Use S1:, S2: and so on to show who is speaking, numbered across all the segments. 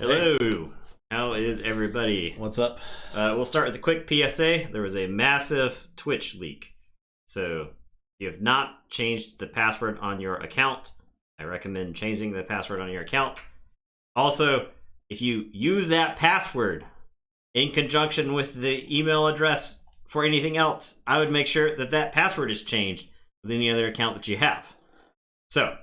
S1: Hello. How is everybody?
S2: What's up?
S1: We'll start with a quick PSA. There was a massive Twitch leak. So if you have not changed the password on your account, I recommend changing the password on your account. Also, if you use that password in conjunction with the email address for anything else, I would make sure that that password is changed with any other account that you have. So,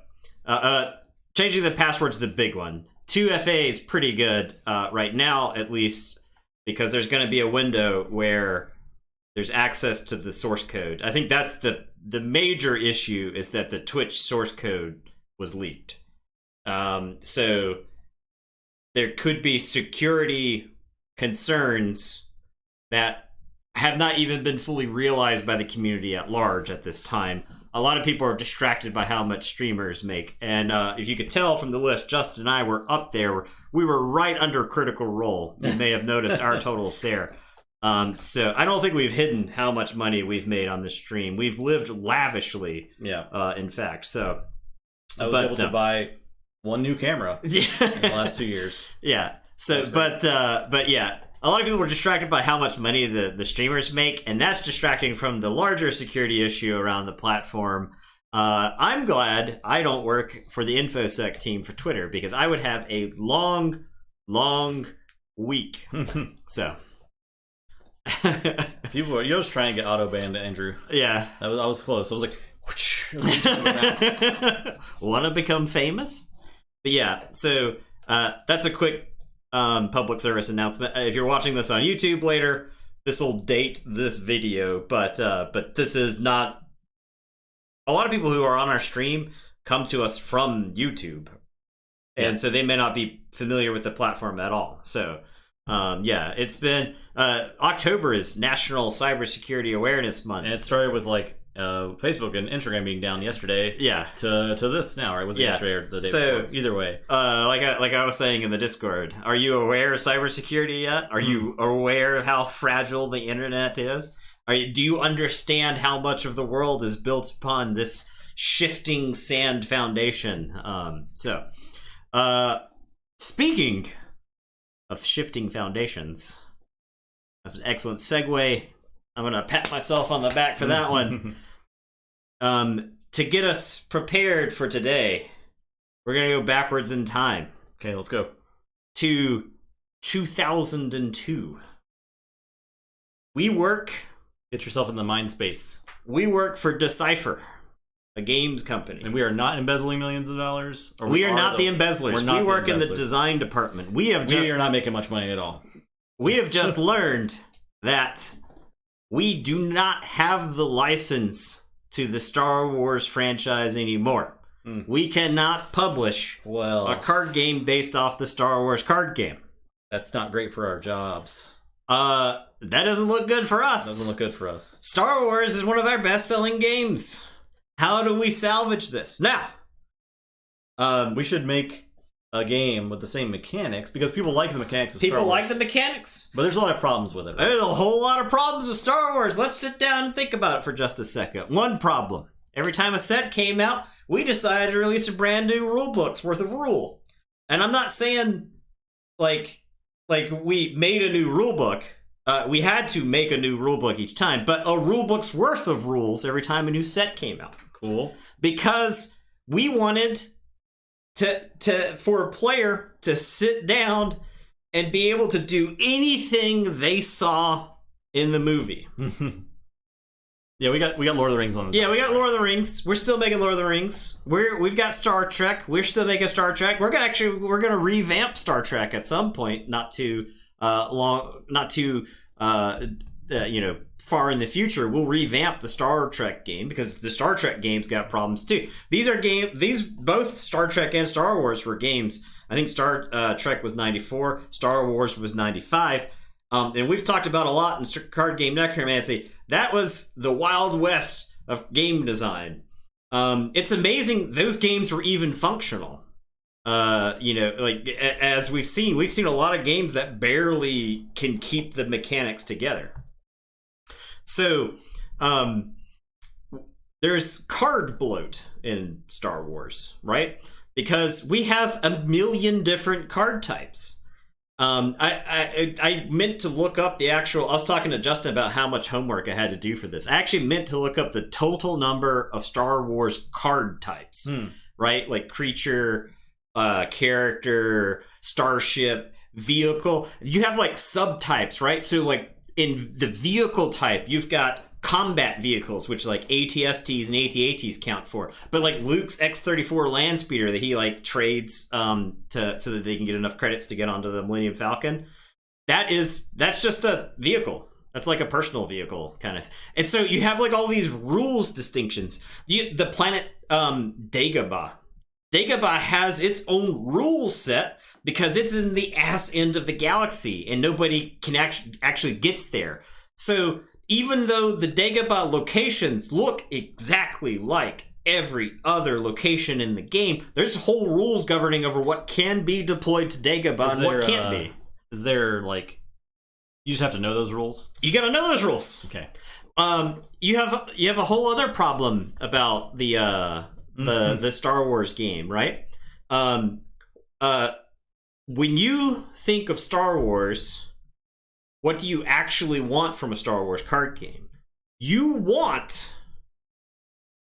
S1: changing the password's the big one. 2FA is pretty good right now, at least, because there's going to be a window where there's access to the source code. I think that's the major issue, is that the Twitch source code was leaked. So there could be security concerns that have not even been fully realized by the community at large at this time. A lot of people are distracted by how much streamers make. And if you could tell from the list, Justin and I were up there. We were right under Critical Role. You may have noticed our totals there. So I don't think we've hidden how much money we've made on this stream. We've lived lavishly, in fact. So
S2: I was able to buy one new camera in the last 2 years.
S1: Yeah. So, but yeah. A lot of people were distracted by how much money the streamers make, and that's distracting from the larger security issue around the platform. I'm glad I don't work for the InfoSec team for Twitter, because I would have a long week. So.
S2: You're just trying to get auto banned, Andrew.
S1: Yeah.
S2: I was close. I was like,
S1: want to become famous? But yeah, so that's a quick public service announcement. If you're watching this on YouTube later, this will date this video, but this is not. A lot of people who are on our stream come to us from YouTube, and so they may not be familiar with the platform at all. So yeah, it's been October is National Cybersecurity Awareness Month,
S2: and it started with like Facebook and Instagram being down yesterday.
S1: Yeah.
S2: To this now, right? Was it yesterday or the day before? Either way.
S1: Like I was saying in the Discord, are you aware of cybersecurity yet? Are you aware of how fragile the internet is? Do you understand how much of the world is built upon this shifting sand foundation? Speaking of shifting foundations, that's an excellent segue. I'm gonna pat myself on the back for that one. To get us prepared for today, we're gonna go backwards in time.
S2: Okay, let's go.
S1: To 2002.
S2: Get yourself in the mind space.
S1: We work for Decipher, a games company.
S2: And we are not embezzling millions of dollars?
S1: Or we are not the embezzlers. We work in the design department. We are
S2: not making much money at all.
S1: We have just learned that we do not have the license to the Star Wars franchise anymore. We cannot publish a card game based off the Star Wars card game.
S2: That's not great for our jobs.
S1: That doesn't look good for us.
S2: Doesn't look good for us.
S1: Star Wars is one of our best-selling games. How do we salvage this? Now,
S2: we should make a game with the same mechanics, because people like the mechanics of Star Wars.
S1: People like the mechanics.
S2: But there's a lot of problems with it. Right?
S1: There's a whole lot of problems with Star Wars. Let's sit down and think about it for just a second. One problem. Every time a set came out, we decided to release a brand new rule book's worth of rule. And I'm not saying, like we made a new rule book. We had to make a new rule book each time, but a rule book's worth of rules every time a new set came out.
S2: Cool.
S1: Because we wanted for a player to sit down and be able to do anything they saw in the movie.
S2: Yeah, we got Lord of the Rings on.
S1: Yeah, we got Lord of the Rings. We're still making Lord of the Rings. We've got Star Trek. We're still making Star Trek. We're gonna revamp Star Trek at some point. Not too far in the future. We'll revamp the Star Trek game, because the Star Trek games got problems too. Both Star Trek and Star Wars were games. I think Star Trek was 94, Star Wars was 95. And we've talked about a lot in card game Necromancy. That was the Wild West of game design. It's amazing those games were even functional. As we've seen a lot of games that barely can keep the mechanics together. So, there's card bloat in Star Wars, right? Because we have a million different card types. I meant to look up the actual. I was talking to Justin about how much homework I had to do for this. I actually meant to look up the total number of Star Wars card types, right? Like creature, character, starship, vehicle. You have like subtypes, right? So like in the vehicle type, you've got combat vehicles, which like ATSTs and AT-ATs count for. But like Luke's X-34 land speeder that he like trades so that they can get enough credits to get onto the Millennium Falcon. That's just a vehicle. That's like a personal vehicle kind of. And so you have like all these rules distinctions. The planet Dagobah. Dagobah has its own rule set because it's in the ass end of the galaxy and nobody can actually gets there. So even though the Dagobah locations look exactly like every other location in the game, there's whole rules governing over what can be deployed to Dagobah and what can't be.
S2: Is there, like, you just have to know those rules?
S1: You gotta know those rules.
S2: Okay.
S1: You have a whole other problem about the Star Wars game, right? When you think of Star Wars, what do you actually want from a Star Wars card game? You want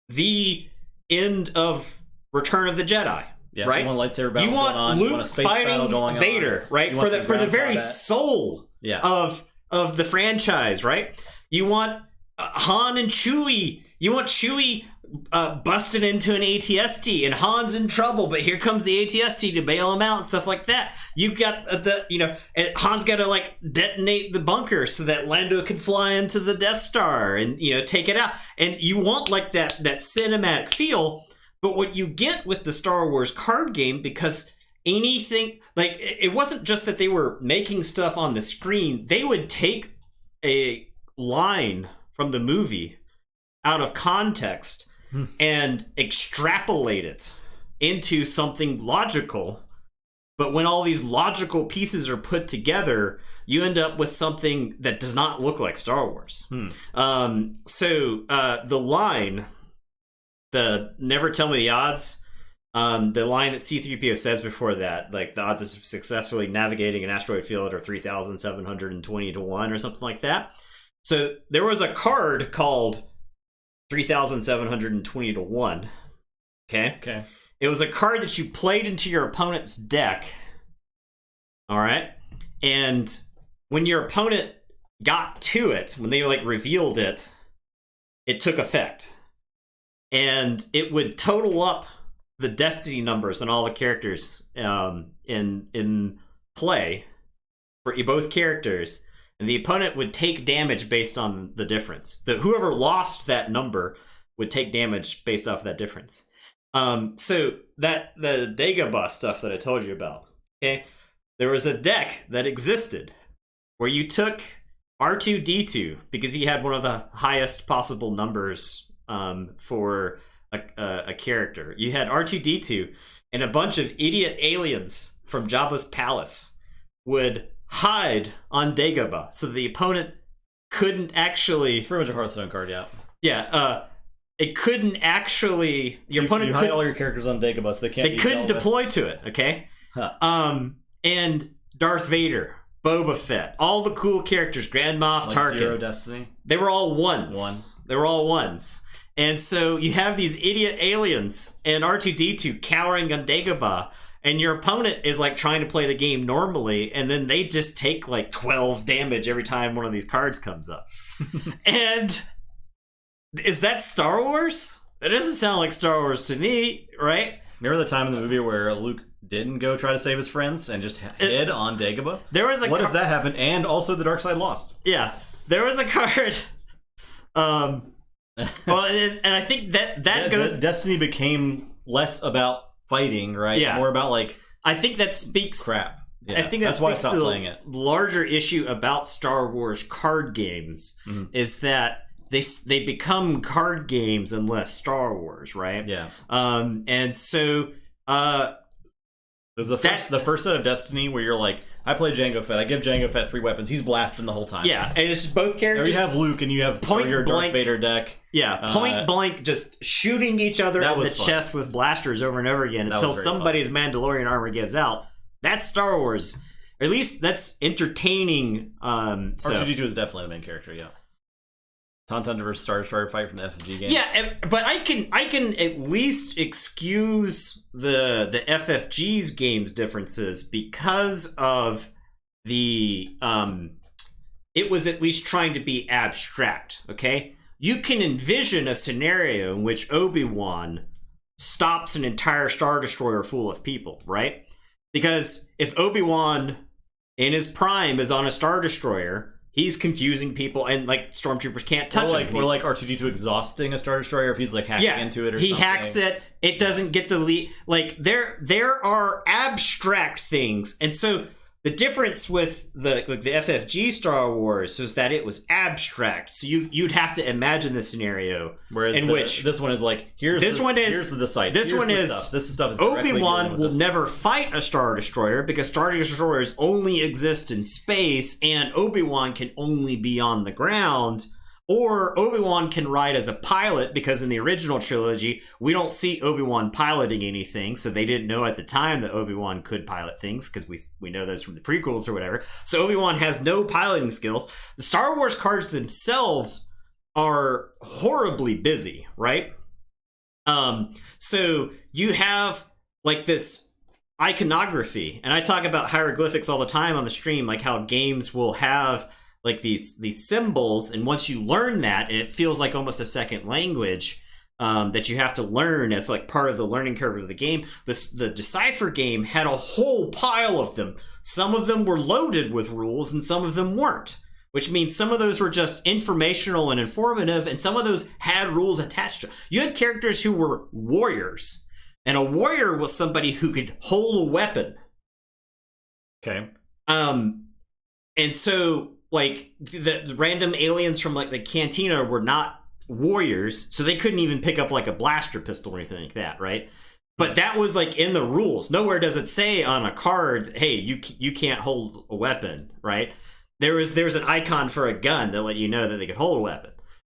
S1: the end of Return of the Jedi, right?
S2: You want lightsaber battle
S1: going on. Luke
S2: you want a space
S1: fighting
S2: battle going
S1: Vader,
S2: on.
S1: right? For the very soul of the franchise, right? You want Han and Chewie. You want Chewie busted into an ATST and Han's in trouble, but here comes the ATST to bail him out and stuff like that. You've got and Han's got to like detonate the bunker so that Lando can fly into the Death Star and take it out. And you want like that cinematic feel. But what you get with the Star Wars card game, because anything like it wasn't just that they were making stuff on the screen, they would take a line from the movie out of context and extrapolate it into something logical. But when all these logical pieces are put together, you end up with something that does not look like Star Wars. So the line, the never tell me the odds, the line that C-3PO says before that, like the odds of successfully navigating an asteroid field are 3,720 to 1 or something like that. So there was a card called 3,720 to 1. Okay. It was a card that you played into your opponent's deck. All right. And when your opponent got to it, when they like revealed it, it took effect. And it would total up the destiny numbers on all the characters in play for both characters. And the opponent would take damage based on the difference. Whoever lost that number would take damage based off that difference. So the Dagobah stuff that I told you about, okay? There was a deck that existed where you took R2-D2 because he had one of the highest possible numbers for a character. You had R2-D2 and a bunch of idiot aliens from Jabba's palace would hide on Dagobah so the opponent couldn't actually...
S2: It's pretty much a Hearthstone card, yeah.
S1: Yeah, it couldn't actually... Your opponent
S2: hide all your characters on Dagobah so they
S1: couldn't deploy to it, okay? And Darth Vader, Boba Fett, all the cool characters, Grand Moff Tarkin.
S2: Zero Destiny.
S1: They were all ones. They were all ones. And so you have these idiot aliens and R2-D2 cowering on Dagobah, and your opponent is like trying to play the game normally, and then they just take like 12 damage every time one of these cards comes up. And is that Star Wars? That doesn't sound like Star Wars to me, right?
S2: Remember the time in the movie where Luke didn't go try to save his friends and just hid on Dagobah?
S1: There was
S2: what if that happened? And also the dark side lost.
S1: Yeah, there was a card. Well, and I think that goes.
S2: Destiny became less about fighting, right?
S1: Yeah.
S2: More about like.
S1: I think that speaks.
S2: Crap. Yeah.
S1: I think that's
S2: why I
S1: speaks
S2: stopped
S1: to
S2: playing it.
S1: The larger issue about Star Wars card games is that they become card games unless Star Wars, right?
S2: Yeah.
S1: And so
S2: there's the first set of Destiny where you're like, I play Jango Fett. I give Jango Fett 3 weapons. He's blasting the whole time.
S1: Yeah, and it's just both characters.
S2: Or you have Luke and you have your Darth Vader deck.
S1: Yeah, point blank, just shooting each other in the chest with blasters over and over again until somebody's Mandalorian armor gives out. That's Star Wars. at least that's entertaining. So.
S2: R2D2 is definitely the main character. Yeah. Tauntaun versus Star Destroyer fight from the FFG game.
S1: Yeah, but I can at least excuse the FFG's games differences because of the it was at least trying to be abstract. Okay, you can envision a scenario in which Obi-Wan stops an entire Star Destroyer full of people, right? Because if Obi-Wan in his prime is on a Star Destroyer, he's confusing people, and like stormtroopers can't touch him.
S2: Or like R2D2 exhausting a Star Destroyer if he's like hacking into it or something.
S1: He hacks it. It doesn't get to lead. Like there are abstract things, and so the difference with the FFG Star Wars was that it was abstract. So you'd have to imagine the scenario,
S2: whereas
S1: which
S2: this one is like here's the site.
S1: This stuff is Obi-Wan will never fight a Star Destroyer because Star Destroyers only exist in space, and Obi-Wan can only be on the ground. Or Obi-Wan can ride as a pilot because in the original trilogy, we don't see Obi-Wan piloting anything, so they didn't know at the time that Obi-Wan could pilot things because we know those from the prequels or whatever. So Obi-Wan has no piloting skills. The Star Wars cards themselves are horribly busy, right? So you have like this iconography, and I talk about hieroglyphics all the time on the stream, like how games will have like these symbols, and once you learn that, and it feels like almost a second language that you have to learn as like part of the learning curve of the game. The Decipher game had a whole pile of them. Some of them were loaded with rules, and some of them weren't, which means some of those were just informational and informative, and some of those had rules attached to it. You had characters who were warriors, and a warrior was somebody who could hold a weapon.
S2: Okay.
S1: And so like the random aliens from like the cantina were not warriors, so they couldn't even pick up like a blaster pistol or anything like that, right? But that was like in the rules. Nowhere does it say on a card, hey, you can't hold a weapon, right? There was an icon for a gun that let you know that they could hold a weapon.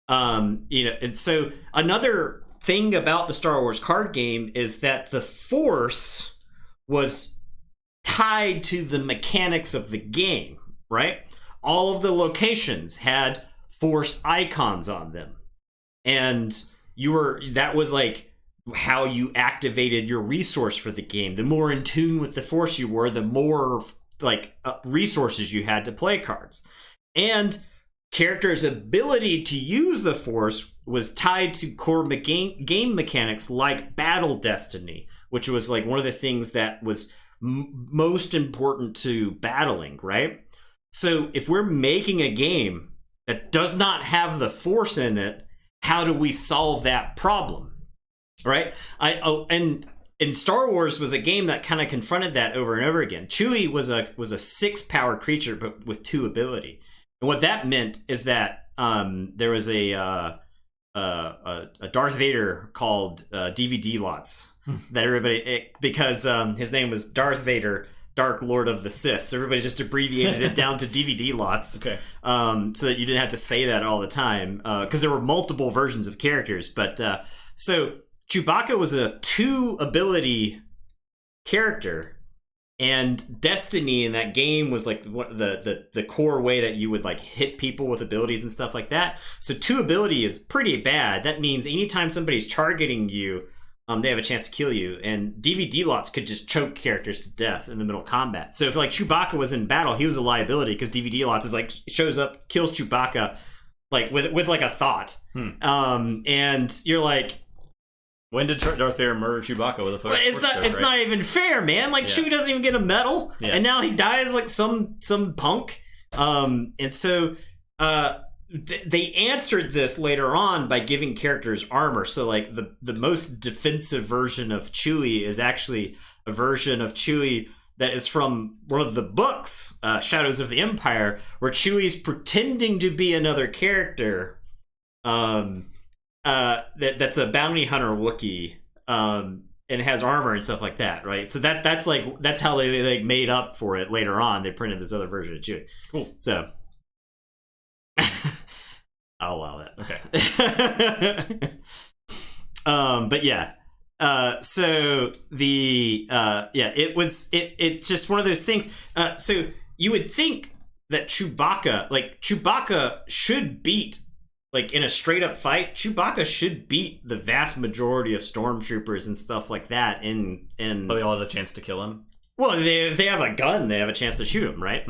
S1: And so another thing about the Star Wars card game is that the Force was tied to the mechanics of the game, right? All of the locations had Force icons on them, and that was like how you activated your resource for the game. The more in tune with the Force you were, the more like resources you had to play cards, and characters' ability to use the Force was tied to core game mechanics like battle destiny, which was like one of the things that was most important to battling, right? So if we're making a game that does not have the Force in it, how do we solve that problem? Right? And Star Wars was a game that kind of confronted that over and over again. Chewie was a 6-power creature, but with 2 ability. And what that meant is that there was a Darth Vader called DVD Lots that everybody, because his name was Darth Vader, Dark Lord of the Sith, so everybody just abbreviated it down to DVD Lots. Okay. So that you didn't have to say that all the time, because there were multiple versions of characters. But so Chewbacca was a 2-ability character, and destiny in that game was like the core way that you would like hit people with abilities and stuff like that. So 2 ability is pretty bad. That means anytime somebody's targeting you, they have a chance to kill you, and DVD Lots could just choke characters to death in the middle of combat. So if like Chewbacca was in battle, he was a liability because DVD Lots is like shows up, kills Chewbacca, like with like a thought. And you're like,
S2: when did Darth Vader murder Chewbacca with a Force?
S1: It's not even fair, man. Like Chewie doesn't even get a medal, and now he dies like some punk. And so they answered this later on by giving characters armor. So like the most defensive version of Chewie is actually a version of Chewie that is from one of the books, Shadows of the Empire, where Chewie's pretending to be another character that's a bounty hunter Wookiee, and has armor and stuff like that, right? So that's how they like made up for it later on. They printed this other version of Chewie. Cool. So I'll allow that.
S2: Okay.
S1: But yeah, So the it's just one of those things. So you would think that Chewbacca should beat, like in a straight up fight, Chewbacca should beat the vast majority of stormtroopers and stuff like that. But
S2: they all had a chance to kill him.
S1: Well, if they have a gun, they have a chance to shoot him, right?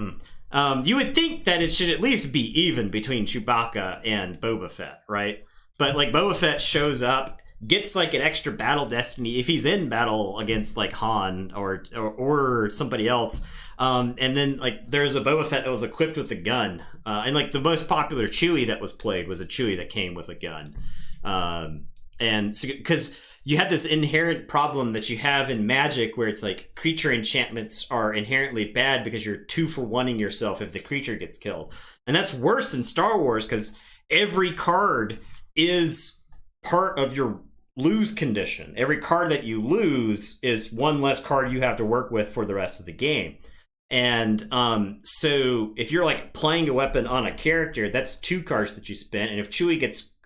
S1: You would think that it should at least be even between Chewbacca and Boba Fett, right? But like Boba Fett shows up, gets like an extra battle destiny if he's in battle against like Han or somebody else. And then like there's a Boba Fett that was equipped with a gun. And like the most popular Chewie that was played was a Chewie that came with a gun. And so, because you have this inherent problem that you have in Magic where it's like creature enchantments are inherently bad because you're 2-for-1ing yourself if the creature gets killed. And that's worse in Star Wars because every card is part of your lose condition. Every card that you lose is one less card you have to work with for the rest of the game. And so if you're like playing a weapon on a character, that's 2 cards that you spent. And if Chewie gets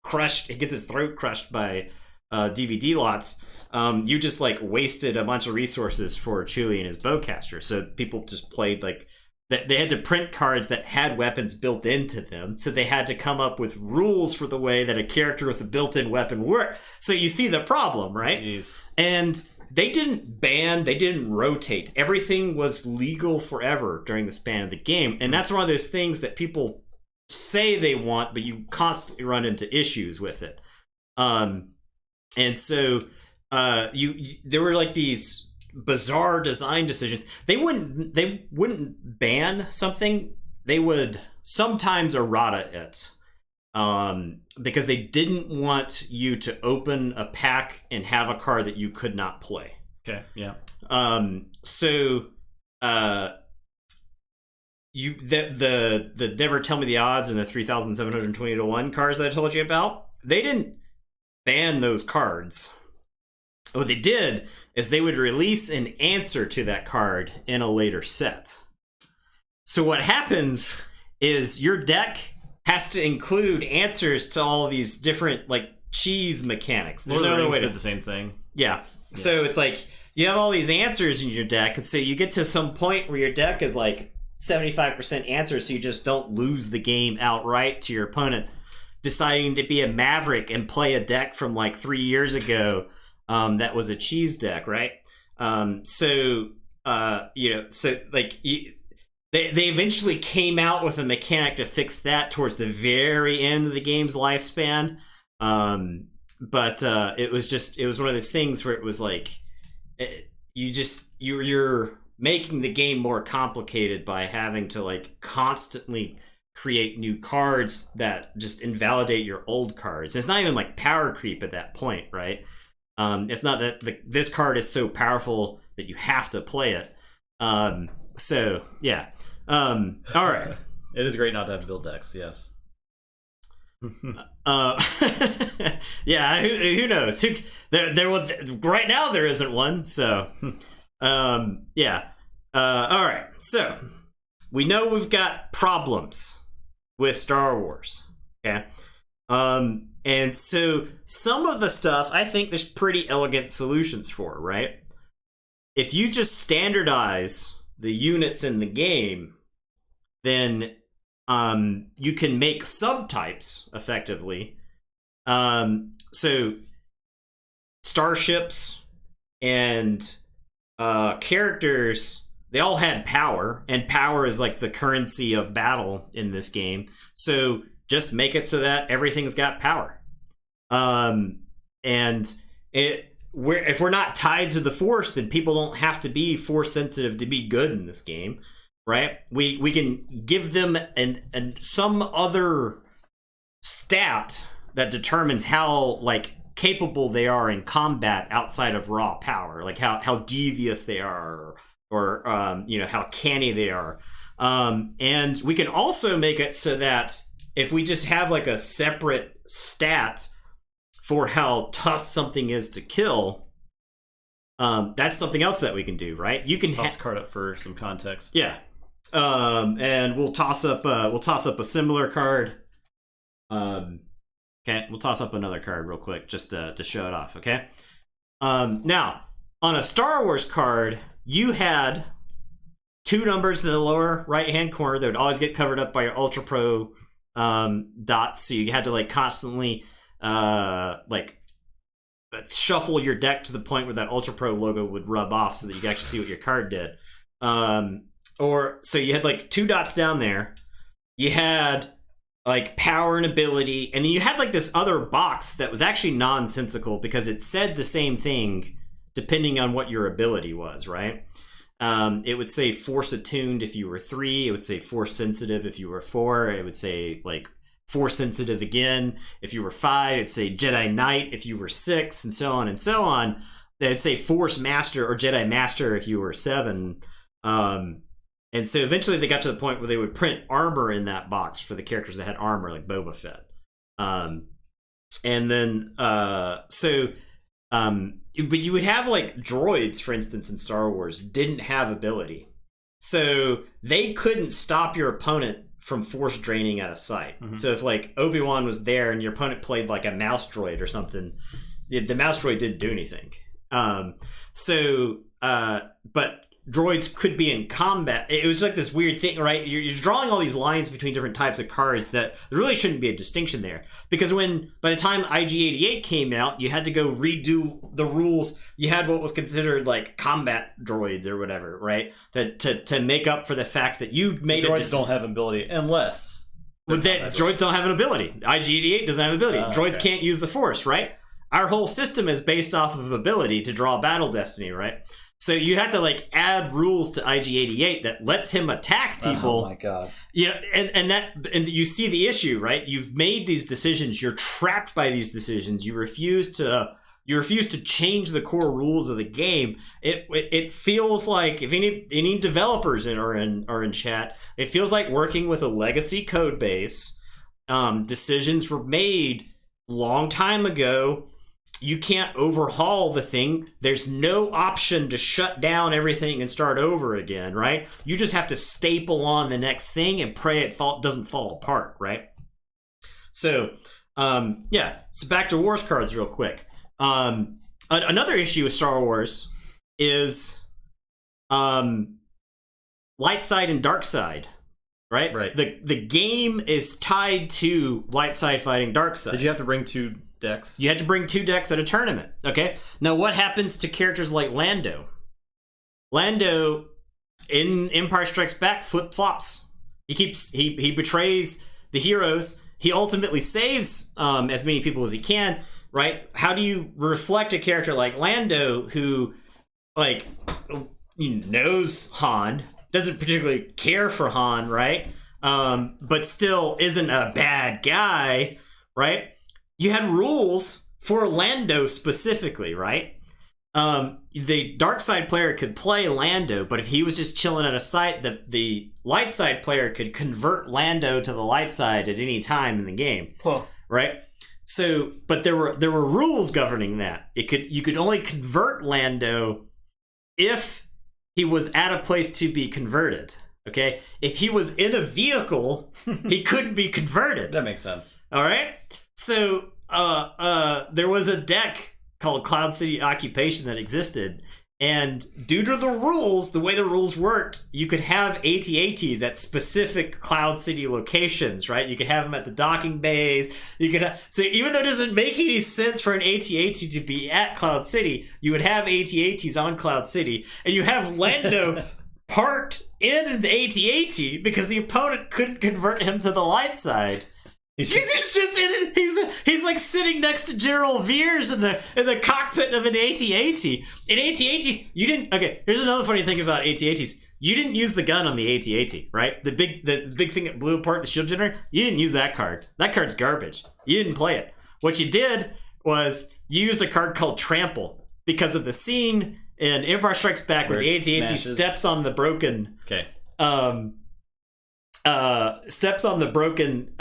S1: crushed, he gets his throat crushed by DVD lots, you just like wasted a bunch of resources for Chewie and his bowcaster. So people just played like they had to print cards that had weapons built into them, so they had to come up with rules for the way that a character with a built-in weapon worked. So you see the problem, right?
S2: Jeez.
S1: And they didn't ban, they didn't rotate. Everything was legal forever during the span of the game, and that's one of those things that people say they want, but you constantly run into issues with it. And so there were like these bizarre design decisions. They wouldn't ban something. They would sometimes errata it, because they didn't want you to open a pack and have a card that you could not play.
S2: Okay, yeah.
S1: So the Never Tell Me the Odds and the 3,720 to 1 cards that I told you about, they didn't ban those cards. What they did is they would release an answer to that card in a later set. So what happens is your deck has to include answers to all these different like cheese mechanics.
S2: There's no other way to do the same thing.
S1: Yeah. So it's like you have all these answers in your deck, and so you get to some point where your deck is like 75% answers, so you just don't lose the game outright to your opponent deciding to be a Maverick and play a deck from like 3 years ago that was a cheese deck, right? So like they eventually came out with a mechanic to fix that towards the very end of the game's lifespan. But it was one of those things where it was like you're making the game more complicated by having to like constantly create new cards that just invalidate your old cards. It's not even like power creep at that point, right? It's not that this card is so powerful that you have to play it. So yeah. All right.
S2: It is great not to have to build decks. Yes.
S1: Yeah. Who knows? Right now there isn't one. So yeah. All right. So we know we've got problems with Star Wars. Okay. And so some of the stuff I think there's pretty elegant solutions for, right? If you just standardize the units in the game, then you can make subtypes effectively. So starships and characters, they all had power, and power is like the currency of battle in this game. So just make it so that everything's got power. And if we're not tied to the Force, then people don't have to be Force sensitive to be good in this game, right? We can give them some other stat that determines how like capable they are in combat outside of raw power, like how devious they are, or how canny they are. And we can also make it so that if we just have like a separate stat for how tough something is to kill, that's something else that we can do, right? You can
S2: toss a card up for some context.
S1: Yeah. And we'll toss up a similar card. Okay, we'll toss up another card real quick just to show it off, okay? Now, on a Star Wars card, you had 2 numbers in the lower right-hand corner that would always get covered up by your Ultra Pro dots, so you had to like constantly shuffle your deck to the point where that Ultra Pro logo would rub off so that you could actually see what your card did. Or so you had like 2 dots down there. You had like power and ability, and then you had like this other box that was actually nonsensical because it said the same thing depending on what your ability was, right? It would say Force Attuned if you were 3. It would say Force Sensitive if you were 4. It would say like Force Sensitive again if you were 5. It'd say Jedi Knight if you were 6, and so on and so on. It'd say Force Master or Jedi Master if you were 7. And so eventually they got to the point where they would print armor in that box for the characters that had armor, like Boba Fett. And then, but you would have like droids, for instance, in Star Wars, didn't have ability. So they couldn't stop your opponent from force draining at a site. Mm-hmm. So if like Obi-Wan was there and your opponent played like a mouse droid or something, the mouse droid didn't do anything. But droids could be in combat. It was like this weird thing, right? You're drawing all these lines between different types of cards that there really shouldn't be a distinction there. Because by the time IG-88 came out, you had to go redo the rules. You had what was considered like combat droids or whatever, right? To make up for the fact that you made
S2: droids don't have ability unless...
S1: droids don't have an ability. IG-88 doesn't have an ability. Droids can't use the Force, right? Our whole system is based off of ability to draw Battle Destiny, right? So you have to like add rules to IG-88 that lets him attack people.
S2: Oh my god!
S1: Yeah, and you see the issue, right? You've made these decisions. You're trapped by these decisions. You refuse to change the core rules of the game. It feels like, if any developers are in chat, it feels like working with a legacy code base. Decisions were made long time ago. You can't overhaul the thing. There's no option to shut down everything and start over again, right? You just have to staple on the next thing and pray it doesn't fall apart, right? So, so back to Wars cards real quick. Another issue with Star Wars is light side and dark side, right?
S2: Right.
S1: The game is tied to light side fighting dark side.
S2: Did you have to bring 2 decks?
S1: You had to bring 2 decks at a tournament. Okay. Now, what happens to characters like Lando? Lando in Empire Strikes Back flip flops. He betrays the heroes. He ultimately saves as many people as he can. Right? How do you reflect a character like Lando who, like, knows Han, doesn't particularly care for Han, right? But still isn't a bad guy, right? You had rules for Lando specifically, right? The dark side player could play Lando, but if he was just chilling at a site, the light side player could convert Lando to the light side at any time in the game, right? So, but there were rules governing that. You could only convert Lando if he was at a place to be converted. Okay, if he was in a vehicle, he couldn't be converted.
S2: That makes sense.
S1: All right. So, there was a deck called Cloud City Occupation that existed, and due to the rules, the way the rules worked, you could have AT-ATs at specific Cloud City locations, right? You could have them at the docking bays. So even though it doesn't make any sense for an AT-AT to be at Cloud City, you would have AT-ATs on Cloud City, and you have Lando parked in the AT-AT because the opponent couldn't convert him to the light side. He's just in it. He's like sitting next to General Veers in the cockpit of an AT-AT. In AT-ATs, you didn't. Okay, here's another funny thing about AT-ATs. You didn't use the gun on the AT-AT, right? The big thing that blew apart the shield generator. You didn't use that card. That card's garbage. You didn't play it. What you did was you used a card called Trample because of the scene in Empire Strikes Back where the AT-AT steps on the broken.
S2: Okay.
S1: Steps on the broken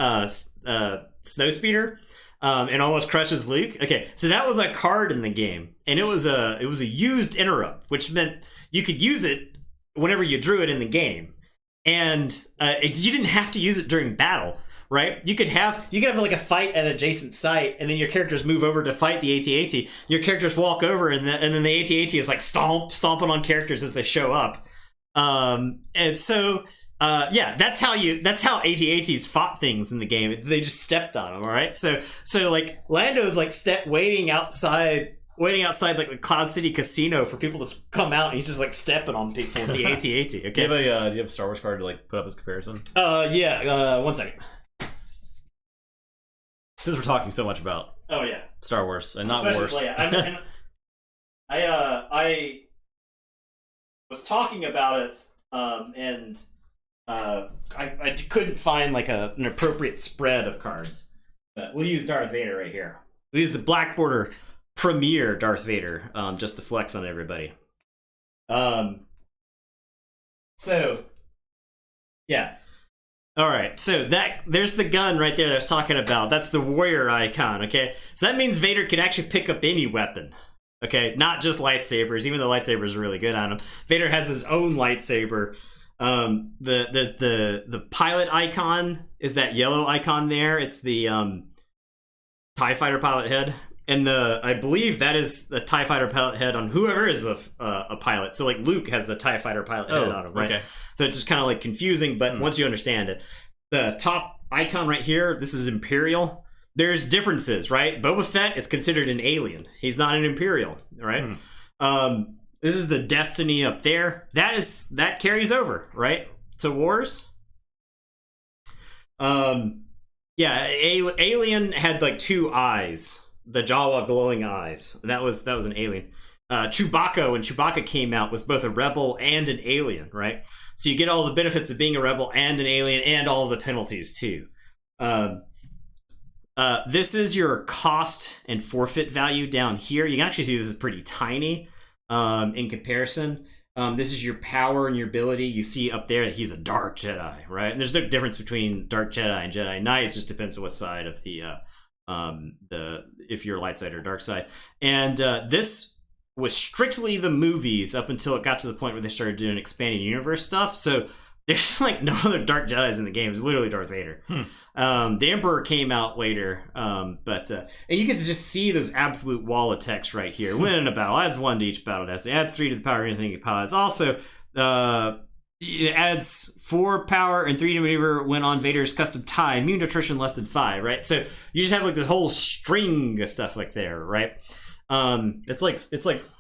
S1: snowspeeder and almost crushes Luke. Okay, so that was a card in the game, and it was a used interrupt, which meant you could use it whenever you drew it in the game, and you didn't have to use it during battle. right? You could have like a fight at an adjacent site, and then your characters move over to fight the AT-AT. Your characters walk over, and then the AT-AT is like stomping on characters as they show up. And so that's how AT-ATs fought things in the game. They just stepped on them. All right, so like Lando's like waiting outside like the Cloud City Casino for people to come out, and he's just like stepping on people with the AT-AT. Okay.
S2: Do you have a Star Wars card to like put up as comparison?
S1: Yeah. 1 second.
S2: Since we're talking so much about Star Wars and not Wars.
S1: I was talking about it, and I couldn't find like an appropriate spread of cards. But we'll use Darth Vader right here. We'll use the Black Border Premier Darth Vader, just to flex on everybody. So, yeah. All right, so there's the gun right there that I was talking about. That's the warrior icon, okay? So that means Vader can actually pick up any weapon, okay? Not just lightsabers, even though lightsabers are really good on him. Vader has his own lightsaber. The pilot icon is that yellow icon there. It's the TIE Fighter pilot head. And I believe that is the TIE Fighter pilot head on whoever is a pilot. So like Luke has the TIE Fighter pilot head on him, right? Okay. So it's just kind of like confusing, but once you understand it. The top icon right here, this is Imperial. There's differences, right? Boba Fett is considered an alien. He's not an Imperial, right? This is the Destiny up there. That carries over, right? To Wars. Alien had like 2 eyes. The Jawa glowing eyes. That was an alien. Chewbacca, when Chewbacca came out, was both a rebel and an alien, right? So you get all the benefits of being a rebel and an alien, and all the penalties too. This is your cost and forfeit value down here. You can actually see this is pretty tiny in comparison. This is your power and your ability. You see up there that he's a Dark Jedi, right? And there's no difference between Dark Jedi and Jedi Knight. It just depends on what side of the if you're light side or dark side. And this was strictly the movies up until it got to the point where they started doing expanded universe stuff. So there's like no other Dark Jedis in the game. It's literally Darth Vader. The Emperor came out later, and you can just see this absolute wall of text right here. Winning a battle adds 1 to each battle destiny. Adds 3 to the power of anything you pilots. Also, it adds 4 power and 3 to maneuver when on Vader's custom tie. Immune to attrition less than 5, right? So you just have like this whole string of stuff like there, right?
S2: It's like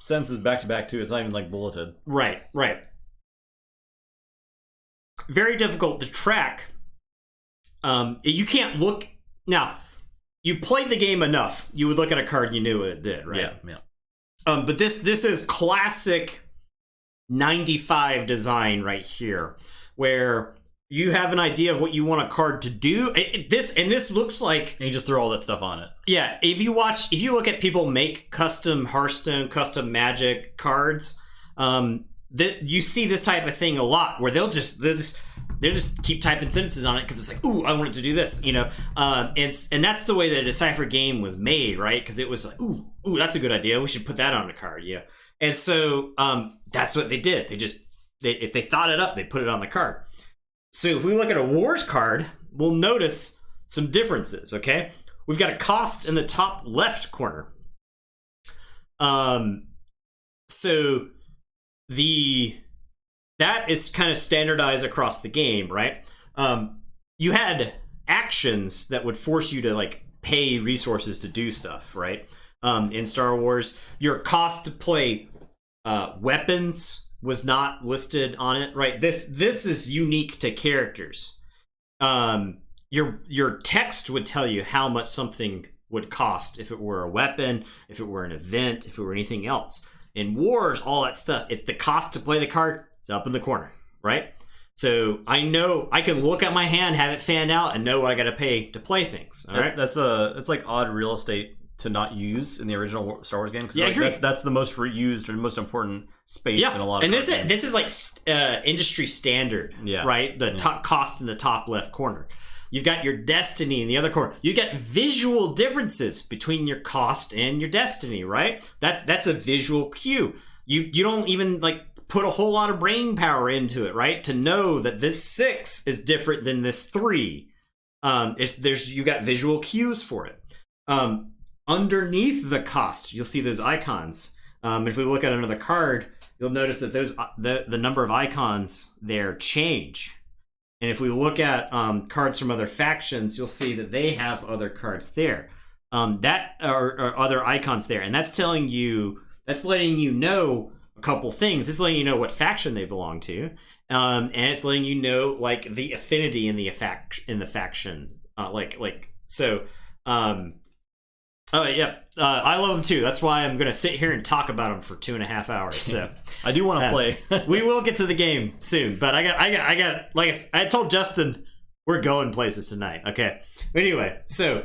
S2: sentences back to back too. It's not even like bulleted.
S1: Right. Very difficult to track. You can't look now. You played the game enough. You would look at a card, and you knew what it did, right?
S2: Yeah.
S1: But this is classic 95 design right here, where you have an idea of what you want a card to do. This looks like,
S2: and you just throw all that stuff on it.
S1: Yeah, if you look at people make custom Hearthstone, custom Magic cards, you see this type of thing a lot, where they'll just keep typing sentences on it because it's like, ooh, I wanted to do this, you know. And that's the way the Decipher game was made, right? Because it was like, ooh, that's a good idea. We should put that on a card, yeah. And so that's what they did. If they thought it up, they put it on the card. So if we look at a Wars card, we'll notice some differences, okay? We've got a cost in the top left corner. So that is kind of standardized across the game, right? You had actions that would force you to like pay resources to do stuff, right? In Star Wars, your cost to play weapons was not listed on it, right? This is unique to characters. Your text would tell you how much something would cost if it were a weapon, if it were an event, if it were anything else. In Wars, all that stuff, the cost to play the card is up in the corner, right? So I know I can look at my hand, have it fanned out, and know what I got to pay to play things. All right?
S2: It's like odd real estate to not use in the original Star Wars game. Yeah, like, I agree. That's the most reused or most important space in a lot of games. And
S1: this is like industry standard, right? The top cost in the top left corner. You've got your destiny in the other corner. You get visual differences between your cost and your destiny, right? That's a visual cue. You don't even like put a whole lot of brain power into it, right? To know that this 6 is different than this 3. You got visual cues for it. Underneath the cost, you'll see those icons. If we look at another card, you'll notice that those the number of icons there change. And if we look at cards from other factions, you'll see that they have other cards there. That are other icons there, and that's letting you know a couple things. It's letting you know what faction they belong to, and it's letting you know like the affinity in the faction. Oh yeah, I love them too. That's why I'm gonna sit here and talk about them for 2.5 hours. So
S2: I do want to play.
S1: We will get to the game soon, but I got. Like I told Justin, we're going places tonight. Okay. Anyway, so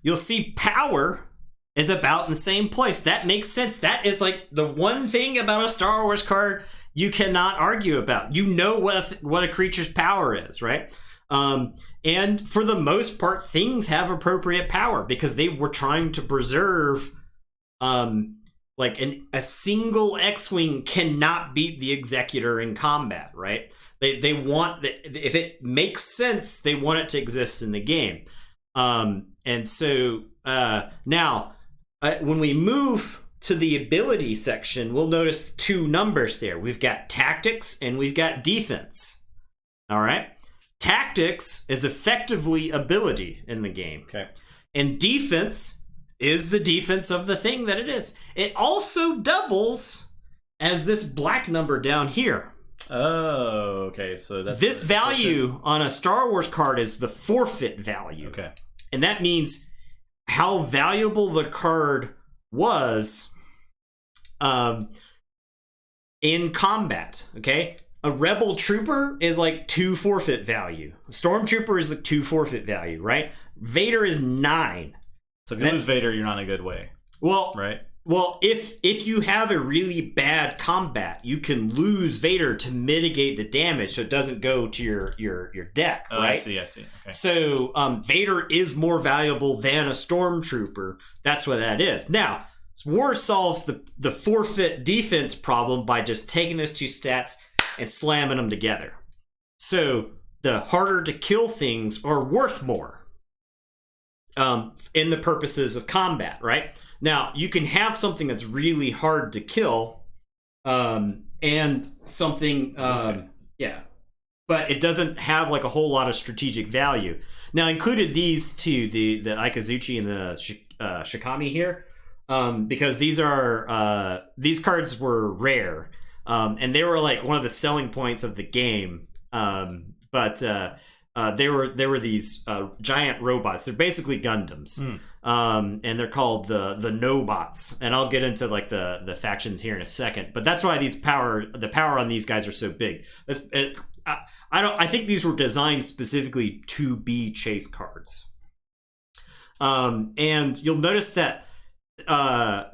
S1: you'll see power is about in the same place. That makes sense. That is like the one thing about a Star Wars card you cannot argue about. You know what a creature's power is, right? And for the most part, things have appropriate power because they were trying to preserve, a single X-Wing cannot beat the Executor in combat, right? They want that if it makes sense, they want it to exist in the game. And so now, when we move to the ability section, we'll notice 2 numbers there. We've got tactics and we've got defense. All right. Tactics is effectively ability in the game.
S2: Okay.
S1: And defense is the defense of the thing that it is. It also doubles as this black number down here.
S2: Oh, okay. So that's
S1: this value on a Star Wars card is the forfeit value.
S2: Okay.
S1: And that means how valuable the card was in combat. Okay. A rebel trooper is like 2 forfeit value. A stormtrooper is like 2 forfeit value, right? Vader is 9.
S2: So if you lose Vader, you're not in a good way.
S1: Well,
S2: right?
S1: Well, if you have a really bad combat, you can lose Vader to mitigate the damage so it doesn't go to your deck, right?
S2: I see. Okay.
S1: So Vader is more valuable than a stormtrooper. That's what that is. Now, War solves the forfeit defense problem by just taking those 2 stats and slamming them together. So the harder to kill things are worth more in the purposes of combat, right? Now, you can have something that's really hard to kill and something, but it doesn't have like a whole lot of strategic value. Now, I included these 2, the Ikazuchi and the Shikami here, because these cards were rare. And they were like one of the selling points of the game. But they were these giant robots. They're basically Gundams. And they're called the Nobots. And I'll get into like the factions here in a second. But that's why the power on these guys are so big. I think these were designed specifically to be chase cards. And you'll notice that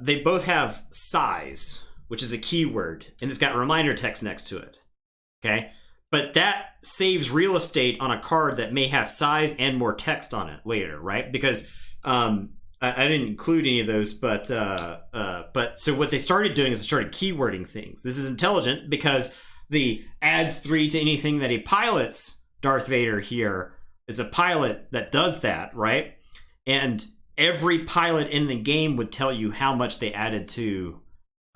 S1: they both have size, which is a keyword, and it's got reminder text next to it. Okay? But that saves real estate on a card that may have size and more text on it later, right? Because I didn't include any of those, but so what they started doing is they started keywording things. This is intelligent because the adds 3 to anything that he pilots, Darth Vader here, is a pilot that does that, right? And every pilot in the game would tell you how much they added to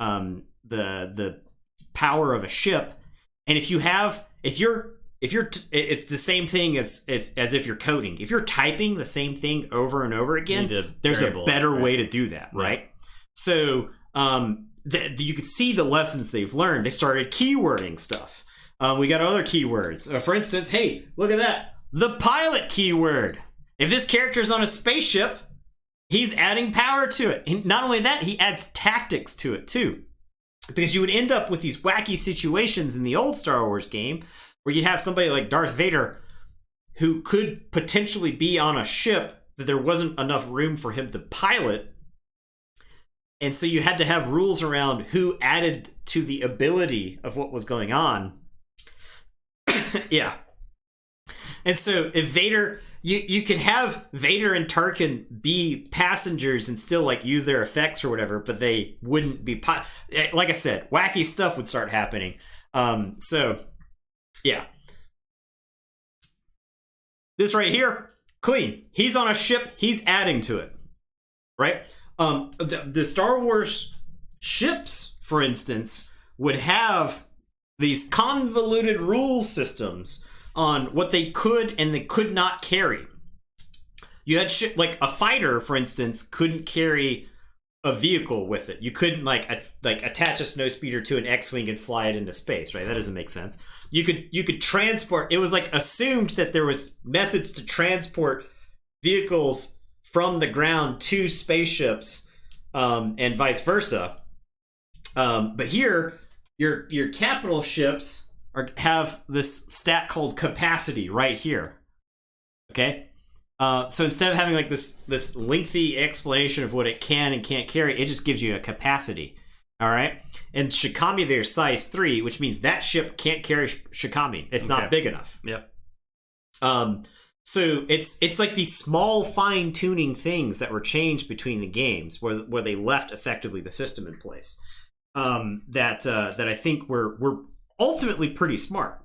S1: the power of a ship. And it's the same thing as if you're coding. If you're typing the same thing over and over again, there's a better way to do that, right? Yeah. So you can see the lessons they've learned. They started keywording stuff. We got other keywords. For instance, hey, look at that. The pilot keyword. If this character's on a spaceship, he's adding power to it. And not only that, he adds tactics to it too. Because you would end up with these wacky situations in the old Star Wars game where you'd have somebody like Darth Vader who could potentially be on a ship that there wasn't enough room for him to pilot. And so you had to have rules around who added to the ability of what was going on. Yeah. And so if Vader, you could have Vader and Tarkin be passengers and still like use their effects or whatever, but they wouldn't be, like I said, wacky stuff would start happening. So yeah. This right here clean. He's on a ship. He's adding to it, right? The Star Wars ships, for instance, would have these convoluted rule systems on what they could and they could not carry. You had like a fighter, for instance, couldn't carry a vehicle with it. You couldn't like attach a snowspeeder to an X-wing and fly it into space, right? That doesn't make sense. You could transport. It was like assumed that there was methods to transport vehicles from the ground to spaceships, and vice versa. But here, your capital ships have this stat called capacity right here. Okay. So instead of having like this lengthy explanation of what it can and can't carry, it just gives you a capacity. All right. And Shikami, they're size 3, which means that ship can't carry Shikami. It's not big enough.
S2: Yep.
S1: So it's like these small fine tuning things that were changed between the games where they left effectively the system in place. That I think were ultimately pretty smart.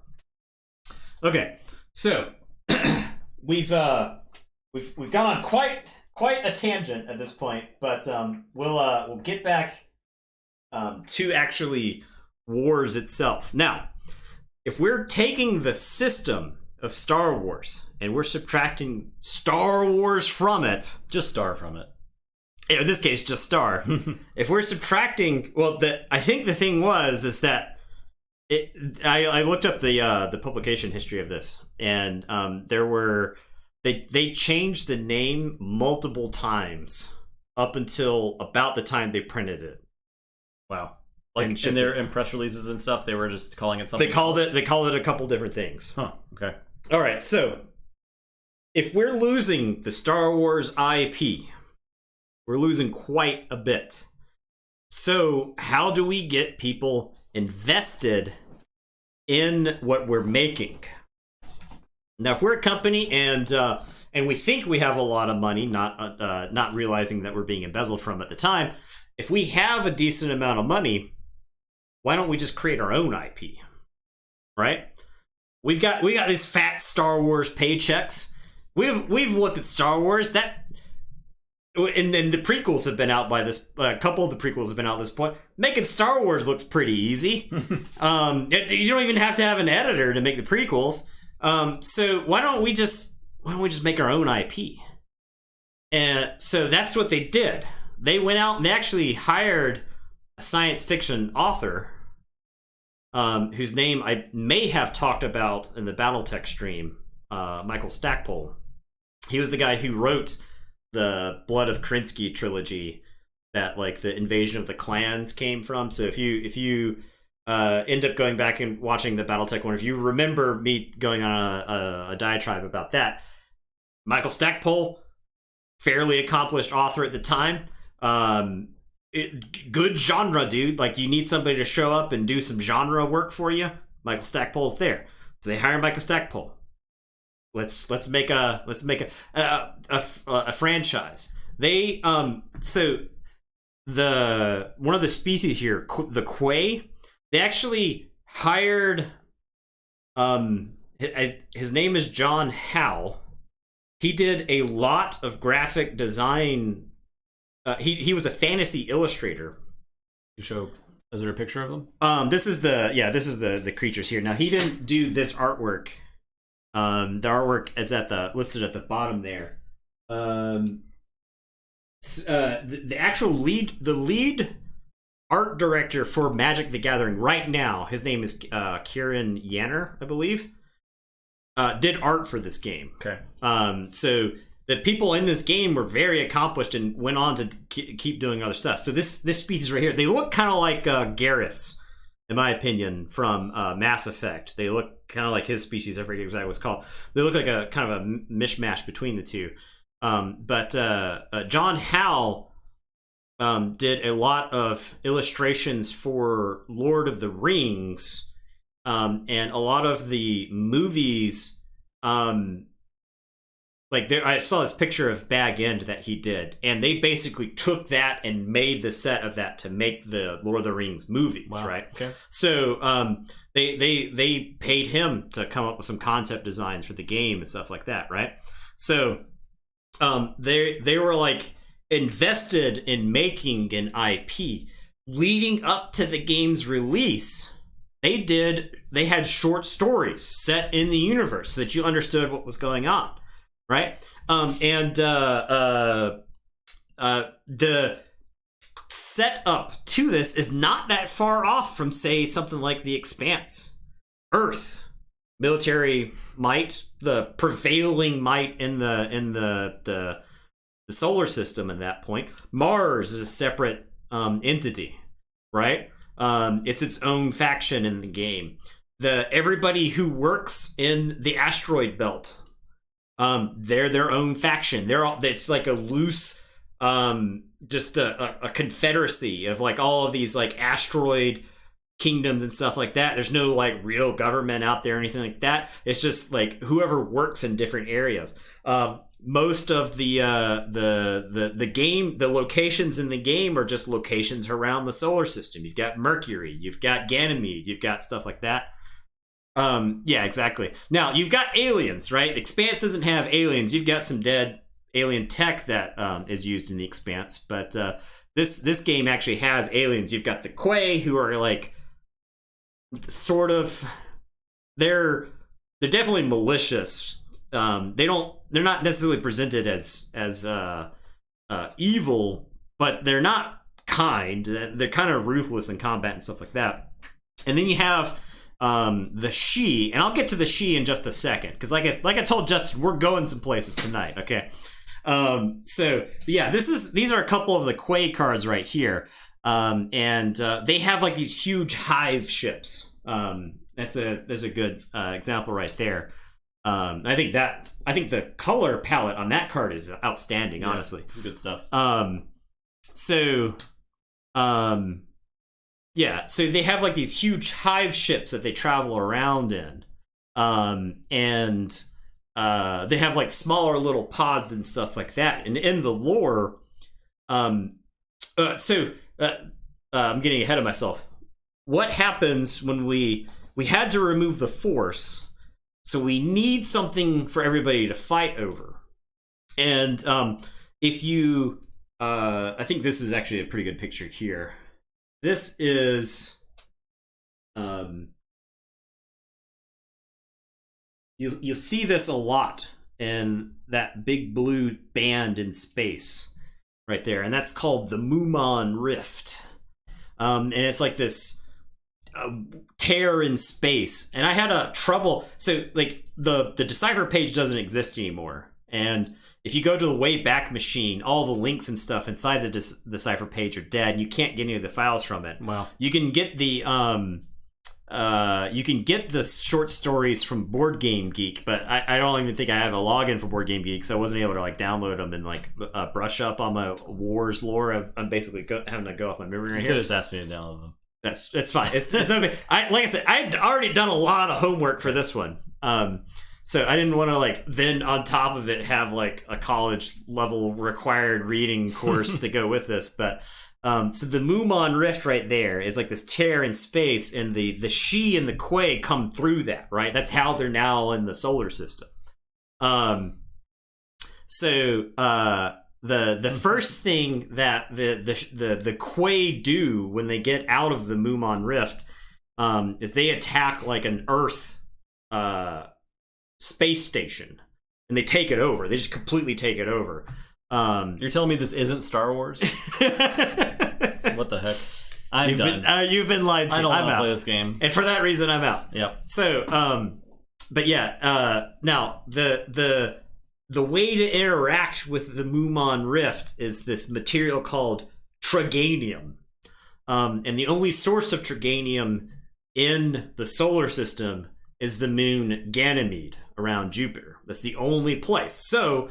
S1: Okay. So we've gone on quite a tangent at this point, but we'll get back to actually Wars itself. Now, if we're taking the system of Star Wars and we're subtracting Star Wars from it,
S2: just Star from it.
S1: In this case, just Star. If we're subtracting, well, I think the thing is that I looked up the publication history of this, and they changed the name multiple times up until about the time they printed it.
S2: Wow. Like in press releases and stuff, they were just calling it something else?
S1: They called it a couple different things.
S2: Huh, okay.
S1: All right, so if we're losing the Star Wars IP, we're losing quite a bit. So how do we get people invested in what we're making? Now, if we're a company and we think we have a lot of money, not realizing that we're being embezzled from at the time, if we have a decent amount of money, why don't we just create our own IP, right? We got these fat Star Wars paychecks. We've looked at Star Wars and then the prequels have been out by this. A couple of the prequels have been out at this point. Making Star Wars looks pretty easy. You don't even have to have an editor to make the prequels. So why don't we just make our own IP? And so that's what they did. They went out and they actually hired a science fiction author, whose name I may have talked about in the BattleTech stream, Michael Stackpole. He was the guy who wrote the Blood of Krinsky trilogy that like the Invasion of the Clans came from. So if you end up going back and watching the BattleTech one, if you remember me going on a diatribe about that, Michael Stackpole, fairly accomplished author at the time. Good genre dude. Like, you need somebody to show up and do some genre work for you, Michael Stackpole's there. So they hire Michael Stackpole. Let's make a franchise. They so the one of the species here, the Quay, they actually hired his name is John Howe. He did a lot of graphic design. He was a fantasy illustrator.
S2: You show, is there a picture of them?
S1: This is the creatures here. Now, he didn't do this artwork. The artwork is listed at the bottom there. The actual lead art director for Magic the Gathering right now, his name is Kieran Yanner, I believe. Did art for this game.
S2: Okay.
S1: So the people in this game were very accomplished and went on to keep doing other stuff. So this species right here, they look kind of like Garrus, in my opinion, from Mass Effect. They look kind of like his species. I forget exactly what it's called. They look like a kind of a mishmash between the two. But John Howe did a lot of illustrations for Lord of the Rings, and a lot of the movies. I saw this picture of Bag End that he did, and they basically took that and made the set of that to make the Lord of the Rings movies, wow. Right?
S2: Okay.
S1: So they paid him to come up with some concept designs for the game and stuff like that, right? So they were like invested in making an IP leading up to the game's release. They had short stories set in the universe so that you understood what was going on, right? The setup to this is not that far off from, say, something like The Expanse. Earth, military might, the prevailing might in the solar system at that point. Mars is a separate entity, right? It's its own faction in the game. Everybody who works in the asteroid belt, they're their own faction. It's like a loose, just a confederacy of like all of these like asteroid kingdoms and stuff like that. There's no like real government out there or anything like that. It's just like whoever works in different areas. Most of the game, the locations in the game are just locations around the solar system. You've got Mercury, you've got Ganymede, you've got stuff like that. Yeah, exactly. Now you've got aliens, right? Expanse doesn't have aliens. You've got some dead alien tech that is used in the Expanse, but this game actually has aliens. You've got the Quay, who are like sort of they're definitely malicious. They're not necessarily presented as evil, but they're not kind. They're kind of ruthless in combat and stuff like that. And then you have the She, and I'll get to the She in just a second, because like I told Justin, we're going some places tonight. Okay, so yeah, these are a couple of the Quay cards right here, and they have like these huge hive ships. There's a good example right there. I think the color palette on that card is outstanding. Yeah, honestly,
S2: good stuff.
S1: Yeah, so they have like these huge hive ships that they travel around in, and they have like smaller little pods and stuff like that. And in the lore, I'm getting ahead of myself. What happens when we had to remove the Force? So we need something for everybody to fight over. And if you... I think this is actually a pretty good picture here. This is... You'll see this a lot in that big blue band in space right there. And that's called the Mumon Rift. And it's like this... tear in space, and I had a trouble. So like the decipher page doesn't exist anymore, and if you go to the Wayback Machine, all the links and stuff inside the decipher page are dead, and you can't get any of the files from it.
S2: Wow.
S1: You can get the short stories from Board Game Geek, but I don't even think I have a login for Board Game Geek, so I wasn't able to like download them and like brush up on my Wars lore. I'm basically having to go off my memory right here.
S2: You could have just asked me to download them.
S1: It's fine. It's no big. Like I said, I'd already done a lot of homework for this one, so I didn't want to like then on top of it have like a college level required reading course to go with this. But so the Mumon Rift right there is like this tear in space, and the She and the Quay come through that. Right, that's how they're now in the solar system. The first thing that the Quay do when they get out of the Mumon Rift is they attack like an Earth space station, and they take it over. They just completely take it over.
S2: You're telling me this isn't Star Wars? What the heck? I'm done.
S1: You've been lied to.
S2: I don't want to
S1: out.
S2: play this game,
S1: and for that reason, I'm out.
S2: Yep.
S1: So, but yeah, now the way to interact with the Mumon Rift is this material called Traganium. And the only source of Traganium in the solar system is the moon Ganymede around Jupiter. That's the only place. So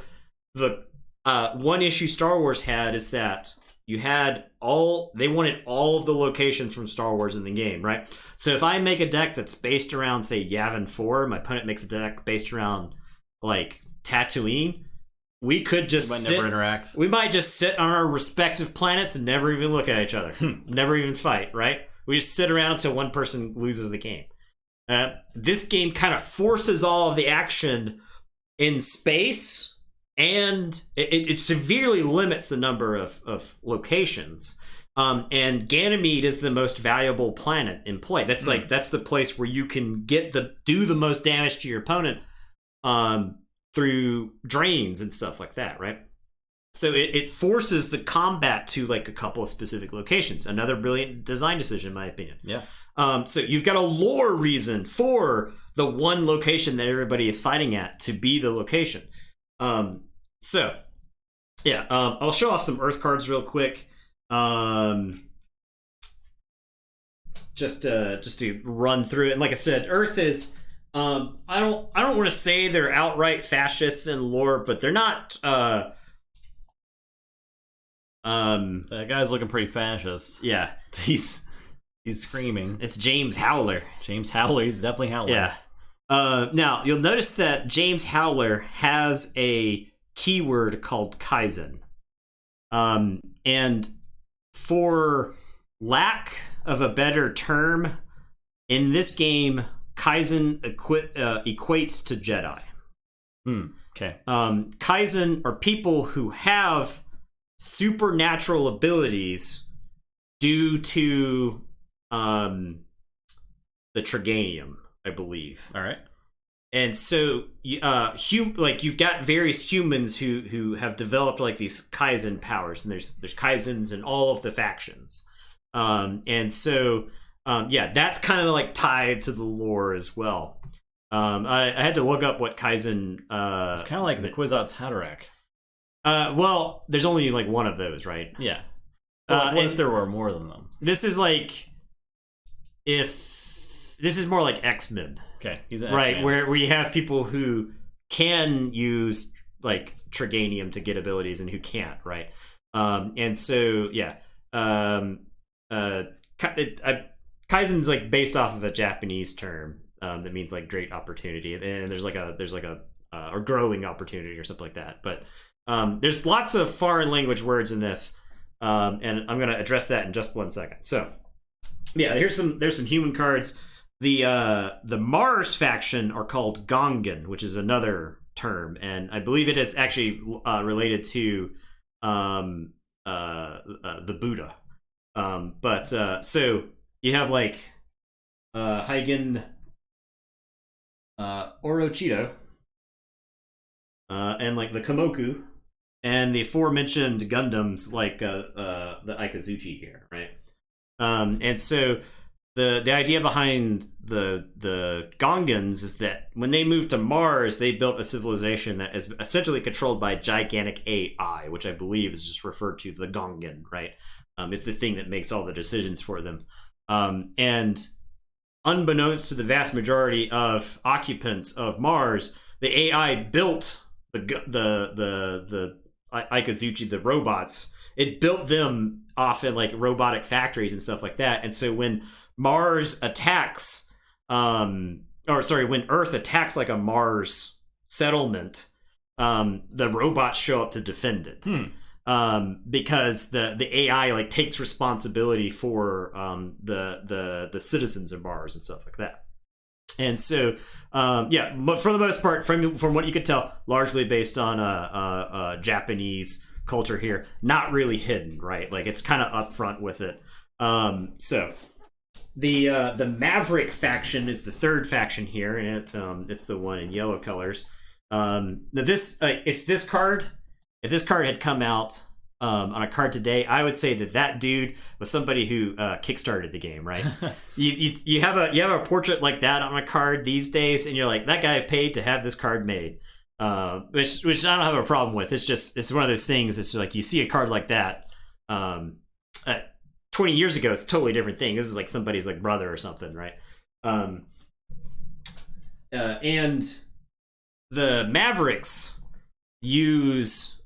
S1: the one issue Star Wars had is that they wanted all of the locations from Star Wars in the game, right? So if I make a deck that's based around, say, Yavin 4, my opponent makes a deck based around like Tatooine, we could just
S2: never interact.
S1: We might just sit on our respective planets and never even look at each other. Never even fight, right? We just sit around until one person loses the game. This game kind of forces all of the action in space and it severely limits the number of locations. And Ganymede is the most valuable planet in play. That's that's the place where you can do the most damage to your opponent through drains and stuff like that, right? So it forces the combat to like a couple of specific locations. Another brilliant design decision, in my opinion.
S2: Yeah.
S1: So you've got a lore reason for the one location that everybody is fighting at to be the location. I'll show off some Earth cards real quick. Just to run through it. And like I said, Earth is I don't want to say they're outright fascists in lore, but they're not.
S2: That guy's looking pretty fascist.
S1: Yeah,
S2: He's screaming.
S1: It's James Howler.
S2: James Howler. He's definitely Howler.
S1: Yeah. Now you'll notice that James Howler has a keyword called Kaizen. And for lack of a better term, in this game, Kaizen equates to Jedi.
S2: Okay.
S1: Kaizen are people who have supernatural abilities due to the Triganium, I believe.
S2: All right.
S1: And so, you've got various humans who have developed like these Kaizen powers, and there's Kaizens in all of the factions, and so that's kind of like tied to the lore as well. I had to look up what Kaizen.
S2: It's kind of like the Kwisatz Haderach.
S1: Well, there's only like one of those, right?
S2: Yeah. Well, what if there were more than them?
S1: This is like this is more like X-Men.
S2: Okay, he's an
S1: right,
S2: X-Man.
S1: where you have people who can use like Triganium to get abilities and who can't, right? And so Kaizen's like based off of a Japanese term that means like great opportunity, and there's like a or growing opportunity or something like that. But there's lots of foreign language words in this, and I'm gonna address that in just 1 second. So there's some human cards. The Mars faction are called Gongan, which is another term, and I believe it is actually related to the Buddha. So you have like Heigen Orochido, and like the Komoku, and the aforementioned Gundams like the Ikazuchi here, right? And so the idea behind the Gongans is that when they moved to Mars, they built a civilization that is essentially controlled by gigantic AI, which I believe is just referred to the Gongan, right? It's the thing that makes all the decisions for them. And unbeknownst to the vast majority of occupants of Mars, the AI built the Ikazuchi, the robots. It built them off in like robotic factories and stuff like that. And so when Mars attacks, when Earth attacks like a Mars settlement, the robots show up to defend it. Because the AI like takes responsibility for the citizens of Mars and stuff like that. And so but for the most part, from what you could tell, largely based on Japanese culture here, not really hidden, right? Like it's kind of upfront with it. So the Maverick faction is the third faction here, and it's the one in yellow colors. Now if this card had come out on a card today, I would say that dude was somebody who kickstarted the game, right? you have a portrait like that on a card these days, and you're like, that guy paid to have this card made, which I don't have a problem with. It's one of those things. It's just like you see a card like that. 20 years ago, it's a totally different thing. This is like somebody's like brother or something, right? And the Mavericks use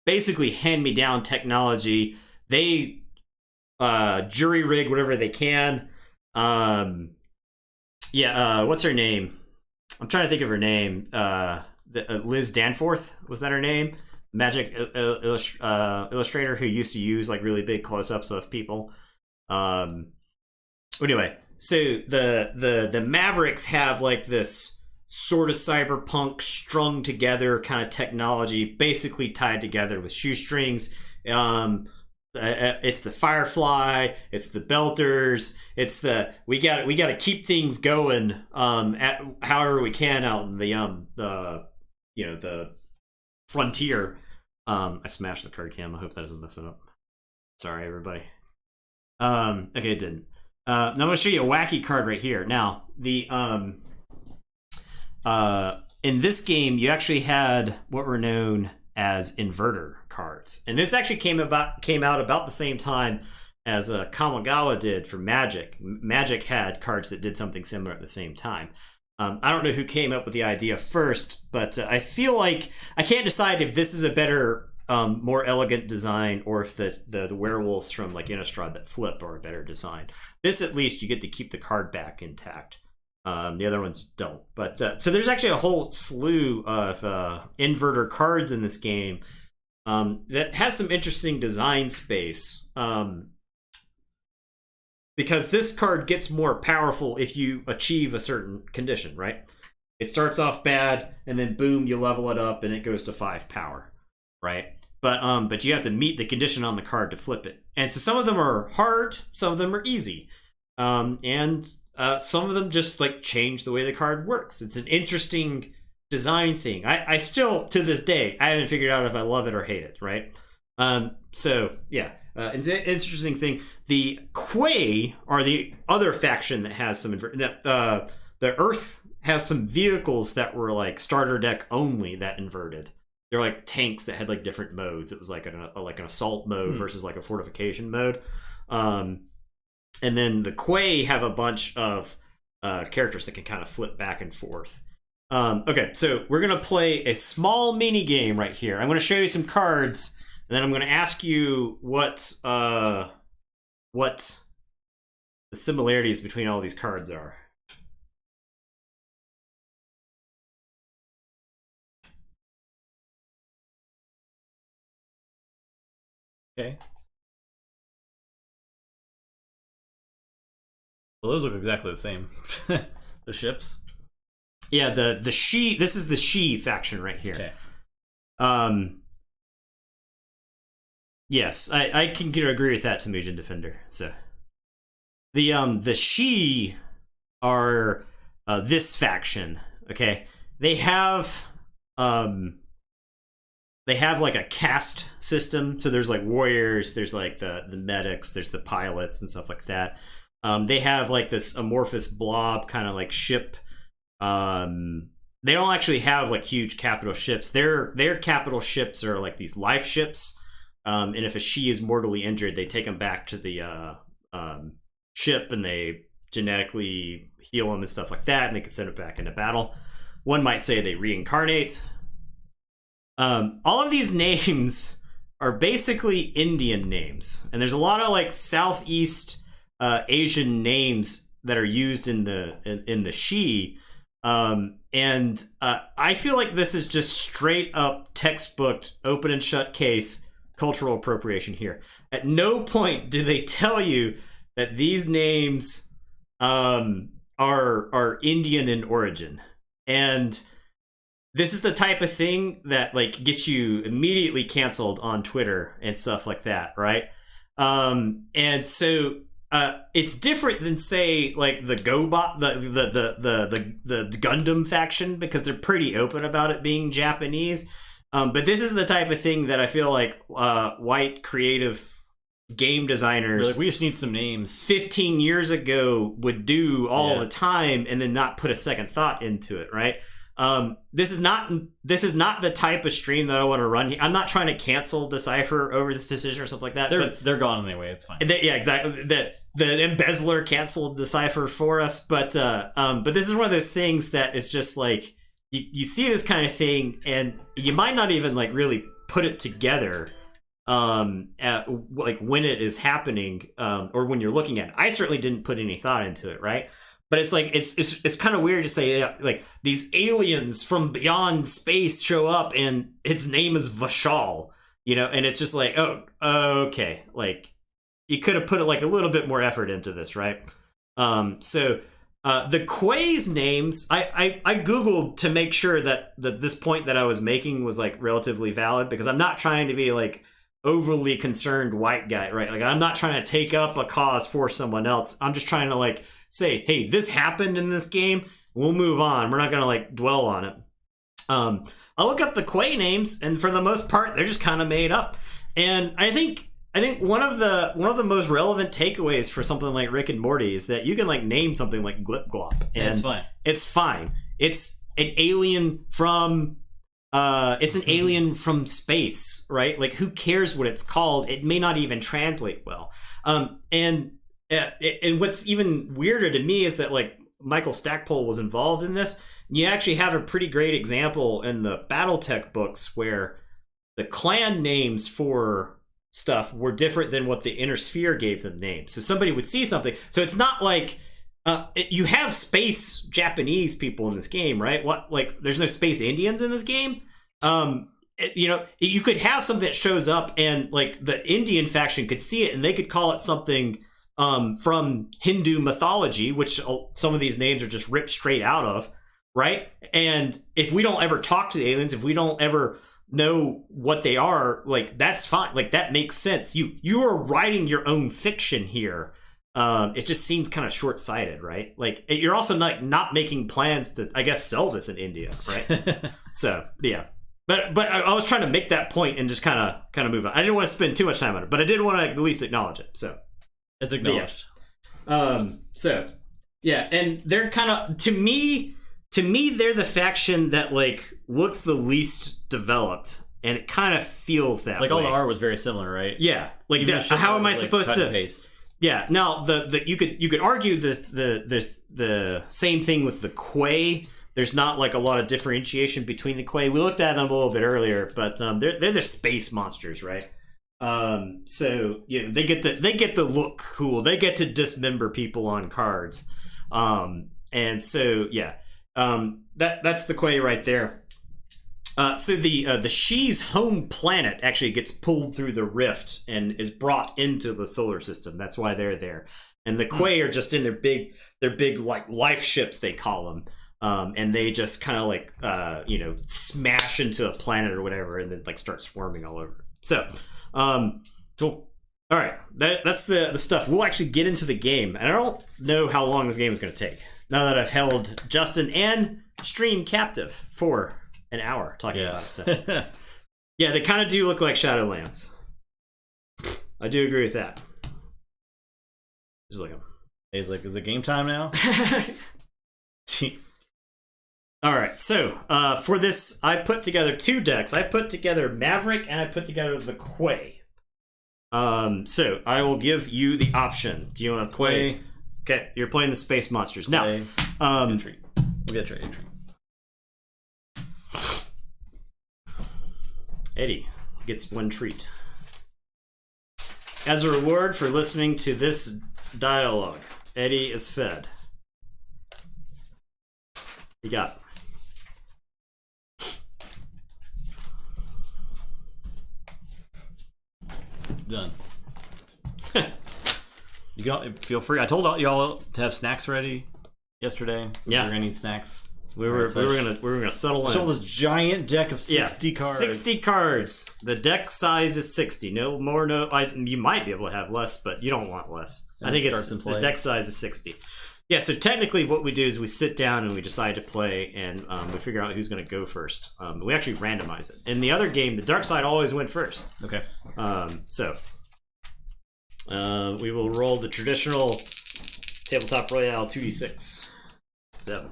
S1: basically hand-me-down technology. They jury rig whatever they can. What's her name? I'm trying to think of her name. Liz Danforth, was that her name? Magic illustrator who used to use like really big close-ups of people. Anyway, so the Mavericks have like this sort of cyberpunk strung together kind of technology, basically tied together with shoestrings. It's the Firefly, it's the Belters, it's the we got to keep things going at however we can out in the frontier. I smashed the card cam. I hope that doesn't mess it up. Sorry, everybody. Okay, it didn't. Now I'm going to show you a wacky card right here. Now, the in this game, you actually had what were known as Inverter Cards, and this actually came out about the same time as Kamigawa did for Magic. Magic had cards that did something similar at the same time. I don't know who came up with the idea first, but I feel like I can't decide if this is a better, more elegant design, or if the werewolves from like Innistrad that flip are a better design. This, at least, you get to keep the card back intact. The other ones don't. But so there's actually a whole slew of inverter cards in this game that has some interesting design space. Because this card gets more powerful if you achieve a certain condition, right? It starts off bad, and then boom, you level it up, and it goes to 5 power, right? But you have to meet the condition on the card to flip it. And so some of them are hard, some of them are easy, and some of them just like change the way the card works. It's an interesting design thing. I still, to this day, I haven't figured out if I love it or hate it, right? So yeah. It's an interesting thing. The Quay are the other faction that has some the Earth has some vehicles that were like starter deck only that inverted. They're like tanks that had like different modes. It was like an assault mode versus like a fortification mode. And then the Quay have a bunch of characters that can kind of flip back and forth. Okay, so we're gonna play a small mini game right here. I'm gonna show you some cards. And then I'm going to ask you what the similarities between all these cards are.
S2: Okay. Well, those look exactly the same. The ships.
S1: Yeah, the She. This is the She faction right here. Okay. Yes, I can agree with that, Temujin Defender. So the She are this faction. Okay, they have like a caste system. So there's like warriors, there's like the medics, there's the pilots and stuff like that. They have like this amorphous blob kind of like ship. They don't actually have like huge capital ships. Their capital ships are like these life ships. And if a She is mortally injured, they take them back to the ship and they genetically heal them and stuff like that, and they can send it back into battle. One might say they reincarnate. All of these names are basically Indian names, and there's a lot of like Southeast Asian names that are used in the She. And I feel like this is just straight up textbook open and shut case cultural appropriation here. At no point do they tell you that these names are Indian in origin. And this is the type of thing that like gets you immediately canceled on Twitter and stuff like that, right? And so it's different than, say, like the GoBot, the Gundam faction, because they're pretty open about it being Japanese. But this is the type of thing that I feel like white creative game designers,
S2: like, we just need some names,
S1: 15 years ago would do all the time, and then not put a second thought into it, right? This is not the type of stream that I want to run. I'm not trying to cancel Decipher over this decision or something like that.
S2: They're gone anyway. It's fine.
S1: Yeah, exactly. The embezzler canceled Decipher for us, but this is one of those things that is just like. You see this kind of thing, and you might not even like really put it together, like when it is happening, or when you're looking at it. I certainly didn't put any thought into it, right? But it's like it's kind of weird to say like these aliens from beyond space show up, and its name is Vashal, and it's just like, oh, okay, like you could have put it like a little bit more effort into this, right? So. The Quay's names, I googled to make sure that this point that I was making was like relatively valid, because I'm not trying to be like overly concerned white guy, right? Like I'm not trying to take up a cause for someone else. I'm just trying to like say, hey, this happened in this game. We'll move on. We're not gonna like dwell on it. I look up the Quay names, and for the most part, they're just kind of made up. And I think one of the most relevant takeaways for something like Rick and Morty is that you can like name something like Glip Glop, and
S2: it's fine.
S1: It's fine. It's an alien from space, right? Like who cares what it's called? It may not even translate well. And what's even weirder to me is that like Michael Stackpole was involved in this. You actually have a pretty great example in the BattleTech books where the clan names for stuff were different than what the Inner Sphere gave them names. So somebody would see something. So it's not like you have space Japanese people in this game, right? What, like there's no space Indians in this game. You could have something that shows up and like the Indian faction could see it and they could call it something from Hindu mythology, which some of these names are just ripped straight out of, right? And if we don't ever talk to the aliens, if we don't ever know what they are, like that's fine. Like that makes sense. You are writing your own fiction here. It just seems kind of short-sighted, right? Like you're also not making plans to, I guess, sell this in India, right? So yeah. But I was trying to make that point and just kind of move on. I didn't want to spend too much time on it, but I did want to at least acknowledge it. So
S2: it's acknowledged.
S1: So yeah, and they're kind of to me they're the faction that like looks the least developed, and it kind of feels that
S2: like
S1: way.
S2: all the art was very similar, right?
S1: Yeah, like how am I supposed to
S2: paste?
S1: Yeah. Now you could argue the same thing with the Quay. There's not like a lot of differentiation between the Quay. We looked at them a little bit earlier, but they're the space monsters, right? So yeah, they get to look cool. They get to dismember people on cards, and so yeah, that's the Quay right there. So the She's home planet actually gets pulled through the rift and is brought into the solar system. That's why they're there. And the Quay are just in their big like life ships, they call them. And they just kind of like smash into a planet or whatever, and then like start swarming all over. So cool. All right, that's the stuff. We'll actually get into the game, and I don't know how long this game is going to take. Now that I've held Justin and Stream captive for an hour talking about it. So yeah, they kind of do look like Shadowlands. I do agree with that. Just look at him.
S2: He's like, is it game time now?
S1: Jeez. All right, so for this, I put together two decks. I put together Maverick and I put together the Quay. So I will give you the option. Do you want to play? Okay, you're playing the Space Monsters now.
S2: We'll get a trade.
S1: Eddie gets one treat as a reward for listening to this dialogue. Eddie is fed. You got.
S2: Done. You can feel free. I told y'all to have snacks ready yesterday.
S1: Yeah,
S2: we're gonna need snacks.
S1: We were gonna settle in.
S2: Show this giant deck of 60 cards.
S1: 60 cards. The deck size is 60. No more. You might be able to have less, but you don't want less. I think the deck size is 60. Yeah. So technically, what we do is we sit down and we decide to play, and we figure out who's going to go first. We actually randomize it. In the other game, the dark side always went first.
S2: Okay.
S1: So we will roll the traditional Tabletop Royale 2d6. 7.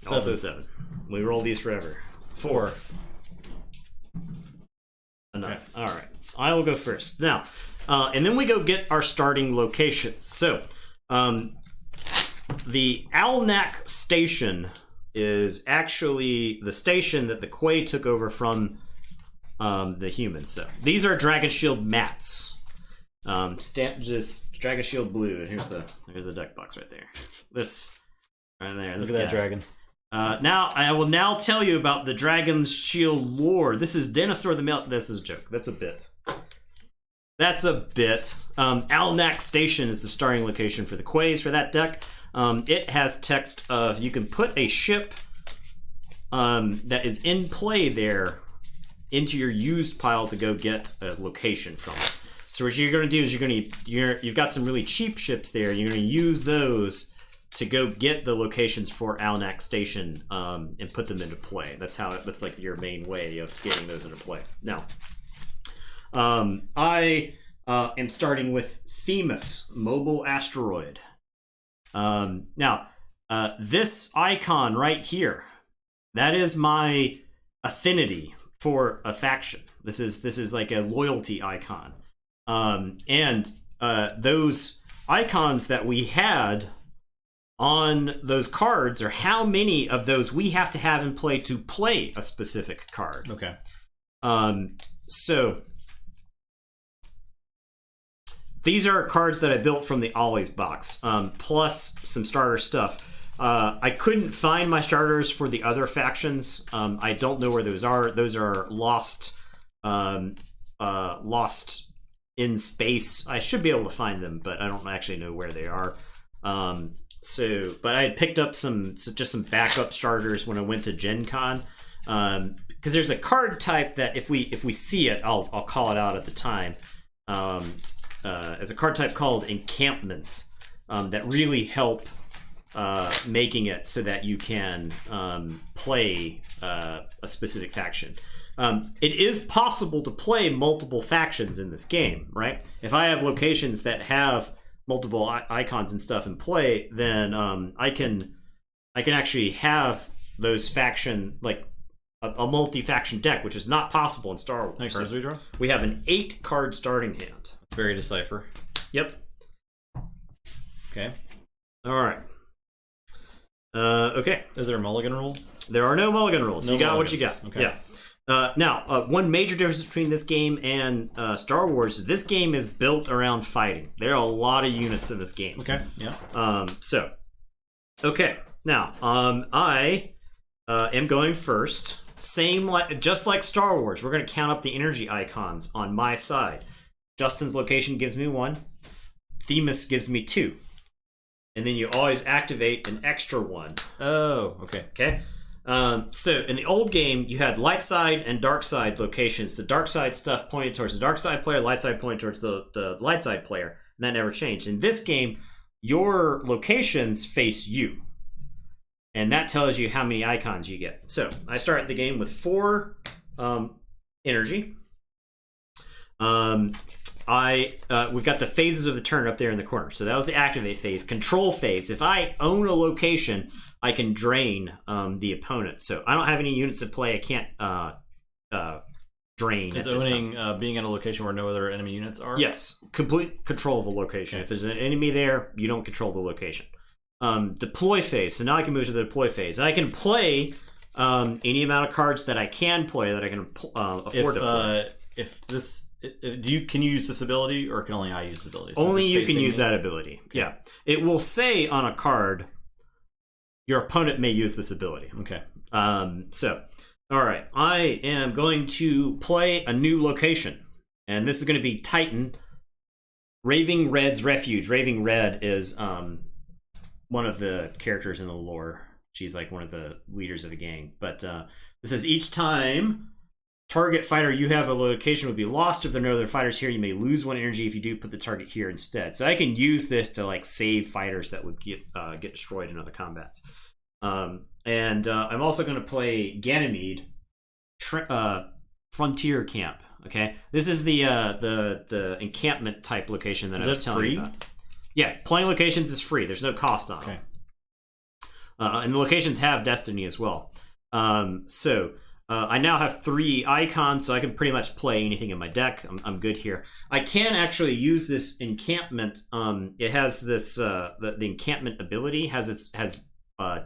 S1: Also 7. We roll these forever. 4. A 9. Okay. All right. So I will go first. Now, and then we go get our starting locations. So, the Alnak Station is actually the station that the Quay took over from the humans. So these are Dragon Shield mats. Just Dragon Shield blue, and here's the deck box right there. This right there. This
S2: Look at that dragon.
S1: Now I will now tell you about the Dragon's Shield lore. This is Dinosaur the Melt. This is a joke. That's a bit. that's a bit. Alnak Station is the starting location for the Quays for that deck. It has text of you can put a ship that is in play there into your used pile to go get a location from it. So what you're going to do is you've got some really cheap ships there. You're going to use those to go get the locations for Alnak Station and put them into play. That's like your main way of getting those into play. Now, I am starting with Themis, Mobile Asteroid. Now, this icon right here, that is my affinity for a faction. This is like a loyalty icon. And those icons that we had on those cards are how many of those we have to have in play to play a specific card.
S2: Okay.
S1: So these are cards that I built from the Ollie's box, plus some starter stuff. I couldn't find my starters for the other factions. I don't know where those are. Those are lost in space. I should be able to find them, but I don't actually know where they are. But I had picked up just some backup starters when I went to Gen Con. Because there's a card type that if we see it, I'll call it out at the time. There's a card type called Encampment that really help making it so that you can play a specific faction. It is possible to play multiple factions in this game, right? If I have locations that have multiple icons and stuff in play, then I can actually have those faction, like a multi-faction deck, which is not possible in Star Wars.
S2: How many cards do we draw?
S1: We have an 8-card starting hand.
S2: It's very decipher.
S1: Yep.
S2: Okay.
S1: All right. Okay.
S2: Is there a mulligan rule?
S1: There are no mulligan rules.
S2: No
S1: you got
S2: mulligans.
S1: what you got.
S2: Okay.
S1: Yeah. Now, one major difference between this game and Star Wars is this game is built around fighting. There are a lot of units in this game.
S2: Okay. Yeah.
S1: Okay. Now, I am going first. Just like Star Wars, we're going to count up the energy icons on my side. Justin's location gives me 1. Themis gives me 2. And then you always activate an extra 1.
S2: Oh, okay.
S1: Okay. So in the old game, you had light side and dark side locations. The dark side stuff pointed towards the dark side player, light side pointed towards the light side player. And that never changed. In this game, your locations face you. And that tells you how many icons you get. So I start the game with 4 energy. We've got the phases of the turn up there in the corner. So that was the activate phase. Control phase. If I own a location, I can drain the opponent. So I don't have any units at play. I can't drain.
S2: Is owning being in a location where no other enemy units are?
S1: Yes. Complete control of a location. Okay. If there's an enemy there, you don't control the location. Deploy phase. So now I can move to the deploy phase. I can play any amount of cards that I can play that I can afford to play. Can you use this ability, or can only I use this ability?
S2: Only
S1: you can use that ability. Okay. Yeah. It will say on a card, your opponent may use this ability.
S2: Okay.
S1: All right. I am going to play a new location, and this is going to be Titan, Raving Red's Refuge. Raving Red is one of the characters in the lore. She's like one of the leaders of the gang. But this says each time target fighter you have a location would be lost. If there are no other fighters here, you may lose 1 energy. If you do, put the target here instead. So I can use this to like save fighters that would get destroyed in other combats. I'm also going to play Ganymede, Frontier Camp. Okay, this is the encampment type location that I was telling you about. Yeah, playing locations is free. There's no cost on them. And the locations have destiny as well. I now have 3 icons, so I can pretty much play anything in my deck. I'm good here. I can actually use this encampment. It has this the encampment ability has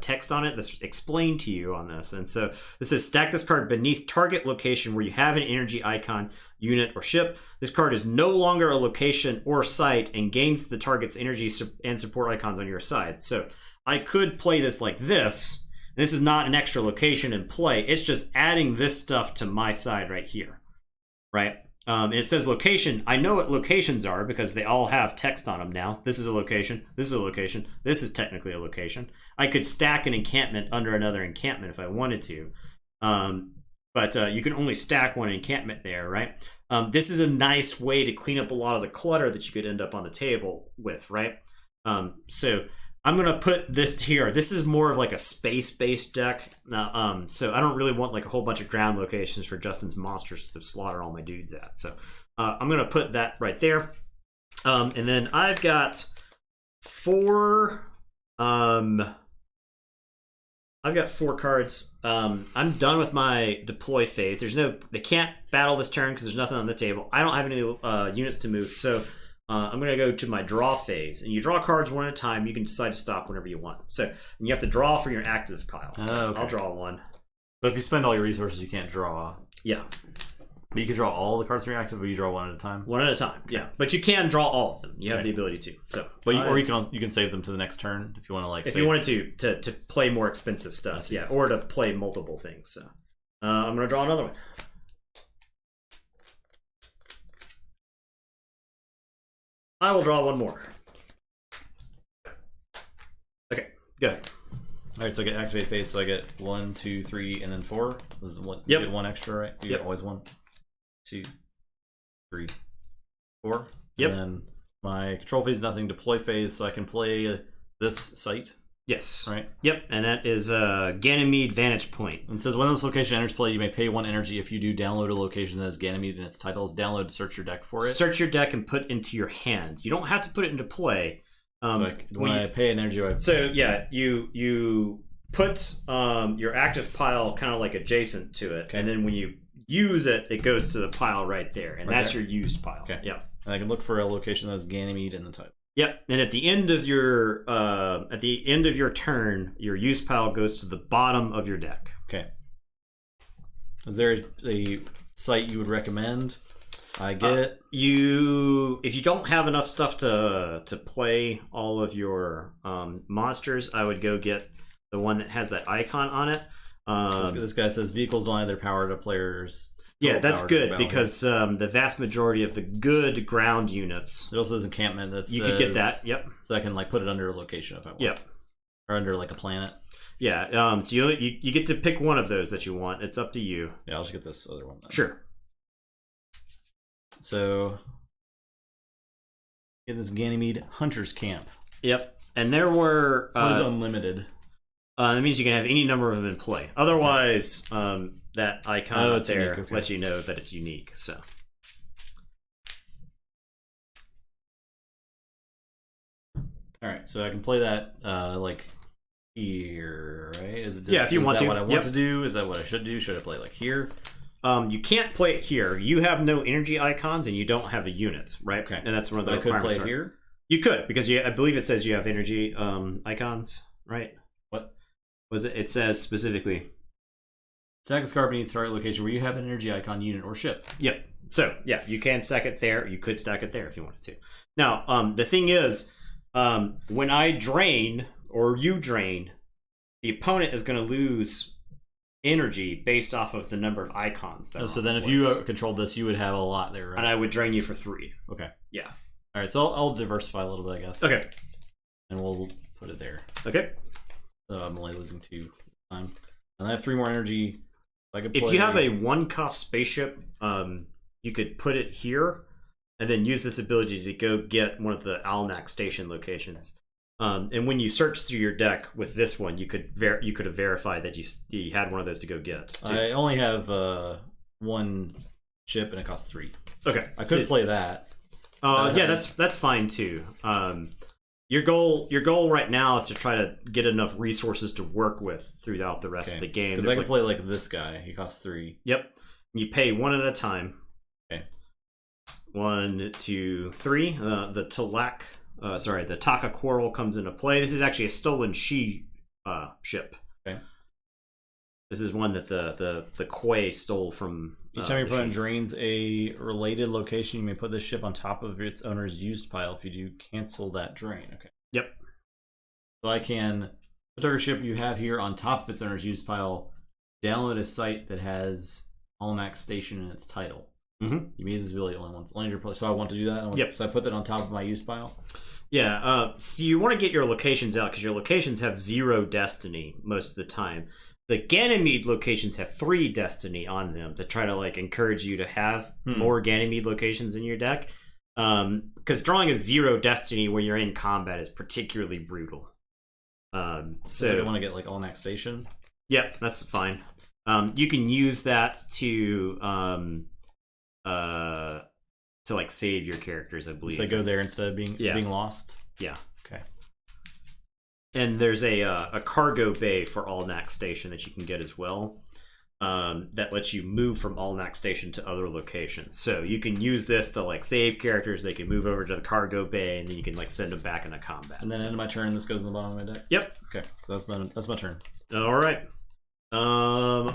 S1: text on it that's explained to you on this. And so this says stack this card beneath target location where you have an energy icon, unit, or ship. This card is no longer a location or site and gains the target's energy and support icons on your side. So I could play this like this. This is not an extra location in play. It's just adding this stuff to my side right here, right? And it says location. I know what locations are because they all have text on them now. This is a location. This is a location. This is technically a location. I could stack an encampment under another encampment if I wanted to. But you can only stack one encampment there, right? This is a nice way to clean up a lot of the clutter that you could end up on the table with, right? So I'm going to put this here. This is more of like a space-based deck. So I don't really want like a whole bunch of ground locations for Justin's monsters to slaughter all my dudes at. So I'm going to put that right there. And then I've got 4... I've got 4 cards. I'm done with my deploy phase. They can't battle this turn because there's nothing on the table. I don't have any units to move, so I'm going to go to my draw phase. And you draw cards one at a time. You can decide to stop whenever you want. So and you have to draw for your active pile. So
S2: okay.
S1: I'll draw one.
S2: But if you spend all your resources, you can't draw.
S1: Yeah.
S2: But you can draw all the cards from your active, or you draw one at a time?
S1: One at a time, yeah. But you can draw all of them. You have the ability to. So,
S2: but you can save them to the next turn if you want to like.
S1: If you wanted to play more expensive stuff, yeah, or to play multiple things. So I'm gonna draw another one. I will draw one more. Okay, good.
S2: All right, so I get activate phase. So I get 1, 2, 3, and then 4. This is one.
S1: Yep.
S2: You get 1 extra, right? You get always 1, 2, 3, 4.
S1: Yep.
S2: And then my control phase, nothing. Deploy phase, so I can play this site.
S1: Yes.
S2: Right.
S1: Yep. And that is Ganymede Vantage Point.
S2: And it says when this location enters play, you may pay 1 energy. If you do, download a location that has Ganymede in its titles. Download, search your deck for it.
S1: Search your deck and put into your hand. You don't have to put it into play.
S2: So when I pay an energy,
S1: you put your active pile kind of like adjacent to it, and then when you use it, it goes to the pile right there, and that's your used pile.
S2: Okay.
S1: Yeah.
S2: And I can look for a location that has Ganymede in the title.
S1: Yep. And at the end of your turn, your used pile goes to the bottom of your deck.
S2: Okay. Is there a site you would recommend? I get
S1: if you don't have enough stuff to play all of your monsters, I would go get the one that has that icon on it.
S2: This guy says vehicles don't have their power to players.
S1: Yeah, that's good because the vast majority of the good ground units.
S2: It also has encampment that
S1: you could get that. Yep.
S2: So I can like put it under a location if I want.
S1: Yep.
S2: Or under like a planet.
S1: Yeah. So you get to pick one of those that you want. It's up to you.
S2: Yeah, I'll just get this other one then.
S1: Sure.
S2: So, get this Ganymede Hunter's Camp.
S1: Yep. And there were...
S2: What is unlimited?
S1: That means you can have any number of them in play. Otherwise, that icon up there lets you know that it's unique. So,
S2: all right. So I can play that like here, right?
S1: If you want to.
S2: Is that what I want to do? Is that what I should do? Should I play like here?
S1: You can't play it here. You have no energy icons, and you don't have a unit, right?
S2: Okay.
S1: And that's one of the
S2: requirements.
S1: I could
S2: play here?
S1: You could, because I believe it says you have energy icons, right?
S2: What?
S1: Was it? It says specifically.
S2: Stack this card beneath the target location where you have an energy icon, unit, or ship.
S1: Yep. So, yeah, you can stack it there. You could stack it there if you wanted to. Now, the thing is, when I drain, or you drain, the opponent is going to lose energy based off of the number of icons.
S2: So then if you controlled this, you would have a lot there, right?
S1: And I would drain you for 3.
S2: Okay.
S1: Yeah.
S2: All right, so I'll diversify a little bit, I guess.
S1: Okay.
S2: And we'll put it there.
S1: Okay.
S2: So I'm only losing 2 time. And I have 3 more energy. I could play...
S1: If you have a 1-cost spaceship, you could put it here, and then use this ability to go get one of the Alnak station locations. And when you search through your deck with this one, you could have verified that you had one of those to go get. Too.
S2: I only have 1 ship, and it costs 3.
S1: Okay,
S2: I could play that.
S1: Yeah, that's fine too. Your goal right now is to try to get enough resources to work with throughout the rest of the game.
S2: Because I can play like this guy. He costs 3.
S1: Yep. You pay 1 at a time.
S2: Okay.
S1: 1, 2, 3. The Talak. The Taka Quarrel comes into play. This is actually a stolen ship.
S2: Okay.
S1: This is one that the Quay stole from.
S2: Each time your opponent drains a related location, you may put this ship on top of its owner's used pile. If you do, cancel that drain. Okay.
S1: Yep.
S2: So I can put our ship you have here on top of its owner's used pile. Download a site that has Almac Station in its title.
S1: Mm-hmm.
S2: You use this ability only once. So I want to do that.
S1: Yep.
S2: So I put that on top of my used pile.
S1: Yeah. So you want to get your locations out because your locations have 0 destiny most of the time. The Ganymede locations have 3 destiny on them to try to like encourage you to have more Ganymede locations in your deck. Because drawing a 0 destiny when you're in combat is particularly brutal. So
S2: I want to get like All-Max Station.
S1: Yep, that's fine. You can use that to like save your characters, I believe.
S2: So they go there instead of being lost.
S1: Yeah.
S2: Okay.
S1: And there's a cargo bay for All-Max Station that you can get as well. That lets you move from All-Max Station to other locations. So you can use this to like save characters. They can move over to the cargo bay, and then you can like send them back into combat.
S2: And then end of my turn, this goes in the bottom of my deck.
S1: Yep.
S2: Okay, so that's my turn.
S1: All right. All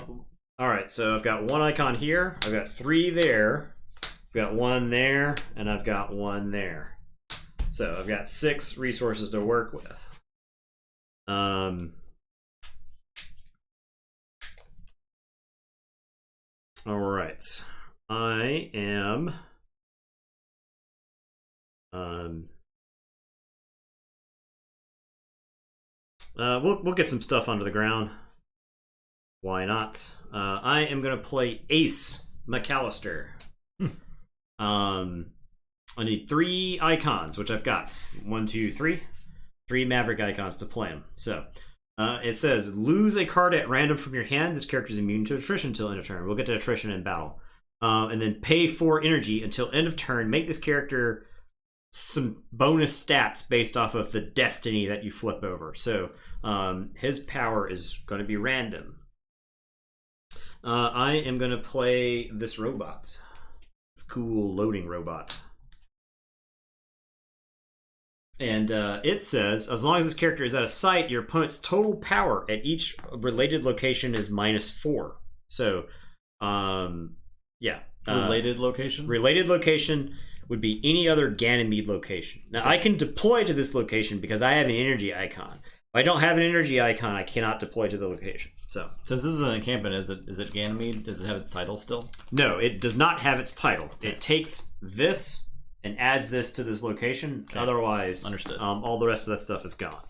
S1: right. So I've got 1 icon here. I've got 3 there. I've got 1 there, and I've got 1 there. So I've got 6 resources to work with. All right. I am we'll get some stuff onto the ground. Why not? I am gonna play Ace McAllister. I need 3 icons, which I've got 1, 2, 3. 3 Maverick icons to play them. So it says lose a card at random from your hand. This character is immune to attrition until end of turn. We'll get to attrition in battle. And then pay 4 energy until end of turn. Make this character some bonus stats based off of the destiny that you flip over. So his power is going to be random. I am going to play this robot. This cool loading robot. And it says, as long as this character is at a site, your opponent's total power at each related location is -4. So, yeah.
S2: Related location?
S1: Related location would be any other Ganymede location. Now, I can deploy to this location because I have an energy icon. If I don't have an energy icon, I cannot deploy to the location. So,
S2: since this is an encampment, is it Ganymede? Does it have its title still?
S1: No, it does not have its title. Okay. It takes this and adds this to this location. Okay. Otherwise,
S2: understood.
S1: All the rest of that stuff is gone.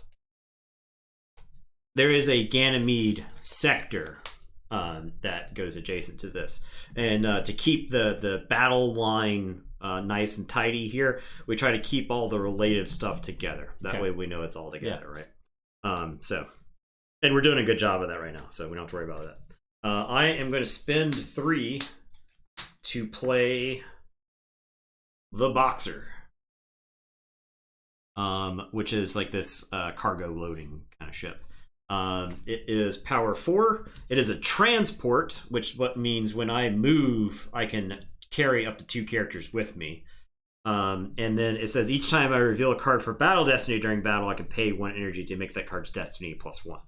S1: There is a Ganymede sector that goes adjacent to this, and to keep the battle line nice and tidy here, we try to keep all the related stuff together. That way, we know it's all together, right? And we're doing a good job of that right now, so we don't have to worry about that. I am going to spend 3 to play the Boxer, which is like this cargo loading kind of ship. It is power 4. It is a transport, which means when I move, I can carry up to 2 characters with me. And then it says each time I reveal a card for battle destiny during battle, I can pay 1 energy to make that card's destiny +1.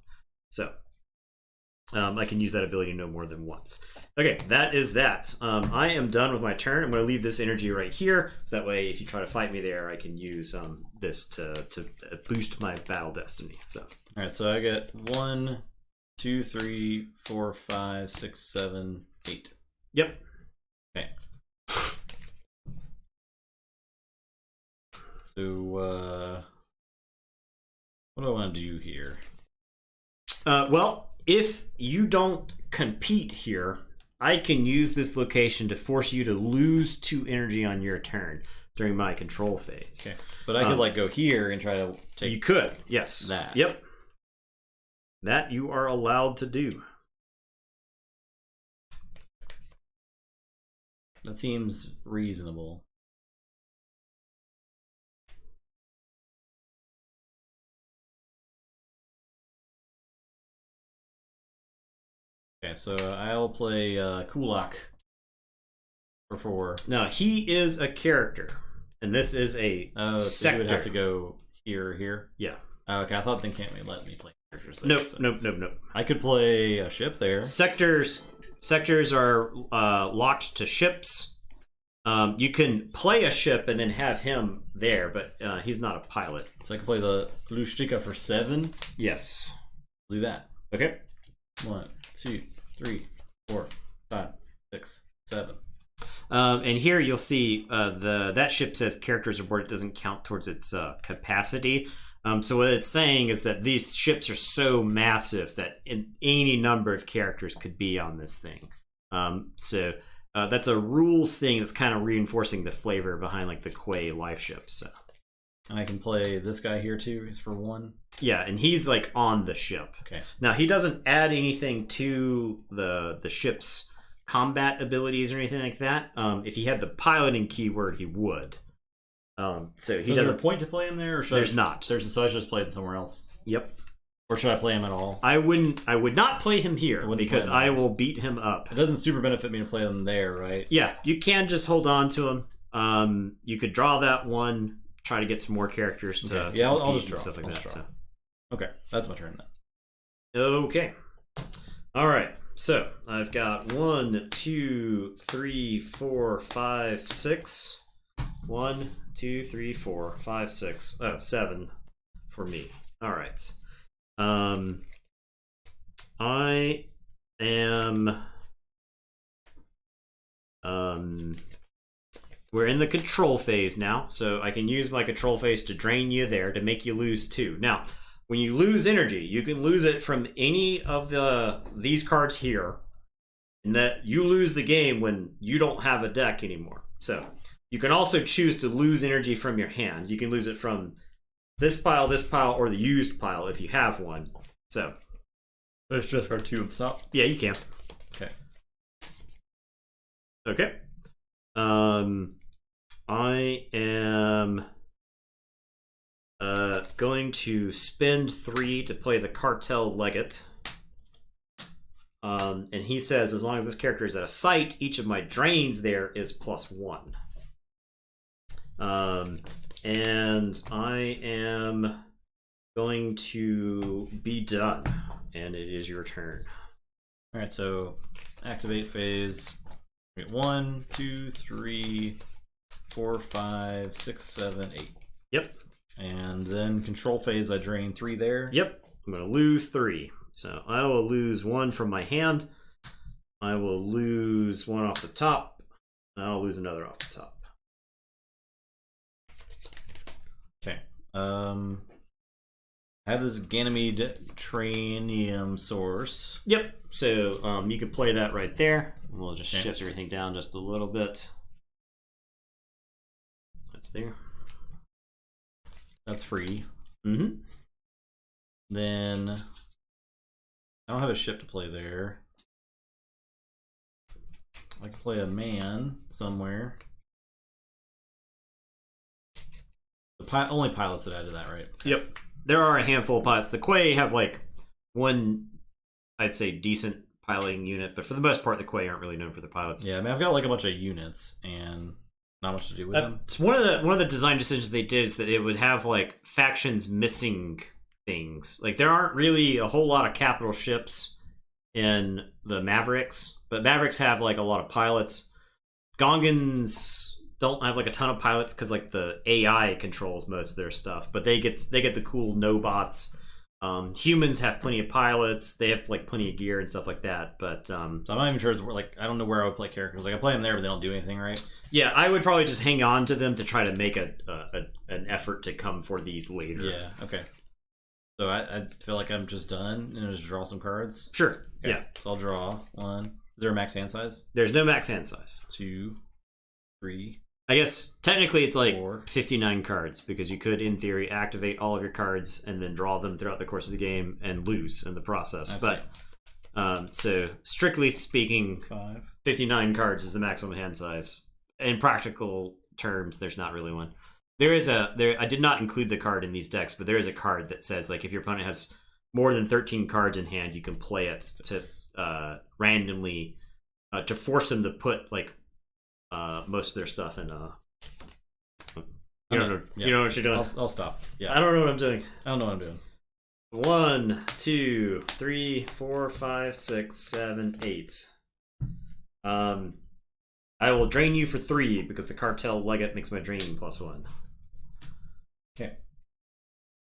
S1: So I can use that ability no more than once. Okay, that is that. I am done with my turn. I'm going to leave this energy right here, so that way if you try to fight me there, I can use this to boost my battle destiny. So,
S2: all right, so I get 1, 2, 3, 4, 5, 6, 7, 8.
S1: Yep.
S2: Okay. So, what do I want to do here?
S1: Well, if you don't compete here, I can use this location to force you to lose 2 energy on your turn during my control phase.
S2: Okay, but I could like go here and try to take.
S1: You could, yes.
S2: That.
S1: Yep. That you are allowed to do.
S2: That seems reasonable. Okay, so I'll play Kulak for 4.
S1: No, he is a character, and this is a
S2: sector. So you would have to go here or here?
S1: Yeah.
S2: Okay, I thought they can't let me play characters there.
S1: Nope, so. Nope.
S2: I could play a ship there.
S1: Sectors are locked to ships. You can play a ship and then have him there, but he's not a pilot.
S2: So I can play the Lustica for 7?
S1: Yes.
S2: Do that.
S1: Okay.
S2: 1, 2, 3, 4, 5, 6, 7.
S1: And here you'll see that ship says characters aboard. It doesn't count towards its capacity. So what it's saying is that these ships are so massive that any number of characters could be on this thing. So that's a rules thing that's kind of reinforcing the flavor behind like the Quay life ships. So.
S2: And I can play this guy here too. He's for 1.
S1: Yeah, and he's like on the ship.
S2: Okay.
S1: Now he doesn't add anything to the ship's combat abilities or anything like that. If he had the piloting keyword, he would. So he doesn't.
S2: A point to play him there, or
S1: there's not.
S2: So I should just play him somewhere else.
S1: Yep.
S2: Or should I play him at all?
S1: I would not play him here because I will beat him up.
S2: It doesn't super benefit me to play him there, right?
S1: Yeah, you can just hold on to him. You could draw that one. Try to get some more characters to
S2: okay. Yeah, I'll just draw
S1: stuff like that.
S2: So. Okay, that's my turn then.
S1: Okay. All right. So I've got 1, 2, 3, 4, 5, 6. 1, 2, 3, 4, 5, 6. Oh, 7 for me. All right. I am. We're in the control phase now, so I can use my control phase to drain you there to make you lose 2. Now, when you lose energy, you can lose it from any of these cards here, and that you lose the game when you don't have a deck anymore. So you can also choose to lose energy from your hand. You can lose it from this pile, or the used pile if you have one. So
S2: that's just our 2 at the top.
S1: Yeah, you can.
S2: Okay.
S1: Okay. I am going to spend 3 to play the Cartel Legate. And he says as long as this character is at a site, each of my drains there is +1. And I am going to be done, and it is your turn.
S2: All right, so activate phase. 1, 2, 3, 4, 5, 6, 7, 8.
S1: Yep.
S2: And then control phase, I drain 3 there.
S1: Yep. I'm going to lose 3. So I will lose 1 from my hand. I will lose 1 off the top. And I'll lose another off the top.
S2: Okay. I have this Ganymede Tranium source.
S1: Yep. So you can play that right there. We'll just shift everything down just a little bit. That's there.
S2: That's free.
S1: Mm-hmm.
S2: Then I don't have a ship to play there. I can play a man somewhere. The only pilots that added that, right? Okay.
S1: Yep. There are a handful of pilots. The Quay have like one, I'd say, decent piloting unit, but for the most part, the Quay aren't really known for their pilots.
S2: Yeah, I mean, I've got like a bunch of units and not much to do with them.
S1: It's one of the design decisions they did is that it would have like factions missing things. Like there aren't really a whole lot of capital ships in the Mavericks, but Mavericks have like a lot of pilots. Gongans don't have like a ton of pilots because like the AI controls most of their stuff, but they get the cool no bots. Humans have plenty of pilots. They have like plenty of gear and stuff like that. But
S2: so I'm not even sure. Like I don't know where I would play characters. Like I play them there, but they don't do anything, right?
S1: Yeah, I would probably just hang on to them to try to make an effort to come for these later.
S2: Yeah. Okay. So I feel like I'm just done and just draw some cards.
S1: Sure.
S2: Okay.
S1: Yeah.
S2: So I'll draw 1. Is there a max hand size?
S1: There's no max hand size.
S2: 2, 3.
S1: I guess technically it's like
S2: 4.
S1: 59 cards because you could, in theory, activate all of your cards and then draw them throughout the course of the game and lose in the process. So strictly speaking,
S2: 5.
S1: 59 cards is the maximum hand size. In practical terms, there's not really one. I did not include the card in these decks, but there is a card that says like if your opponent has more than 13 cards in hand, you can play it to randomly to force them to put like most of their stuff in. You know what you're doing.
S2: I'll stop. Yeah,
S1: I don't know what I'm doing.
S2: I don't know what I'm doing.
S1: 1, 2, 3, 4, 5, 6, 7, 8. I will drain you for 3 because the Cartel Legate makes my draining +1.
S2: Okay.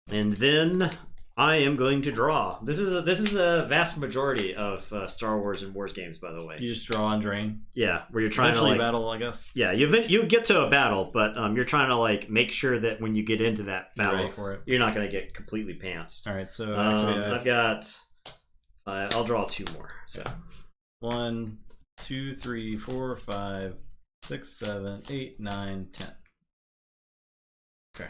S1: And then I am going to draw. This is the vast majority of Star Wars and Wars games, by the way.
S2: You just draw and drain.
S1: Yeah, where you're trying
S2: Eventually
S1: to like
S2: battle, I guess.
S1: Yeah, you get to a battle, but you're trying to like make sure that when you get into that battle, you're not going to get completely pantsed.
S2: All right, so
S1: I've got. I'll draw 2 more. So
S2: 1, 2, 3, 4, 5, 6, 7, 8, 9, 10. Okay.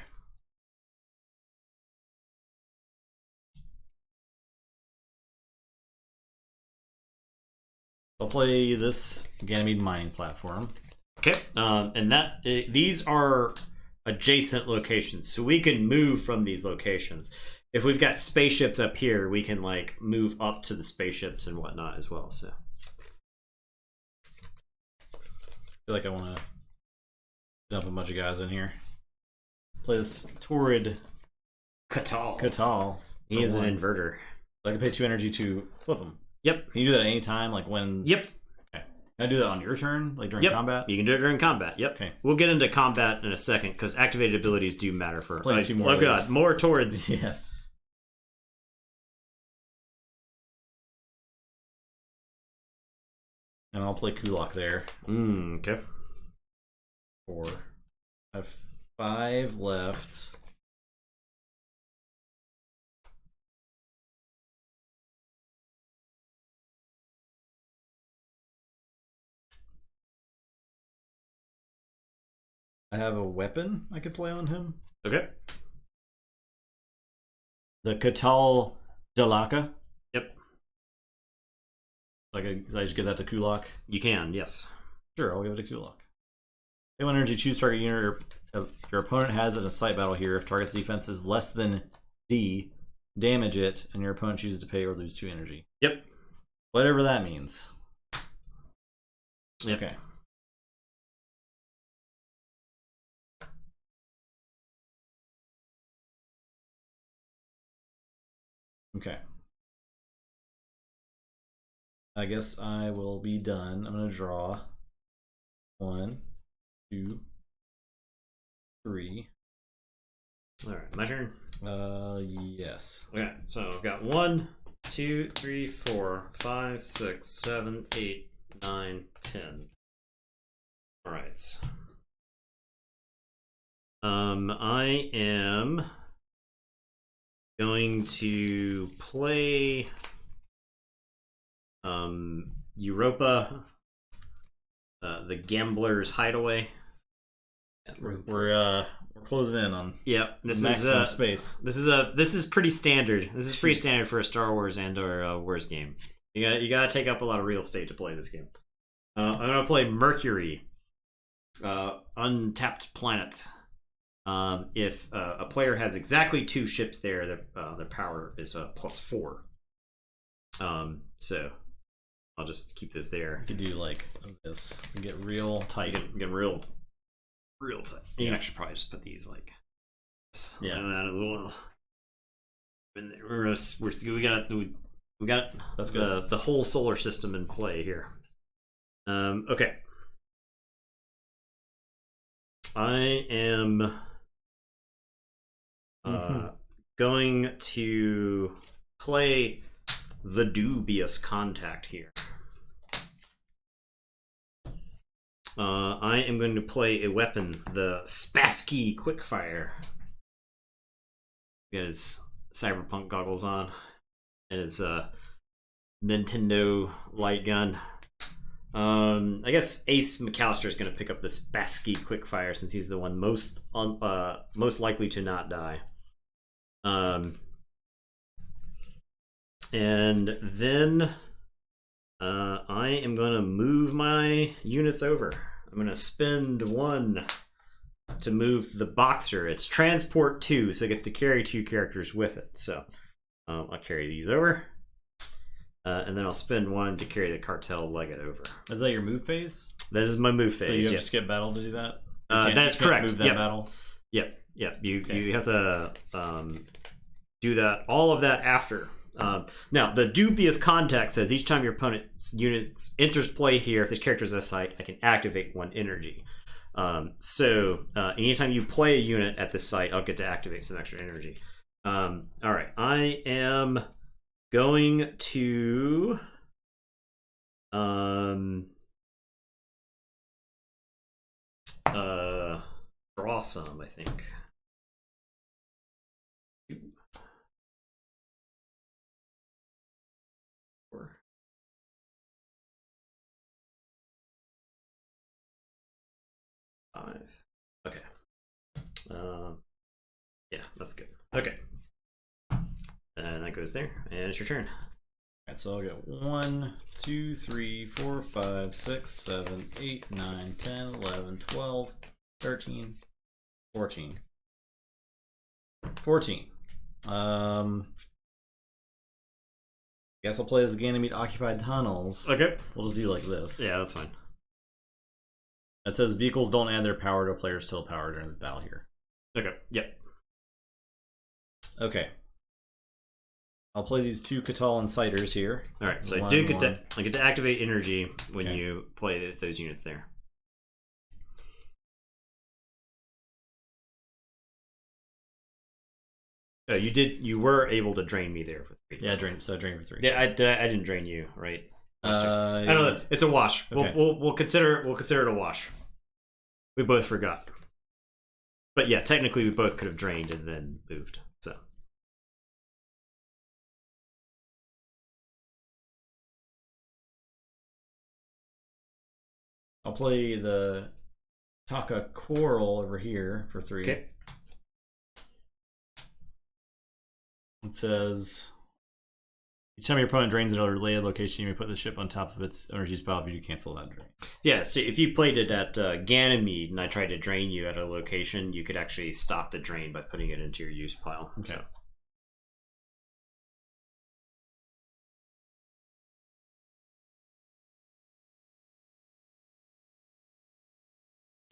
S2: I'll play this Ganymede mining platform.
S1: Okay, and these are adjacent locations, so we can move from these locations. If we've got spaceships up here, we can like move up to the spaceships and whatnot as well. So,
S2: I feel like I want to dump a bunch of guys in here. Play this Torrid Catal.
S1: He is an inverter.
S2: So I can pay 2 energy to flip him.
S1: Yep.
S2: Can you do that at any time? Like when?
S1: Yep.
S2: Okay. Can I do that on your turn? Like during combat?
S1: You can do it during combat. Yep.
S2: Okay.
S1: We'll get into combat in a second because activated abilities do matter for.
S2: Play 2 more.
S1: Oh god, more Torrids.
S2: Yes. And I'll play Kulak there.
S1: Okay.
S2: 4. I have 5 left. I have a weapon I could play on him.
S1: Okay.
S2: The Catal Dalaka.
S1: Yep.
S2: Like I just give that to Kulak?
S1: You can, yes.
S2: Sure, I'll give it to Kulak. Pay 1 energy, choose target unit your opponent has in a sight battle here. If target's defense is less than D, damage it, and your opponent chooses to pay or lose 2 energy.
S1: Yep.
S2: Whatever that means.
S1: Yep.
S2: Okay. Okay. I guess I will be done. I'm going to draw 1, 2, 3.
S1: All right, my turn.
S2: Yes.
S1: Okay, so I've got 1, 2, 3, 4, 5, 6, 7, 8, 9, 10. All right. I am going to play Europa, the Gambler's Hideaway.
S2: We're closing in on
S1: this
S2: maximum space.
S1: This is pretty standard. This is pretty standard for a Star Wars and or Wars game. You gotta take up a lot of real estate to play this game. I'm gonna play Mercury, untapped planet. If a player has exactly 2 ships there, their power is +4. So I'll just keep this there.
S2: You could do like this. You get real tight.
S1: Get real tight. You can actually probably just put these like that as well. And we got
S2: that's good.
S1: The whole solar system in play here. Okay. I am going to play the Dubious Contact here. I am going to play a weapon, the Spassky Quickfire. He got his cyberpunk goggles on and his Nintendo light gun. I guess Ace McAllister is going to pick up the Spassky Quickfire since he's the one most likely to not die. And then I am going to move my units over. I'm going to spend 1 to move the Boxer. It's transport 2, so it gets to carry 2 characters with it. So I'll carry these over. And then I'll spend 1 to carry the Cartel Legate over.
S2: Is that your move phase?
S1: This is my move phase.
S2: So you have to skip battle to do that?
S1: That's correct.
S2: Move that battle?
S1: Yep. You have to do that. All of that after. Now, the Dubious Contact says each time your opponent's unit enters play here, if this character is a site, I can activate 1 energy. So anytime you play a unit at this site, I'll get to activate some extra energy. All right, I am going to draw some, I think. Five. Okay. Yeah, that's good. Okay. And that goes there, and it's your turn.
S2: Alright, so I'll get 1, 2, 3, 4, 5, 6, 7, 8, 9, 10, 11, 12, 13, 14. 14. Guess I'll play as Ganymede Occupied Tunnels.
S1: Okay.
S2: We'll just do like this.
S1: Yeah, that's fine.
S2: It says vehicles don't add their power to a player's total power during the battle here.
S1: Okay. Yep.
S2: Okay. I'll play these 2 Catal Inciters here.
S1: All right. So
S2: One,
S1: I get to activate energy when you play those units there. Oh, you were able to drain me there for 3.
S2: Yeah, I drain for 3.
S1: Yeah, I didn't drain you, right?
S2: Yeah.
S1: I don't know. It's a wash.
S2: Okay.
S1: We'll consider it a wash. We both forgot. But yeah, technically we both could have drained and then moved. So
S2: I'll play the Taka Coral over here for 3.
S1: okay.
S2: It says each time your opponent drains at a related location, you may put the ship on top of its energy spell if you cancel that drain.
S1: Yeah, so if you played it at Ganymede and I tried to drain you at a location, you could actually stop the drain by putting it into your use pile.
S2: Okay.
S1: So.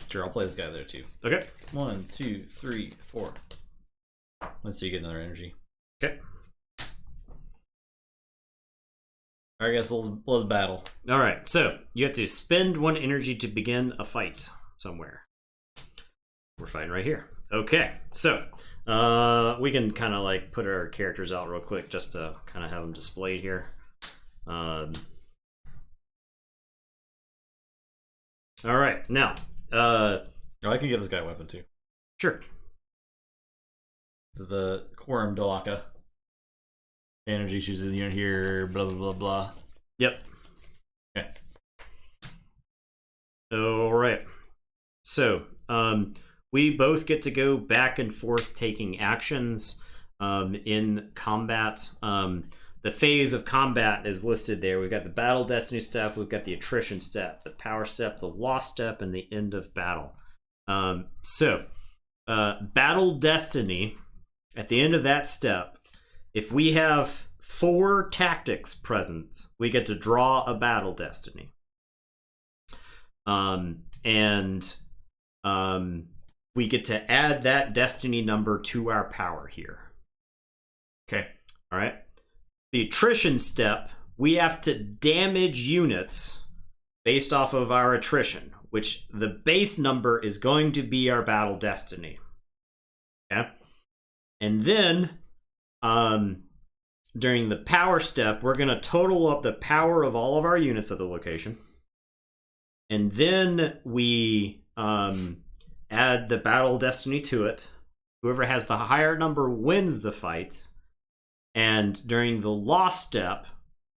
S2: Sure, I'll play this guy there too.
S1: Okay.
S2: 1, 2, 3, 4. Let's see, you get another energy.
S1: Okay.
S2: Alright, guys, let's battle.
S1: Alright, so you have to spend 1 energy to begin a fight somewhere. We're fighting right here. Okay, so we can kind of like put our characters out real quick just to kind of have them displayed here. Alright, now.
S2: I can give this guy a weapon too.
S1: Sure.
S2: The Quorum Dolaka. Energy chooses the unit here, blah blah blah blah.
S1: Yep.
S2: Okay.
S1: Alright. So, we both get to go back and forth taking actions in combat. The phase of combat is listed there. We've got the Battle Destiny step, we've got the Attrition Step, the Power Step, the Loss Step, and the End of Battle. Battle Destiny, at the end of that step, if we have 4 tactics present, we get to draw a Battle Destiny. We get to add that destiny number to our power here.
S2: Okay.
S1: All right. The Attrition Step, we have to damage units based off of our attrition, which the base number is going to be our Battle Destiny. Okay. And then, during the Power Step, we're going to total up the power of all of our units at the location. And then we add the Battle Destiny to it. Whoever has the higher number wins the fight. And during the Loss Step,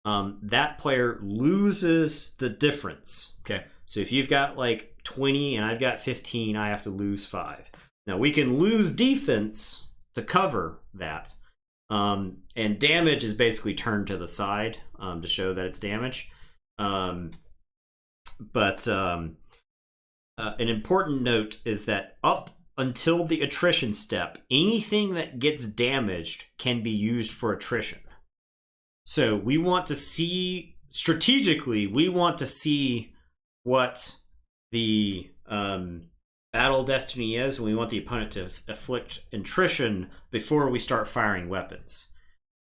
S1: that player loses the difference.
S2: Okay.
S1: So if you've got like 20 and I've got 15, I have to lose 5. Now we can lose defense to cover that. And damage is basically turned to the side to show that it's damage. But an important note is that up until the Attrition Step, anything that gets damaged can be used for attrition. So we want to see, strategically, we want to see what the Battle Destiny is, and we want the opponent to afflict attrition before we start firing weapons.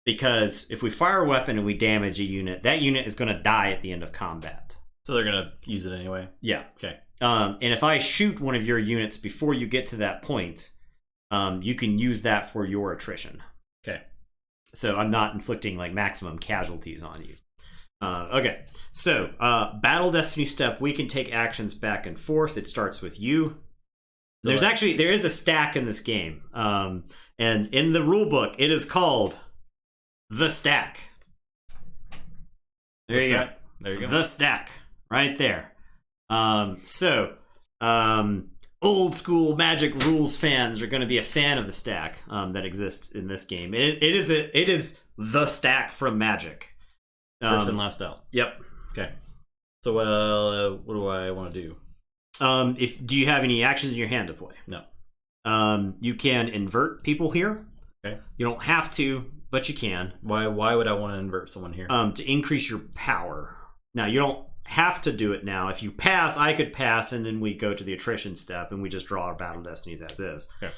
S1: Because if we fire a weapon and we damage a unit, that unit is going to die at the end of combat.
S2: So they're going to use it anyway?
S1: Yeah.
S2: Okay.
S1: And if I shoot one of your units before you get to that point, you can use that for your attrition.
S2: Okay.
S1: So I'm not inflicting like maximum casualties on you. Okay, so Battle Destiny step, we can take actions back and forth. It starts with you. There is a stack in this game, and in the rule book, it is called the stack. There you go.
S2: There you go.
S1: The stack, right there. Old school Magic rules fans are going to be a fan of the stack that exists in this game. It is the stack from Magic.
S2: First and last out.
S1: Yep.
S2: Okay. So, what do I want to do?
S1: Do you have any actions in your hand to play?
S2: No.
S1: You can invert people here.
S2: Okay.
S1: You don't have to, but you can.
S2: Why would I want to invert someone here?
S1: To increase your power. Now, you don't have to do it now. If you pass, I could pass, and then we go to the attrition step, and we just draw our battle destinies as is.
S2: Okay.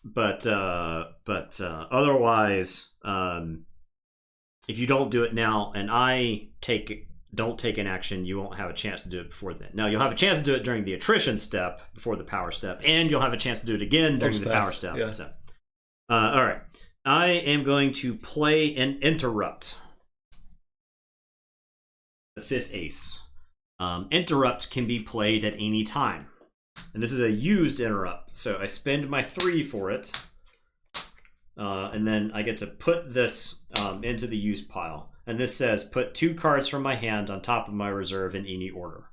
S1: But otherwise, if you don't do it now, and I don't take an action, you won't have a chance to do it before then. Now, you'll have a chance to do it during the attrition step before the power step, and you'll have a chance to do it again during the power step.
S2: Yeah.
S1: So, all right. I am going to play an interrupt. The 5th ace. Interrupt can be played at any time. And this is a used interrupt. So I spend my 3 for it. And then I get to put this into the use pile. And this says, put 2 cards from my hand on top of my reserve in any order.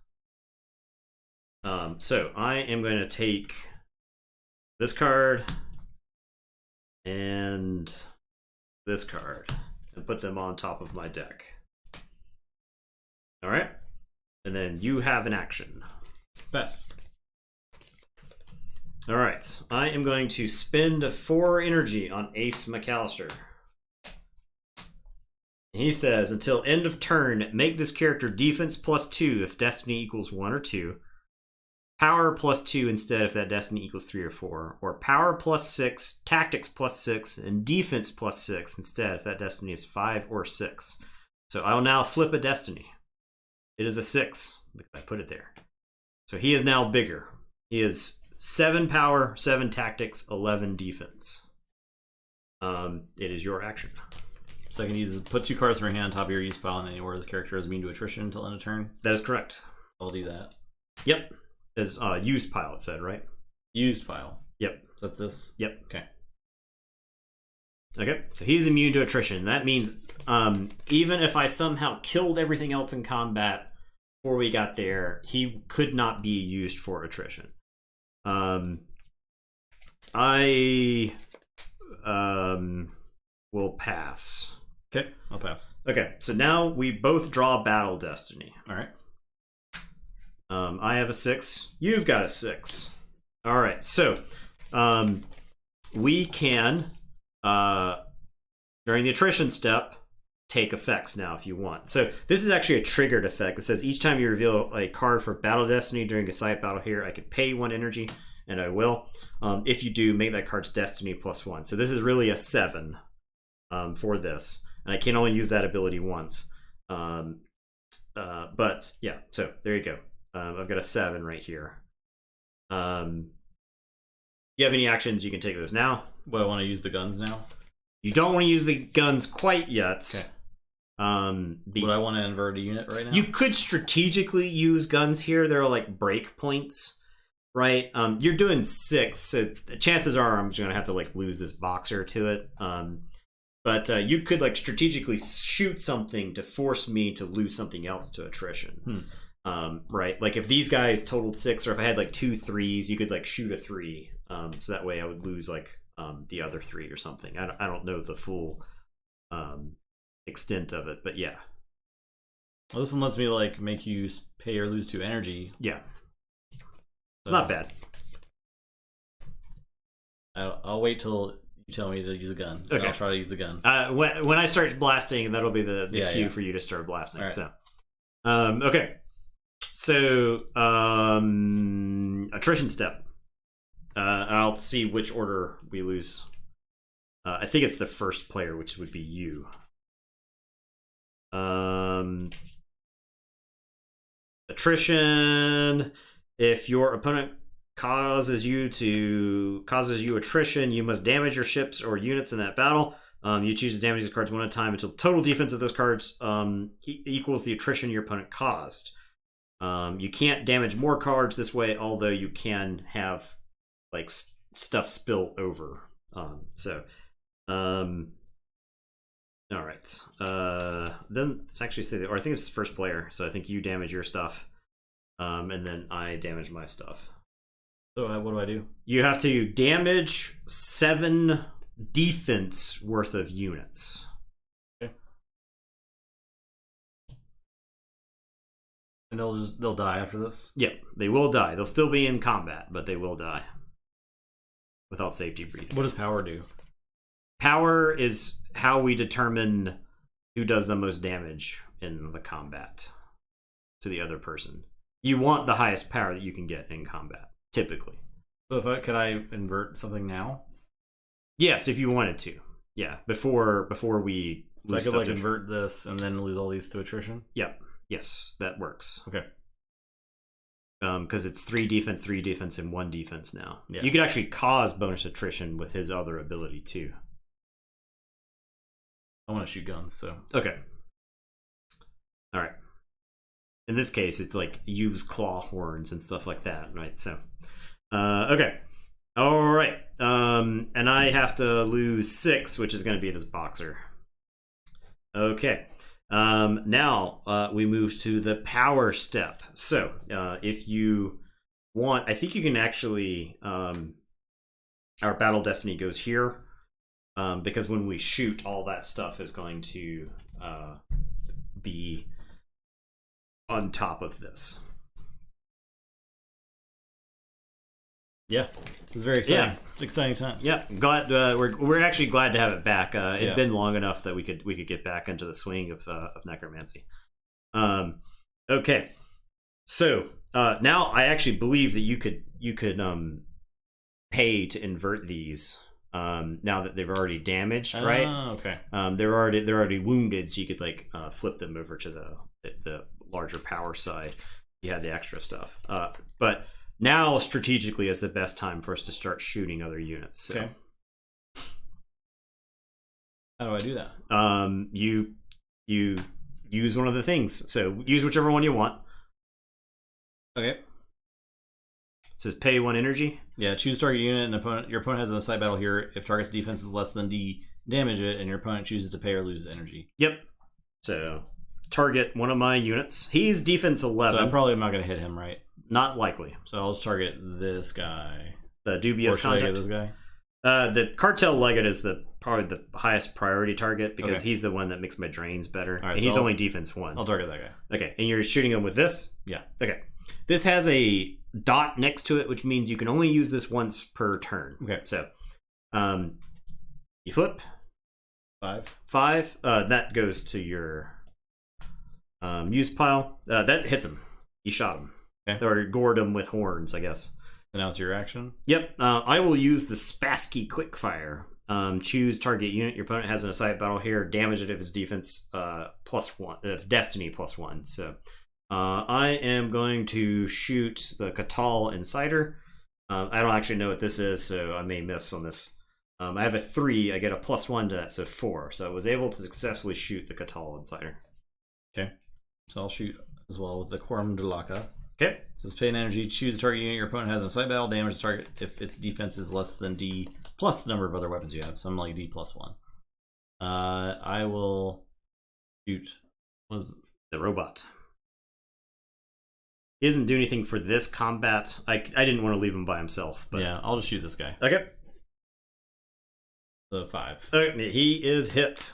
S1: So I am going to take this card and this card and put them on top of my deck. All right. And then you have an action.
S2: Best.
S1: All right. I am going to spend 4 energy on Ace McAllister. He says, until end of turn, make this character defense +2 if destiny equals 1 or 2. Power +2 instead if that destiny equals 3 or 4. Or power +6, tactics +6, and defense +6 instead if that destiny is 5 or 6. So I will now flip a destiny. It is a 6 because I put it there. So he is now bigger. He is 7 power, 7 tactics, 11 defense. It is your action.
S2: So I can put 2 cards from your hand on top of your use pile in any order this character is immune to attrition until end of turn.
S1: That is correct.
S2: I'll do that.
S1: Yep. Is used pile, it said, right?
S2: Used pile.
S1: Yep.
S2: So that's this?
S1: Yep.
S2: Okay.
S1: Okay, so he's immune to attrition. That means even if I somehow killed everything else in combat before we got there, he could not be used for attrition. I will pass.
S2: Okay, I'll pass.
S1: Okay, so now we both draw Battle Destiny.
S2: All right.
S1: I have a 6. You've got a 6. All right, so we can, during the attrition step, take effects now if you want. So this is actually a triggered effect. It says each time you reveal a card for Battle Destiny during a site battle here, I could pay 1 energy, and I will. If you do, make that card's Destiny +1. So this is really a 7 for this, and I can only use that ability once. But yeah, so there you go. I've got a 7 right here. You have any actions, you can take those now.
S2: What, I want to use the guns now?
S1: You don't want to use the guns quite yet.
S2: Okay. Would I want to invert a unit right now?
S1: You could strategically use guns here. There are like break points, right? You're doing 6, so chances are I'm just going to have to like lose this boxer to it. But you could like strategically shoot something to force me to lose something else to attrition. Right? Like if these guys totaled 6, or if I had like 2 3s, you could like shoot a 3. So that way I would lose like the other 3 or something. I don't know the full extent of it, but yeah.
S2: Well, this one lets me like make you pay or lose 2 energy.
S1: Yeah. It's not bad.
S2: I'll wait till you tell me to use a gun.
S1: Okay.
S2: I'll try to use a gun.
S1: When I start blasting, that'll be the cue for you to start blasting. Right. So, okay. So, attrition step. I'll see which order we lose. I think it's the first player, which would be you. Attrition. If your opponent causes you attrition. You must damage your ships or units in that battle. You choose to damage these cards one at a time until total defense of those cards equals the attrition your opponent caused. You can't damage more cards this way, although you can have like stuff spill over. All right. Doesn't actually say that, or I think it's first player. So I think you damage your stuff, and then I damage my stuff.
S2: So what do I do?
S1: You have to damage 7 defense worth of units.
S2: Okay. And they'll die after this?
S1: Yep, they will die. They'll still be in combat, but they will die without safety breathing.
S2: What does power do?
S1: Power is how we determine who does the most damage in the combat to the other person. You want the highest power that you can get in combat, typically.
S2: So could I invert something now?
S1: Yes, if you wanted to. Yeah, before we
S2: so I could like invert this and then lose all these to attrition?
S1: Yep. Yes, that works.
S2: Okay.
S1: Because it's 3 defense, and 1 defense now.
S2: Yeah.
S1: You could actually cause bonus attrition with his other ability too.
S2: I want to shoot guns, so.
S1: Okay. All right. In this case, it's like use claw horns and stuff like that, right? So, okay. All right. And I have to lose 6, which is going to be this boxer. Okay. Now we move to the power step. So if you want, I think you can actually, our battle destiny goes here, because when we shoot, all that stuff is going to be on top of this.
S2: Yeah, it's very exciting. Yeah. It's exciting times.
S1: Yeah, glad we're actually glad to have it back. It'd been long enough that we could get back into the swing of necromancy. Okay, so now I actually believe that you could pay to invert these. Now that they've already damaged, right?
S2: Okay.
S1: They're already wounded, so you could like flip them over to the larger power side. You had the extra stuff, but. Now, strategically, is the best time for us to start shooting other units. So.
S2: Okay. How do I do that?
S1: You use one of the things. So use whichever one you want.
S2: Okay.
S1: It says pay 1 energy.
S2: Yeah, choose target unit, and your opponent has an aside battle here. If target's defense is less than D, damage it, and your opponent chooses to pay or lose energy.
S1: Yep. So target one of my units. He's defense 11.
S2: So I'm probably not going to hit him, right?
S1: Not likely.
S2: So I'll just target this guy.
S1: The dubious contact.
S2: This guy.
S1: The cartel legate is probably the highest priority target because he's the one that makes my drains better, and he's only defense 1.
S2: I'll target that guy.
S1: Okay, and you're shooting him with this.
S2: Yeah.
S1: Okay. This has a dot next to it, which means you can only use this once per turn.
S2: Okay.
S1: So, you flip.
S2: 5.
S1: That goes to your use pile. That hits him. You shot him.
S2: Okay.
S1: Or gored him with horns, I guess.
S2: And now it's your action?
S1: Yep. I will use the Spassky Quickfire. Choose target unit. Your opponent has an aside battle here. Damage it if it's defense +1. If destiny +1. So I am going to shoot the Catal Insider. I don't actually know what this is, so I may miss on this. I have a 3. I get a +1 to that, so 4. So I was able to successfully shoot the Catal Insider.
S2: Okay. So I'll shoot as well with the Quorum de Laka.
S1: Okay.
S2: It says pay an energy, choose a target unit your opponent has in a side battle, damage the target if its defense is less than D plus the number of other weapons you have. So I'm like D +1. I will shoot
S1: the robot. He doesn't do anything for this combat. I didn't want to leave him by himself, but
S2: yeah, I'll just shoot this guy.
S1: Okay.
S2: So 5.
S1: Okay, he is hit.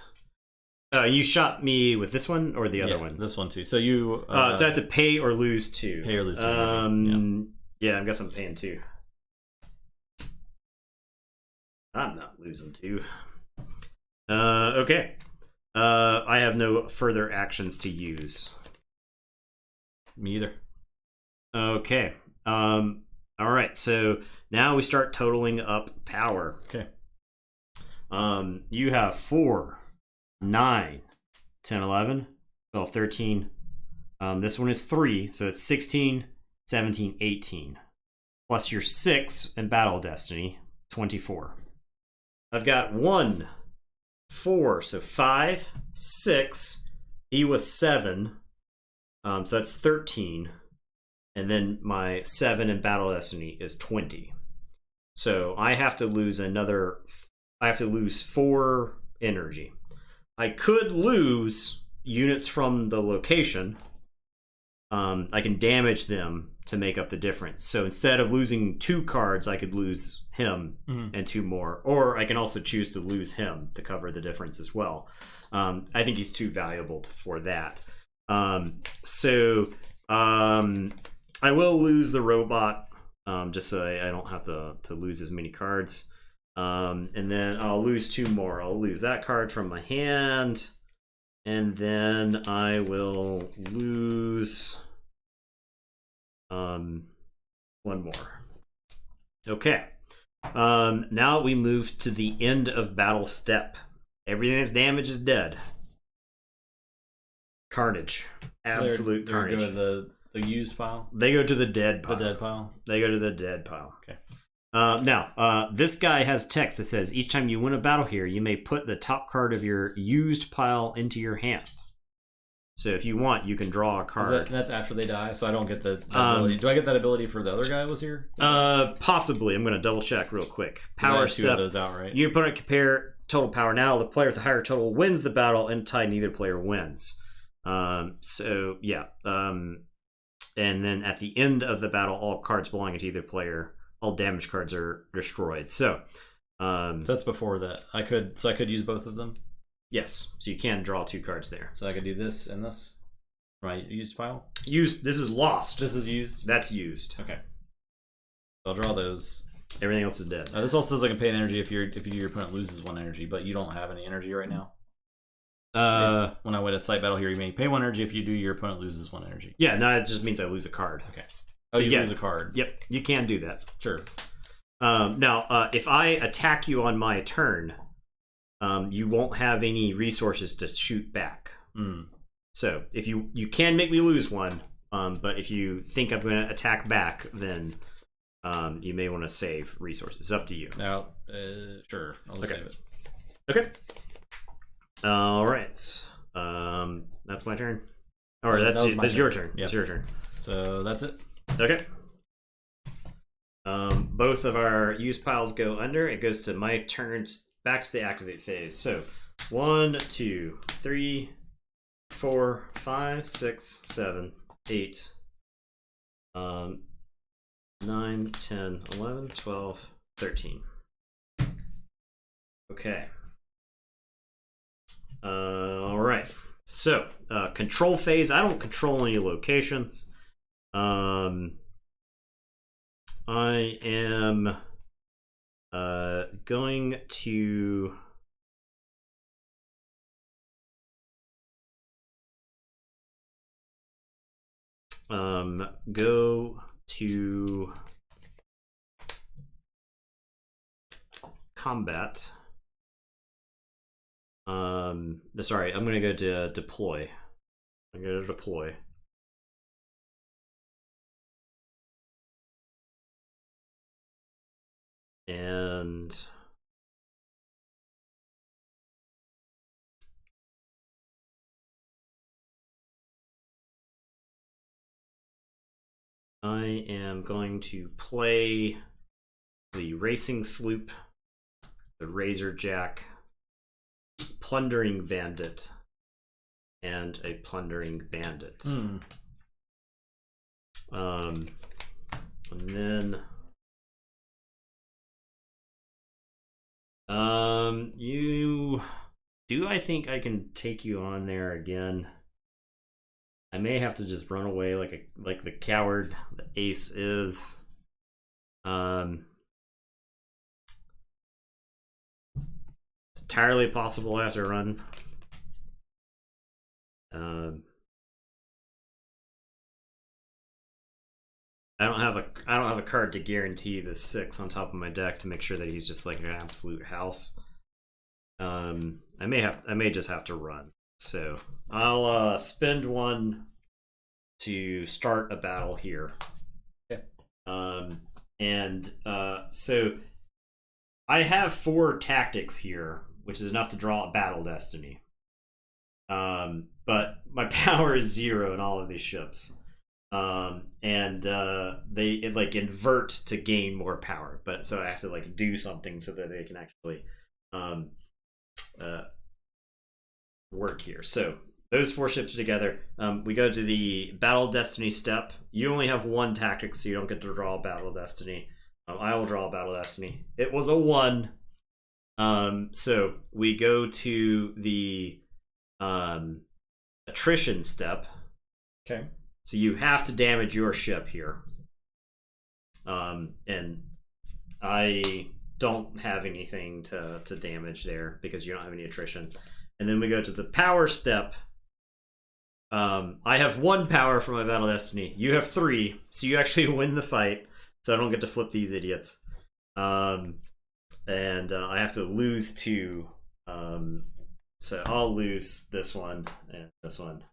S1: You shot me with this one or the other one?
S2: This one too. So you.
S1: So I have to pay or lose 2.
S2: Pay or lose 2.
S1: Yeah, I guess I'm paying 2. I'm not losing 2. Okay. I have no further actions to use.
S2: Me either.
S1: Okay. All right. So now we start totaling up power.
S2: Okay.
S1: You have 4. 9, 10, 11, 12, 13. This one is 3, so it's 16, 17, 18. plus your 6 in Battle Destiny, 24. I've got 1, 4, so 5, 6. He was 7, so that's 13. And then my 7 in Battle Destiny is 20. So I have to lose I have to lose 4 energy. I could lose units from the location. I can damage them to make up the difference. So instead of losing 2 cards, I could lose him and 2 more. Or I can also choose to lose him to cover the difference as well. I think he's too valuable for that. I will lose the robot, just so I don't have to lose as many cards. And then I'll lose 2 more. I'll lose that card from my hand. And then I will lose 1 more. Okay. Now we move to the end of battle step. Everything that's damaged is dead. Carnage. Absolute carnage.
S2: Go to the used pile?
S1: They go to the dead pile.
S2: The dead pile?
S1: They go to the dead pile.
S2: Okay.
S1: Now, this guy has text that says, each time you win a battle here, you may put the top card of your used pile into your hand. So if you want, you can draw a card.
S2: That's after they die, so I don't get the ability. Do I get that ability for the other guy that was here?
S1: Possibly. I'm going to double check real quick. Power step.
S2: 2 of those out, right?
S1: Your opponent compare total power now. The player with the higher total wins the battle, and tied neither player wins. So, yeah. And then at the end of the battle, all cards belonging to either player, all damage cards are destroyed. So
S2: that's before that. I could use both of them.
S1: Yes, so you can draw 2 cards there.
S2: So I could do this and this. Right, used pile.
S1: Used. This is lost.
S2: This is used.
S1: That's used.
S2: Okay. I'll draw those.
S1: Everything else is dead.
S2: This also says I can pay an energy if your opponent loses 1 energy, but you don't have any energy right now. When I win a site battle here, you may pay 1 energy. If you do, your opponent loses 1 energy.
S1: Yeah, no, it just means I lose a card.
S2: Okay.
S1: So
S2: you lose a card.
S1: Yep, you can do that.
S2: Sure.
S1: Now, if I attack you on my turn, you won't have any resources to shoot back. So if you can make me lose 1, but if you think I'm going to attack back, then you may want to save resources. It's up to you.
S2: Now, sure, I'll just save it.
S1: Okay. All right. That's my turn. Or that's your turn.
S2: Yep.
S1: It's your turn.
S2: So that's it.
S1: Okay. Both of our used piles go under. It goes to my turns back to the activate phase. So 1, 2, 3, 4, 5, 6, 7, 8, 9, 10, 11, 12, 13. Okay. All right. So, control phase. I don't control any locations. I am going to go to combat. Sorry, I'm going to go to deploy. I'm going to deploy. And I am going to play the Racing Sloop, the Razor Jack, Plundering Bandit, and a Plundering Bandit. And then I think I can take you on there again. I may have to just run away like the coward the ace is. It's entirely possible I have to run. I don't have a card to guarantee the 6 on top of my deck to make sure that he's just like an absolute house. I may just have to run. So I'll spend 1 to start a battle here.
S2: Okay.
S1: And so I have 4 tactics here, which is enough to draw a Battle Destiny. But my power is 0 in all of these ships. And they like invert to gain more power, but so I have to like do something so that they can actually work here. So those 4 ships together, we go to the Battle Destiny step. You only have 1 tactic, so you don't get to draw a Battle Destiny. I will draw a Battle Destiny. It was a 1. So we go to the Attrition Step.
S2: Okay.
S1: So you have to damage your ship here. And I don't have anything to damage there because you don't have any attrition. And then we go to the Power Step. I have 1 power for my Battle Destiny. You have 3, so you actually win the fight. So I don't get to flip these idiots. And I have to lose 2. So I'll lose this one and this one.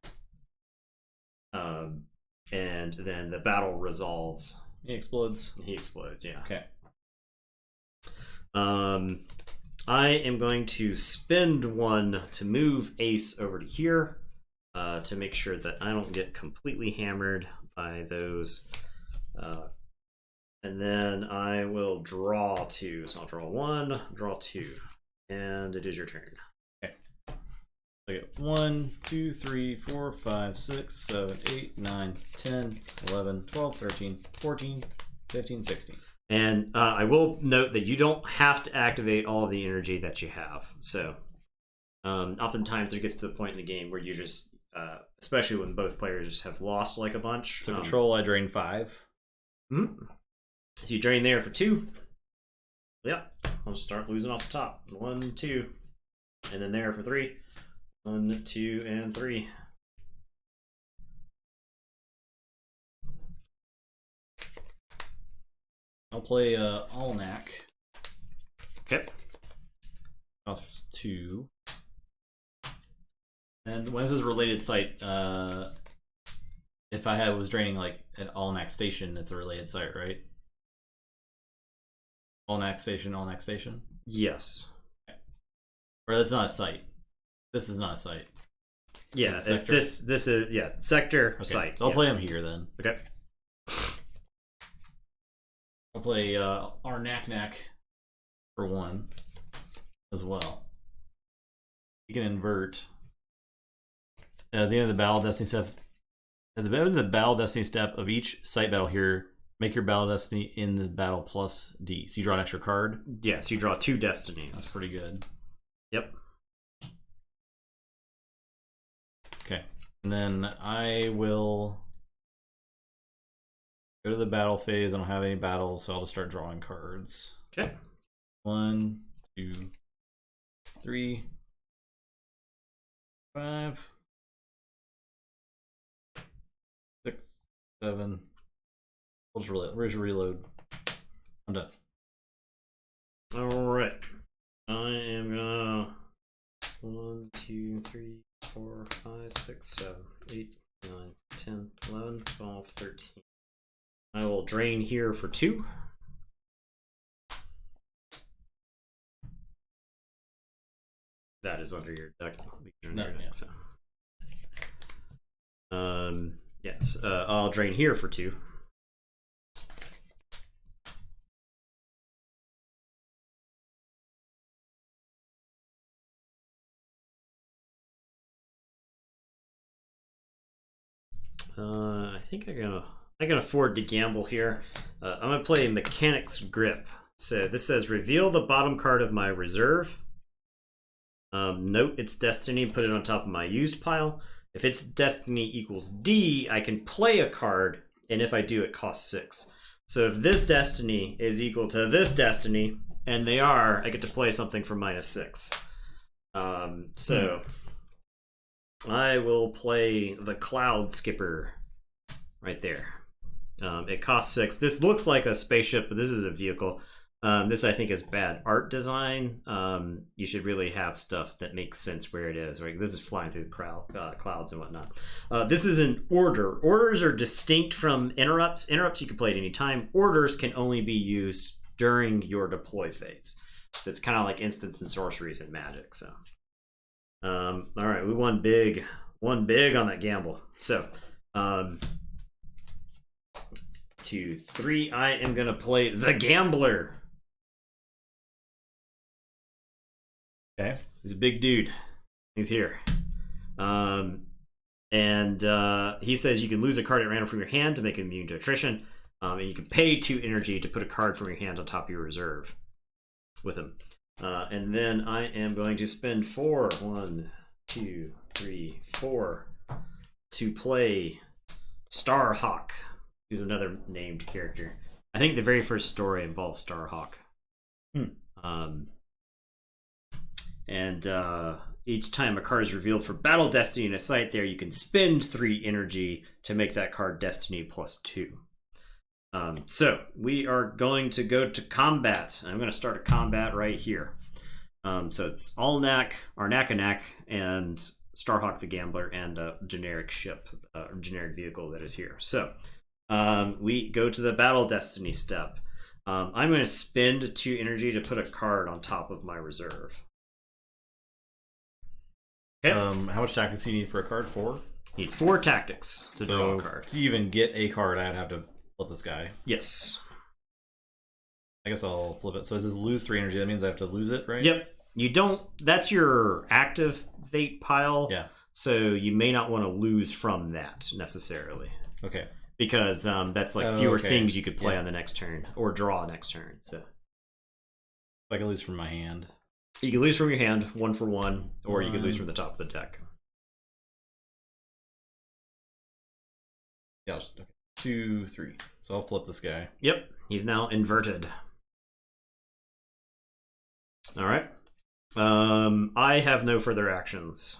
S1: And then the battle resolves.
S2: He explodes.
S1: He explodes, yeah.
S2: Okay.
S1: I am going to spend 1 to move Ace over to here to make sure that I don't get completely hammered by those. And then I will draw 2. So I'll draw 1, draw 2, and it is your turn.
S2: I get 1, 2, 3, 4, 5, 6, 7, 8, 9, 10, 11, 12, 13, 14, 15, 16.
S1: And I will note that you don't have to activate all of the energy that you have. So oftentimes it gets to the point in the game where you just, especially when both players have lost like a bunch.
S2: So control, I drain 5.
S1: So you drain there for 2. Yeah, I'll just start losing off the top. 1, 2, and then there for 3. 1, 2, and 3.
S2: I'll play Alnak.
S1: Okay.
S2: Off 2. And when this is related site, if I was draining like an Alnak station, it's a related site, right? Alnak station, Alnak station?
S1: Yes.
S2: Okay. Or that's not a site. This is not a site.
S1: Yeah, this is sector
S2: okay.
S1: site.
S2: So I'll play him here then.
S1: Okay.
S2: I'll play Arnak for 1 as well. You can invert. At the end of the Battle Destiny step, at the end of the Battle Destiny step of each site battle here, make your Battle Destiny in the battle plus D. So you draw an extra card.
S1: Yeah, so you draw 2 destinies.
S2: That's pretty good.
S1: Yep.
S2: Okay, and then I will go to the battle phase. I don't have any battles, so I'll just start drawing cards.
S1: Okay.
S2: 1, 2, 3, 5, 6, 7. We'll just reload. Where's your reload? I'm done.
S1: Alright. I am gonna 1, 2, 3, 4, 5, 6, 7, 8, 9, 10, 11, 12, 13. I will drain here for 2. That is under your deck. So. Yes, I'll drain here for 2. I think I can afford to gamble here. I'm gonna play Mechanic's Grip. So this says reveal the bottom card of my reserve. Note its destiny and put it on top of my used pile. If its destiny equals D, I can play a card, and if I do, it costs 6. So if this destiny is equal to this destiny, and they are, I get to play something for -6. I will play the Cloud Skipper right there. It costs 6. This looks like a spaceship, but this is a vehicle. This I think is bad art design. You should really have stuff that makes sense where it is. Right, this is flying through the clouds and whatnot. This is an order. Orders are distinct from interrupts. Interrupts you can play at any time. Orders can only be used during your deploy phase. So it's kind of like instants and sorceries and magic. So, all right, we won big on that gamble. So, 2, 3. I am gonna play the Gambler.
S2: Okay.
S1: He's a big dude. He's here. And he says you can lose a card at random from your hand to make it immune to attrition. And you can pay 2 energy to put a card from your hand on top of your reserve with him. And then I am going to spend 4, 1, 2, 3, 4 to play Starhawk, who's another named character. I think the very first story involves Starhawk. And each time a card is revealed for Battle Destiny in a site there, you can spend 3 energy to make that card Destiny +2. So we are going to go to combat. I'm going to start a combat right here. So it's Alnak, Arnakanak, and Starhawk the Gambler, and a generic ship, generic vehicle that is here. So we go to the Battle Destiny step. I'm going to spend 2 energy to put a card on top of my reserve. Okay.
S2: How much tactics do you need for a card? 4?
S1: Need 4 tactics to draw a card.
S2: To even get a card, I'd have to flip this guy.
S1: Yes.
S2: I guess I'll flip it. So it says lose 3 energy. That means I have to lose it, right?
S1: Yep. You don't. That's your activate pile.
S2: Yeah.
S1: So you may not want to lose from that necessarily.
S2: Okay.
S1: Because that's like fewer
S2: okay.
S1: things you could play on the next turn or draw next turn. So
S2: I can lose from my hand.
S1: you can lose from your hand 1 for 1, or you can lose from the top of the deck.
S2: Yeah. Okay. 2, 3. So I'll flip this guy.
S1: Yep. He's now inverted. All right. I have no further actions.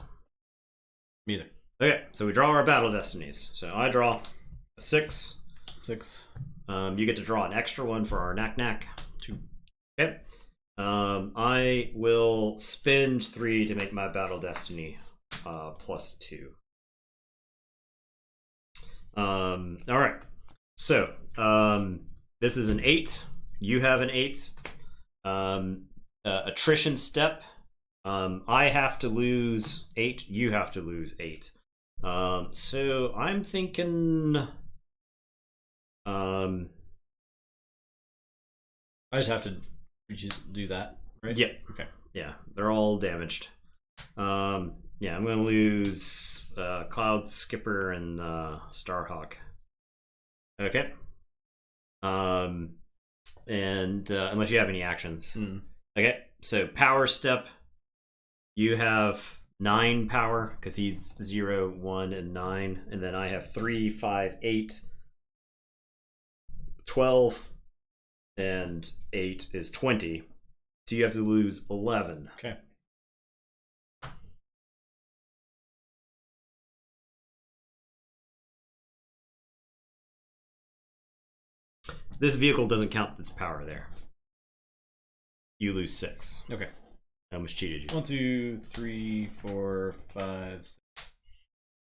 S2: Me either.
S1: Okay, so we draw our battle destinies. So I draw a 6.
S2: 6.
S1: You get to draw an extra one for our knack. 2. Okay. I will spend 3 to make my battle destiny +2. All right. So this is an 8. You have an 8. Attrition step. I have to lose 8. You have to lose 8. So I'm thinking.
S2: I just have to just do that, right?
S1: Yeah.
S2: Okay.
S1: Yeah, they're all damaged. Yeah, I'm gonna lose Cloud Skipper and Starhawk. Okay. And unless you have any actions. Okay, so power step. You have 9 power because he's 0, 1, and 9, and then I have 3, 5, 8, 12, and 8 is 20. So you have to lose 11.
S2: Okay.
S1: This vehicle doesn't count its power there. You lose 6.
S2: Okay.
S1: I almost cheated you.
S2: 1, 2, 3, 4, 5, 6.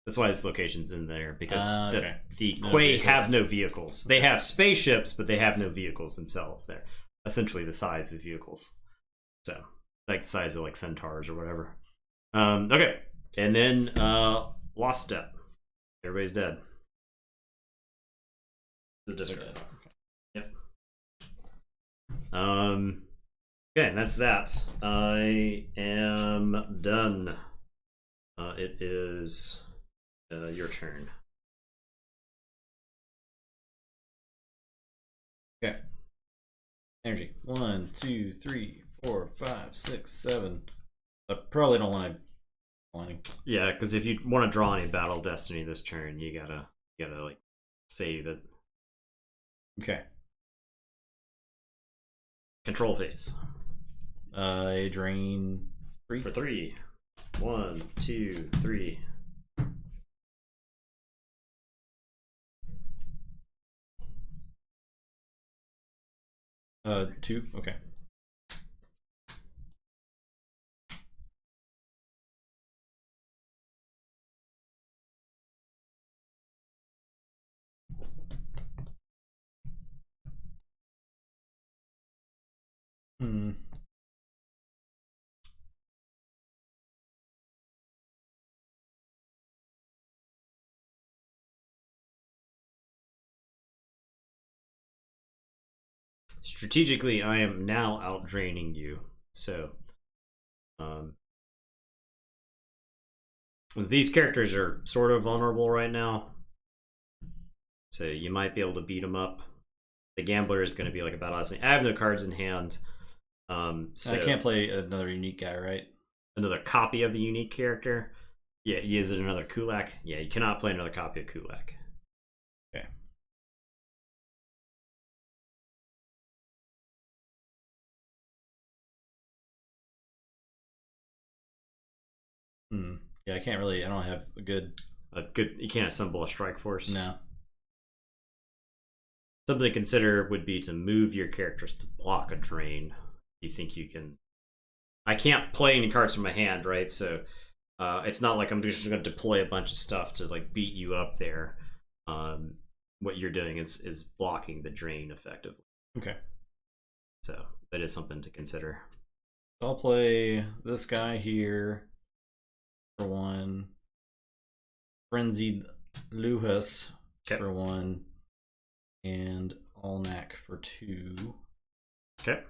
S1: That's why this location's in there, because
S2: okay.
S1: the
S2: No
S1: Quay
S2: vehicles.
S1: have no vehicles. They have spaceships, but they have no vehicles themselves. They're essentially the size of vehicles. So, like the size of like centaurs or whatever. Okay. And then lost step. Everybody's dead. The discard. Yep. Okay, and that's that. I am done. It is your turn.
S2: Okay. Energy. 1, 2, 3, 4, 5, 6, 7. I probably don't want to.
S1: Yeah, because if you want to draw any battle destiny this turn, you gotta like save it.
S2: Okay.
S1: Control phase.
S2: I drain 3.
S1: For 3. 1, 2, 3.
S2: 2. Okay. Hmm.
S1: Strategically, I am now out draining you. So, these characters are sort of vulnerable right now. So you might be able to beat them up. The Gambler is going to be like a battle destiny. I have no cards in hand. So
S2: I can't play another unique guy, right?
S1: Another copy of the unique character. Yeah, is it another Kulak? Yeah, you cannot play another copy of Kulak.
S2: Okay. Yeah, I can't really. I don't have a good.
S1: You can't assemble a strike force.
S2: No.
S1: Something to consider would be to move your characters to block a drain. You think you can? I can't play any cards from my hand, right? So it's not like I'm just going to deploy a bunch of stuff to like beat you up there. What you're doing is blocking the drain effectively.
S2: Okay.
S1: So that is something to consider.
S2: I'll play this guy here for 1. Frenzied Luhus for 1. And Alnak for 2.
S1: Okay.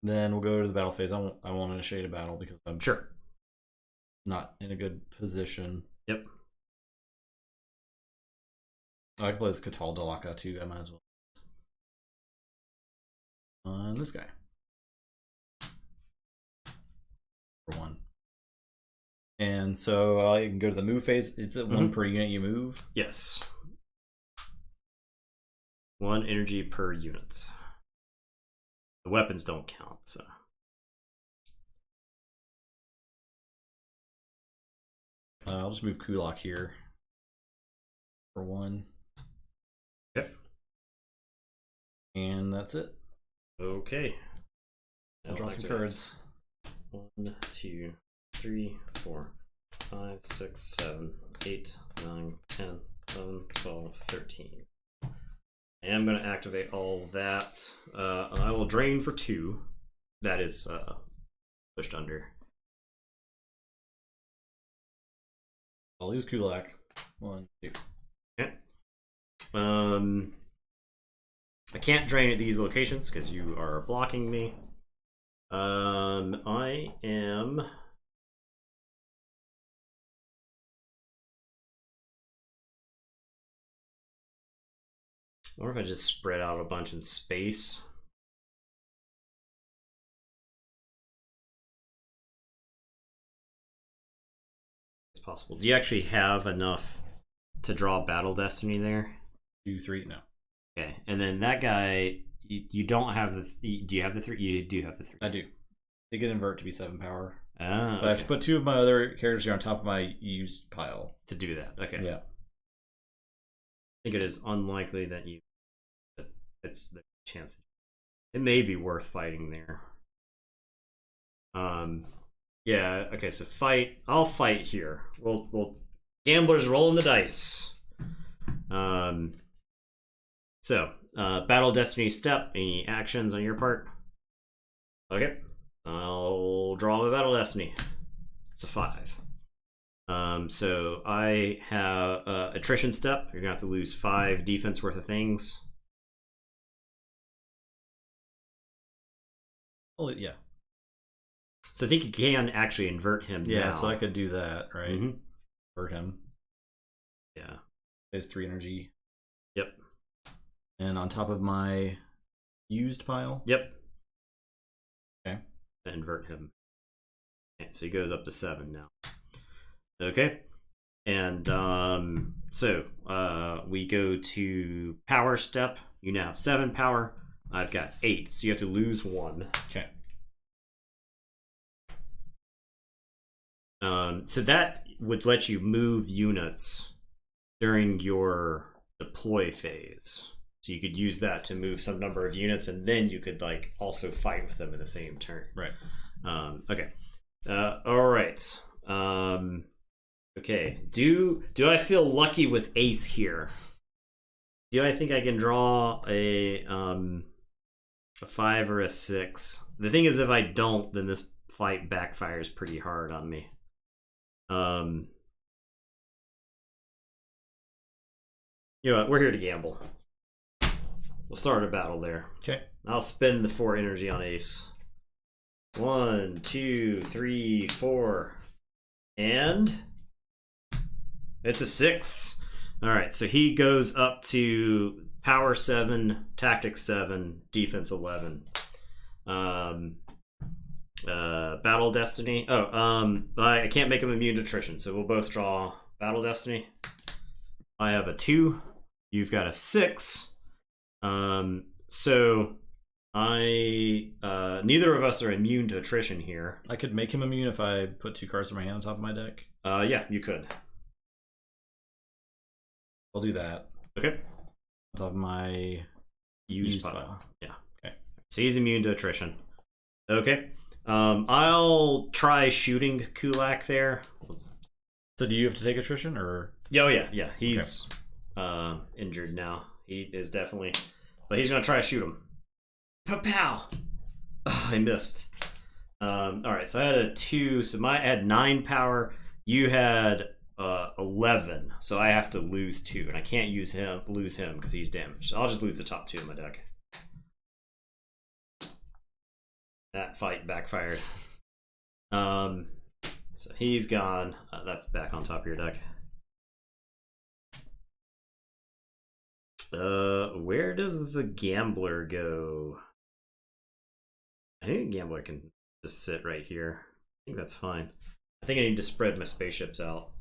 S2: Then we'll go to the battle phase. I won't initiate a battle because I'm not in a good position.
S1: Yep.
S2: Oh, I can play this Katal Dalaka too. I might as well. And this guy for 1. And so I can go to the move phase. It's at 1 per unit you move.
S1: Yes. 1 energy per unit. The weapons don't count, so.
S2: I'll just move Kulak here for 1.
S1: Yep.
S2: And that's it.
S1: Okay.
S2: I'll draw some cards.
S1: 1, 2, 3, 4, 5, 6, 7, 8, 9, 10, 11, 12, 13. I am going to activate all that. I will drain for 2. That is pushed under.
S2: I'll lose Kulak. 1, 2.
S1: Okay. I can't drain at these locations because you are blocking me. I am. Or if I just spread out a bunch in space. It's possible. Do you actually have enough to draw Battle Destiny there?
S2: 2, 3, no.
S1: Okay, and then that guy, you don't have the. Do you have the 3? You do have the 3.
S2: I do. They get invert to be 7 power.
S1: Ah,
S2: but I have to put 2 of my other characters here on top of my used pile.
S1: To do that, okay.
S2: Yeah.
S1: I think it is unlikely that you. It's the chance. It may be worth fighting there. Yeah. Okay. So fight. I'll fight here. We'll gamblers rolling the dice. So battle destiny step. Any actions on your part? Okay. I'll draw my battle destiny. It's a 5. So I have attrition step. You're gonna have to lose 5 defense worth of things.
S2: Oh, yeah.
S1: So I think you can actually invert him now.
S2: Yeah, so I could do that, right? Invert him.
S1: Yeah.
S2: There's 3 energy.
S1: Yep.
S2: And on top of my used pile?
S1: Yep.
S2: Okay.
S1: Invert him. Okay, so he goes up to 7 now. Okay. And so we go to power step. You now have 7 power. I've got 8, so you have to lose 1.
S2: Okay.
S1: So that would let you move units during your deploy phase. So you could use that to move some number of units, and then you could like also fight with them in the same turn.
S2: Right.
S1: Okay. All right. Okay. Do I feel lucky with ace here? Do I think I can draw a 5 or a 6? The thing is, if I don't, then this fight backfires pretty hard on me. You know what? We're here to gamble. We'll start a battle there.
S2: Okay.
S1: I'll spend the 4 energy on ace. 1, 2, 3, 4. And it's a 6. Alright, so he goes up to power 7, tactics 7, defense 11. Battle Destiny. I can't make him immune to attrition, so we'll both draw Battle Destiny. I have a 2. You've got a 6. So I neither of us are immune to attrition here.
S2: I could make him immune if I put 2 cards in my hand on top of my deck.
S1: Yeah, you could.
S2: I'll do that.
S1: Okay.
S2: On top of my used pile.
S1: Yeah.
S2: Okay.
S1: So he's immune to attrition. Okay. I'll try shooting Kulak there.
S2: So do you have to take attrition or?
S1: Oh yeah. He's injured now. He is definitely, but he's gonna try to shoot him. Pow! Oh, I missed. All right, so I had a 2. So I had 9 power. You had 11. So I have to lose 2, and I can't lose him because he's damaged. So I'll just lose the top 2 in my deck. That fight backfired. So he's gone. That's back on top of your deck. Where does the gambler go? I think the gambler can just sit right here. I think that's fine. I think I need to spread my spaceships out.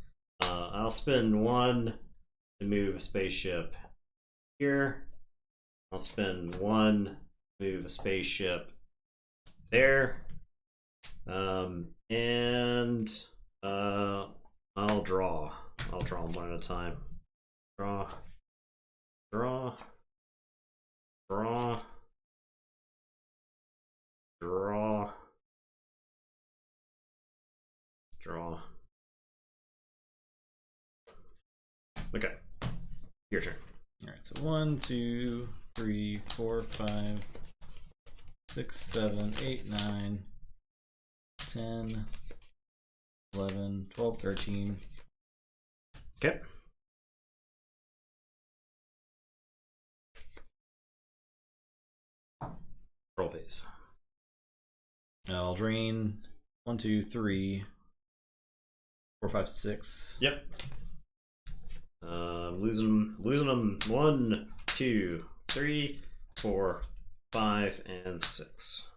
S1: I'll spend 1 to move a spaceship here. I'll spend 1 to move a spaceship there. And I'll draw. I'll draw them one at a time. Draw. Draw. Draw. Draw. Draw. Okay. Your turn.
S2: Alright, so 1, 2, 3, 4, 5, 6, 7, 8, 9, 10, 11, 12, 13.
S1: Okay. Roll phase.
S2: I'll drain 1, 2, 3, 4, 5, 6.
S1: Yep. Losing them 1, 2, 3, 4, 5, and 6.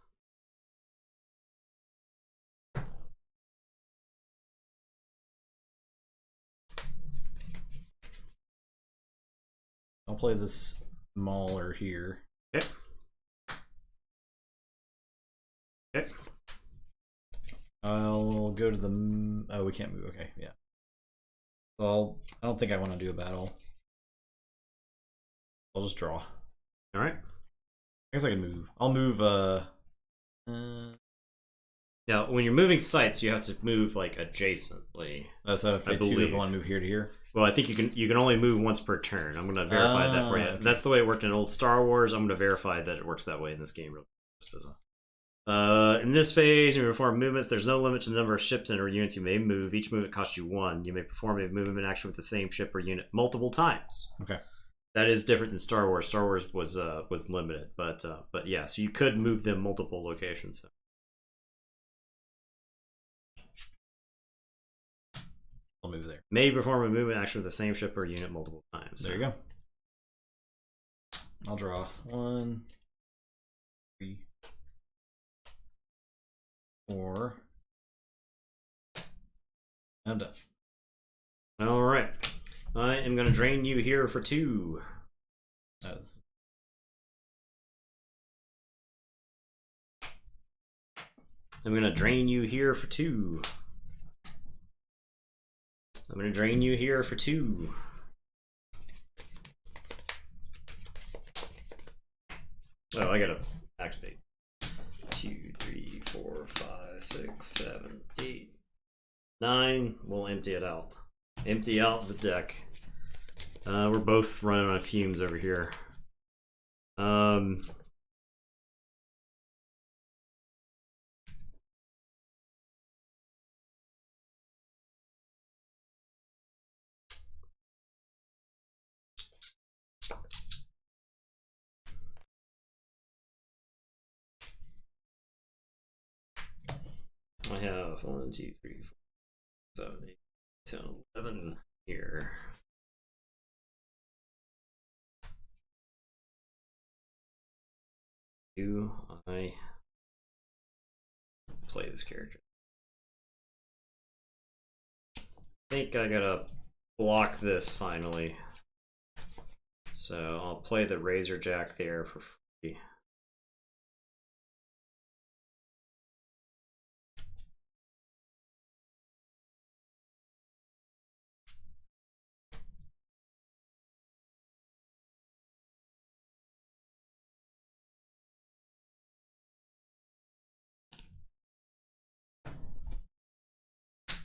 S2: I'll play this Mauler here.
S1: Okay. Okay.
S2: I'll go to the. Oh, we can't move. Okay, yeah. So I don't think I want to do a battle. I'll just draw.
S1: All right.
S2: I guess I can move. I'll move.
S1: Now, when you're moving sites, you have to move like adjacently.
S2: Oh, so I have to pay 2 if I want to move here to here.
S1: Well, I think you can only move once per turn. I'm going to verify that for you.
S2: Okay.
S1: That's the way it worked in old Star Wars. I'm going to verify that it works that way in this game. In this phase, you may perform movements. There's no limit to the number of ships and or units you may move. Each movement costs you 1. You may perform a movement action with the same ship or unit multiple times.
S2: Okay.
S1: That is different than Star Wars. Star Wars was limited, but yeah, so you could move them multiple locations.
S2: I'll move there.
S1: May perform a movement action with the same ship or unit multiple times.
S2: There you go. I'll draw 1, 3, 4. I'm done.
S1: All right. I am going to drain you here for 2.
S2: That's...
S1: I'm going to drain you here for 2. I'm going to drain you here for 2. Oh, I gotta activate. 2, 3, 4, 5, 6, 7, 8, 9. We'll empty it out. Empty out the deck. We're both running on fumes over here. I have 1, 2, 3, 4, 7, 8, 10, 11 here. Do I play this character? I think I gotta block this finally. So I'll play the Razorjack there for free.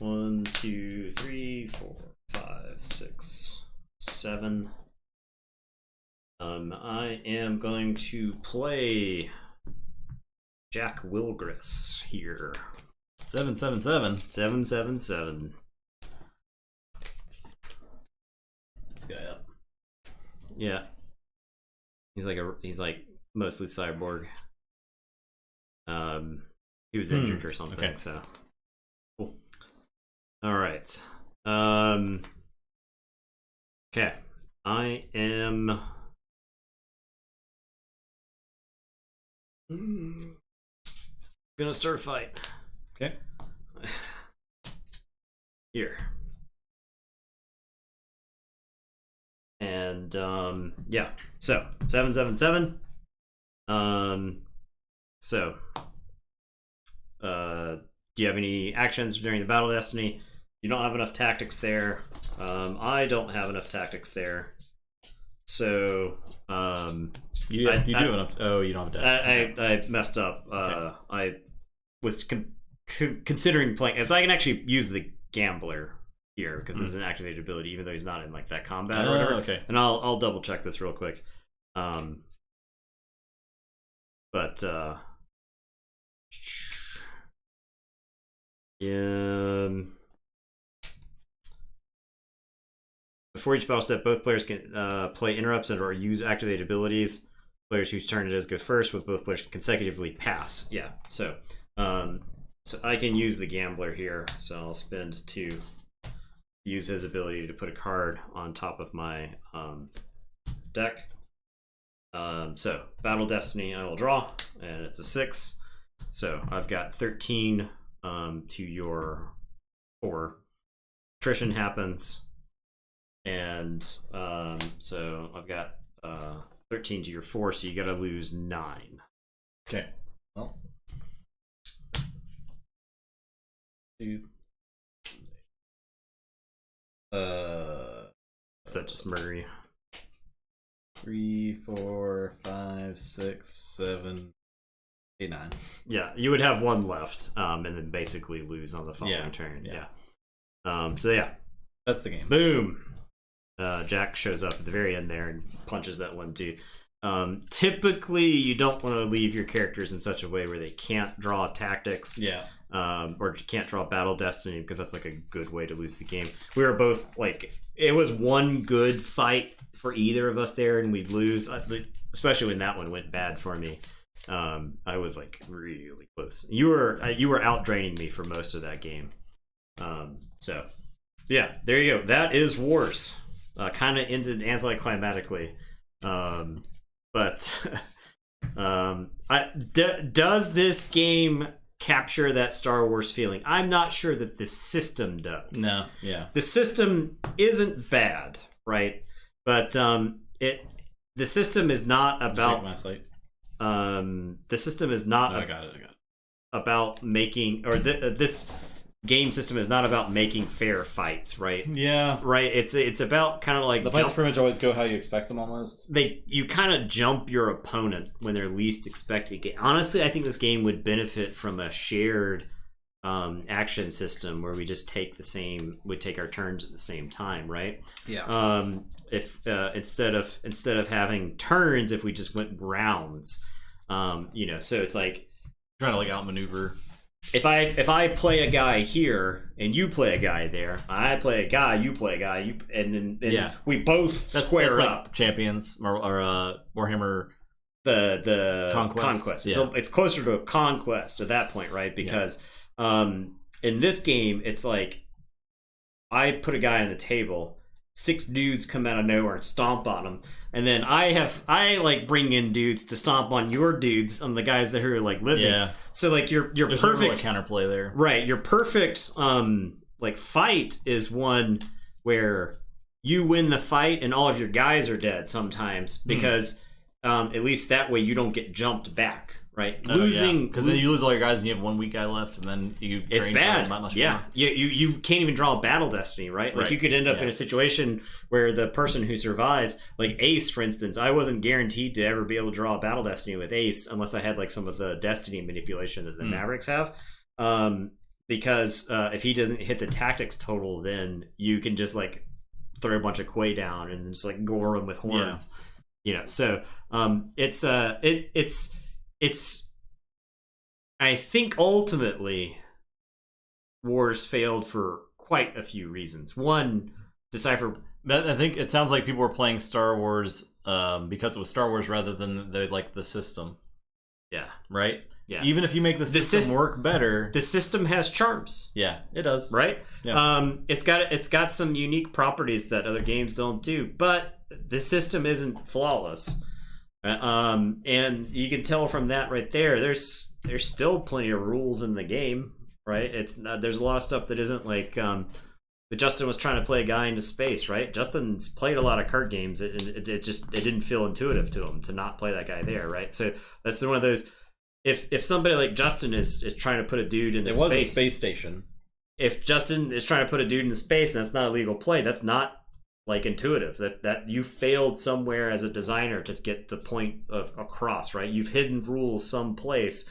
S1: One, 2, 3, 4, 5, 6, 7. I am going to play Jack Wilgris here.
S2: 777.
S1: 777.
S2: This guy up.
S1: Yeah. He's like mostly cyborg. He was injured or something,
S2: okay.
S1: So cool. All right. Okay. I am gonna start a fight.
S2: Okay.
S1: Here. And yeah. So 777. So do you have any actions during the Battle of Destiny? You don't have enough tactics there. I don't have enough tactics there. So
S2: you do have enough. Oh, you don't have that.
S1: I messed up.
S2: Okay.
S1: I was considering playing, as I can actually use the Gambler here because this is an activated ability, even though he's not in like that combat or whatever.
S2: Okay.
S1: And I'll double check this real quick. Before each battle step, both players can play interrupts or use activated abilities. Players whose turn it is go first, with both players consecutively pass. Yeah, so I can use the Gambler here. So I'll spend 2 to use his ability to put a card on top of my deck. So Battle Destiny, I will draw, and it's a 6. So I've got 13 to your 4. Attrition happens. And so I've got 13 to your 4, so you gotta lose 9.
S2: Okay. Well. 2.
S1: Is that just murder you?
S2: 3, 4, 5, 6, 7, 8, 9.
S1: Yeah, you would have 1 left, and then basically lose on the following turn.
S2: Yeah.
S1: So yeah,
S2: that's the game.
S1: Boom. Jack shows up at the very end there and punches that one too. Typically, you don't want to leave your characters in such a way where they can't draw tactics.
S2: Yeah.
S1: Or can't draw Battle Destiny, because that's like a good way to lose the game. We were both like, it was one good fight for either of us there, and we'd lose. Especially when that one went bad for me. I was like really close. You were out draining me for most of that game. So yeah, there you go. That is Wars. Kind of ended anticlimactically, but does this game capture that Star Wars feeling? I'm not sure that the system does.
S2: No, yeah.
S1: The system isn't bad, right? But the system is not about
S2: my slate.
S1: The system is not
S2: I got it.
S1: about making, or this game system is not about making fair fights, right?
S2: Yeah.
S1: Right. It's about kind of like
S2: the fights pretty much always go how you expect them almost.
S1: You kind of jump your opponent when they're least expecting it. Honestly, I think this game would benefit from a shared action system where we just take our turns at the same time, right?
S2: Yeah.
S1: If instead of having turns, if we just went rounds, so it's like
S2: trying to like outmaneuver.
S1: If I play a guy here and you play a guy there, I play a guy, you play a guy, and then we both square up.
S2: Like Champions or Warhammer,
S1: the conquest.
S2: Yeah.
S1: So it's closer to a conquest at that point, right? Because in this game, it's like I put a guy on the table. 6 dudes come out of nowhere and stomp on him, and then I like bring in dudes to stomp on your dudes, on the guys that are like living.
S2: Yeah.
S1: So like your
S2: There's
S1: perfect
S2: no counterplay there,
S1: right? Your perfect like fight is one where you win the fight and all of your guys are dead sometimes because at least that way you don't get jumped back. Right, losing
S2: because then you lose all your guys and you have 1 weak guy left, and then you
S1: it's bad. You can't even draw a battle destiny, right? Like you could end up in a situation where the person who survives, like Ace, for instance, I wasn't guaranteed to ever be able to draw a battle destiny with Ace unless I had like some of the destiny manipulation that the Mavericks have. Because if he doesn't hit the tactics total, then you can just like throw a bunch of Quay down and just like gore him with horns. So it's I think ultimately Wars failed for quite a few reasons. One, Decipher.
S2: I think it sounds like people were playing Star Wars because it was Star Wars rather than they like the system.
S1: Yeah.
S2: Right?
S1: Yeah.
S2: Even if you make the system work better.
S1: The system has charms.
S2: Yeah, it does.
S1: Right?
S2: Yeah.
S1: It's got some unique properties that other games don't do, but the system isn't flawless. And you can tell from that right there, there's still plenty of rules in the game, right? There's a lot of stuff that isn't like that Justin was trying to play a guy into space, right? Justin's played a lot of card games, and it didn't feel intuitive to him to not play that guy there, right? So that's one of those. If somebody like Justin is trying to put a dude in the space,
S2: it was a space station.
S1: If Justin is trying to put a dude in the space and that's not a legal play, that's not like intuitive. That you failed somewhere as a designer to get the point of across, right? You've hidden rules someplace.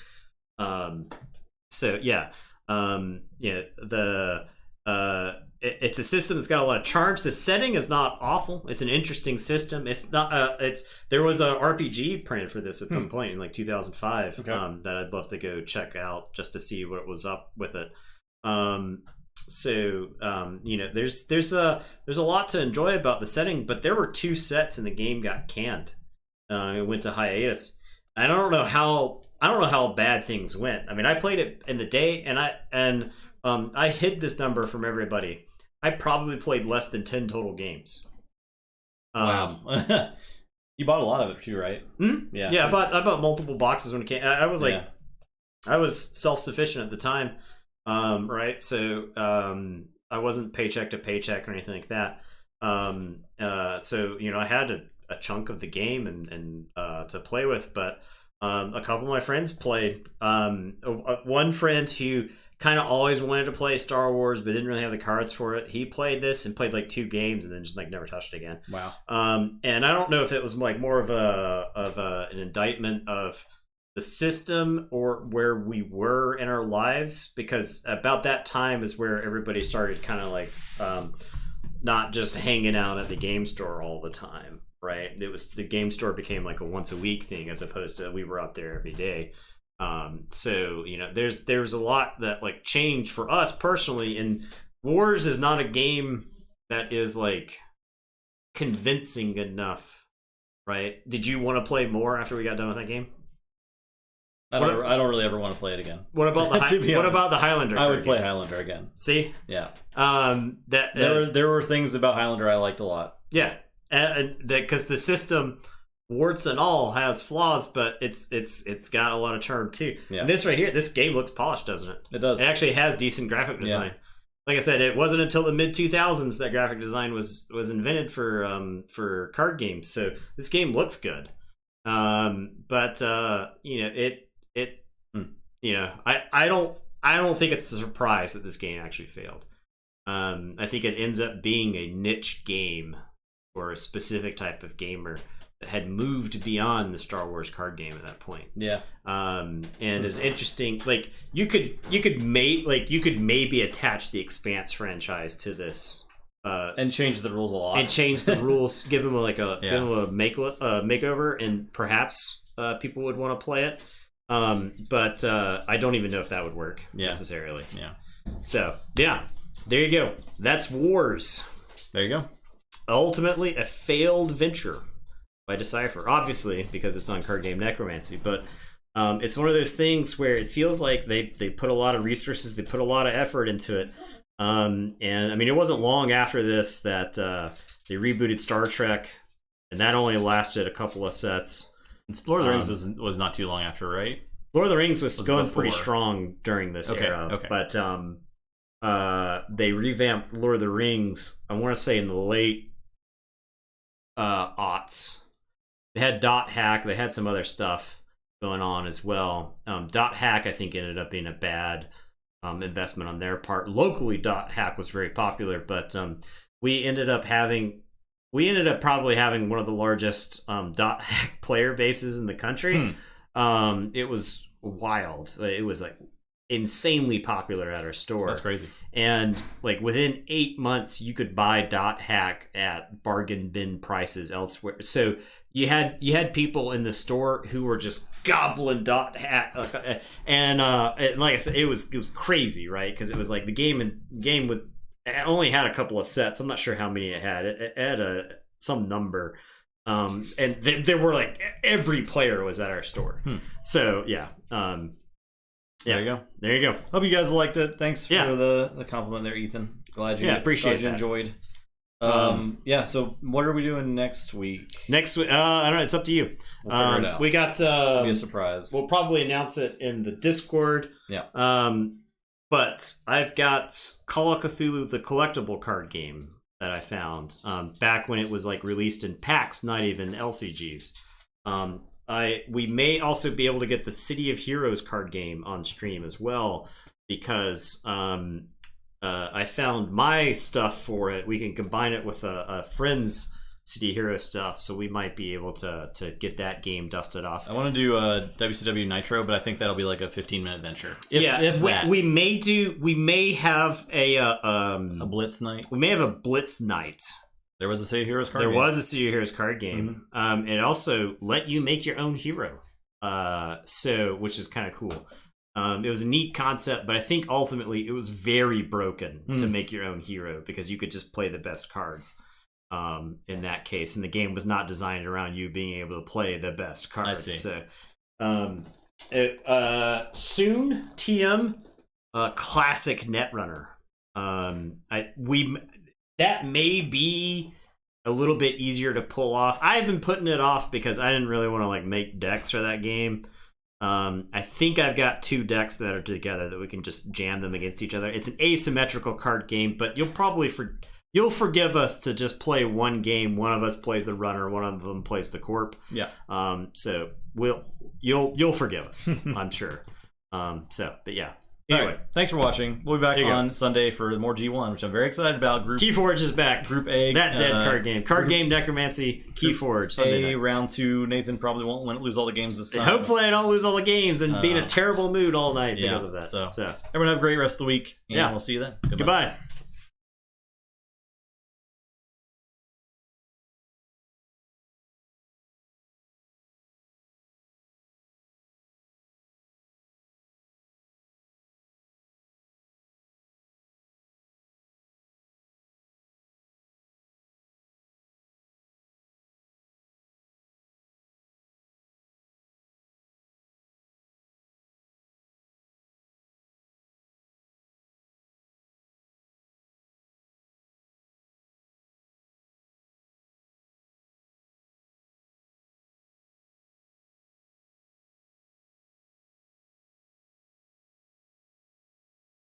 S1: It's a system that's got a lot of charms. The setting is not awful. It's an interesting system. It's not. There was a RPG printed for this at some point in like 2005 that I'd love to go check out just to see what was up with it. There's a lot to enjoy about the setting, but there were 2 sets and the game got canned. It went to hiatus. I don't know how bad things went. I mean, I played it in the day, and I hid this number from everybody. I probably played less than 10 total games.
S2: Wow. You bought a lot of it too, right?
S1: Yeah. Yeah, I bought multiple boxes when it came. I was like, I was self-sufficient at the time, right? So I wasn't paycheck to paycheck or anything like that. So I had a chunk of the game and to play with, but a couple of my friends played. One friend who kind of always wanted to play Star Wars but didn't really have the cards for it, he played this and played like 2 games and then just like never touched it again.
S2: Wow.
S1: And I don't know if it was like more of an indictment of the system or where we were in our lives, because about that time is where everybody started kind of like not just hanging out at the game store all the time, right? The game store became like a once a week thing as opposed to we were out there every day. So there's a lot that like changed for us personally, and Wars is not a game that is like convincing enough, right? Did you want to play more after we got done with that game?
S2: I don't really ever want to play it again.
S1: What about the Highlander?
S2: I would play Highlander again.
S1: See,
S2: yeah.
S1: There
S2: were things about Highlander I liked a lot.
S1: Yeah, and because the system, warts and all, has flaws, but it's got a lot of charm too. Yeah. And this right here, this game looks polished, doesn't it?
S2: It does.
S1: It actually has decent graphic design. Yeah. Like I said, it wasn't until the mid 2000s that graphic design was invented for card games. So this game looks good. I I don't think it's a surprise that this game actually failed. I think it ends up being a niche game for a specific type of gamer that had moved beyond the Star Wars card game at that point.
S2: Yeah.
S1: And it's interesting. Like you could maybe attach the Expanse franchise to this.
S2: And change the rules a lot.
S1: And change the rules, give them give them a makeover, and perhaps people would want to play it. But I don't even know if that would work necessarily.
S2: Yeah.
S1: So yeah, there you go. That's Wars.
S2: There you go.
S1: Ultimately, a failed venture by Decipher, obviously because it's on card game Necromancy. But it's one of those things where it feels like they put a lot of resources, they put a lot of effort into it. And I mean, it wasn't long after this that they rebooted Star Trek, and that only lasted a couple of sets.
S2: Lord of the Rings was not too long after, right?
S1: Lord of the Rings was going pretty strong during this era.
S2: Okay.
S1: But they revamped Lord of the Rings, I want to say in the late aughts. They had Dot Hack, they had some other stuff going on as well. Dot Hack, I think, ended up being a bad investment on their part. Locally, Dot Hack was very popular, but we ended up probably having one of the largest Dot Hack player bases in the country. It was wild. It was like insanely popular at our store.
S2: That's crazy.
S1: And like within 8 months, you could buy Dot Hack at bargain bin prices elsewhere. So you had people in the store who were just gobbling Dot Hack, and like I said, it was crazy, right? Because it was like the game with it only had a couple of sets. I'm not sure how many it had. It had some number, and there were like every player was at our store. So yeah.
S2: There you go.
S1: There you go.
S2: Hope you guys liked it. Thanks for the compliment there, Ethan. Glad you enjoyed. So what are we doing next week?
S1: Next week, I don't know. It's up to you.
S2: We'll figure it out.
S1: We got
S2: It'll be a surprise.
S1: We'll probably announce it in the Discord.
S2: Yeah.
S1: But I've got Call of Cthulhu, the collectible card game that I found back when it was like released in packs, not even LCGs. We may also be able to get the City of Heroes card game on stream as well, because I found my stuff for it. We can combine it with a friend's City of Heroes stuff, so we might be able to get that game dusted off.
S2: I want to do a WCW Nitro, but I think that'll be like a 15-minute venture.
S1: We may have a
S2: Blitz night.
S1: We may have a Blitz night.
S2: There was a City of Heroes card
S1: game.
S2: There
S1: was a City of Heroes card game. It also let you make your own hero, which is kind of cool. It was a neat concept, but I think ultimately it was very broken to make your own hero, because you could just play the best cards in that case, and the game was not designed around you being able to play the best cards.
S2: I see.
S1: So soon, TM classic Netrunner. That may be a little bit easier to pull off. I've been putting it off because I didn't really want to like make decks for that game. I think I've got 2 decks that are together that we can just jam them against each other. It's an asymmetrical card game, but you'll forgive us to just play one game. One of us plays the runner, one of them plays the corp.
S2: Yeah.
S1: So you'll forgive us, I'm sure. But yeah. Anyway,
S2: right. Thanks for watching. We'll be back on Sunday for more G1, which I'm very excited about.
S1: Keyforge is back.
S2: Group A.
S1: That dead card game. Card game Necromancy, Keyforge.
S2: Sunday round 2. Nathan probably won't lose all the games this time.
S1: Hopefully I don't lose all the games and be in a terrible mood all night because of that.
S2: So everyone have a great rest of the week, and we'll see you then.
S1: Goodbye.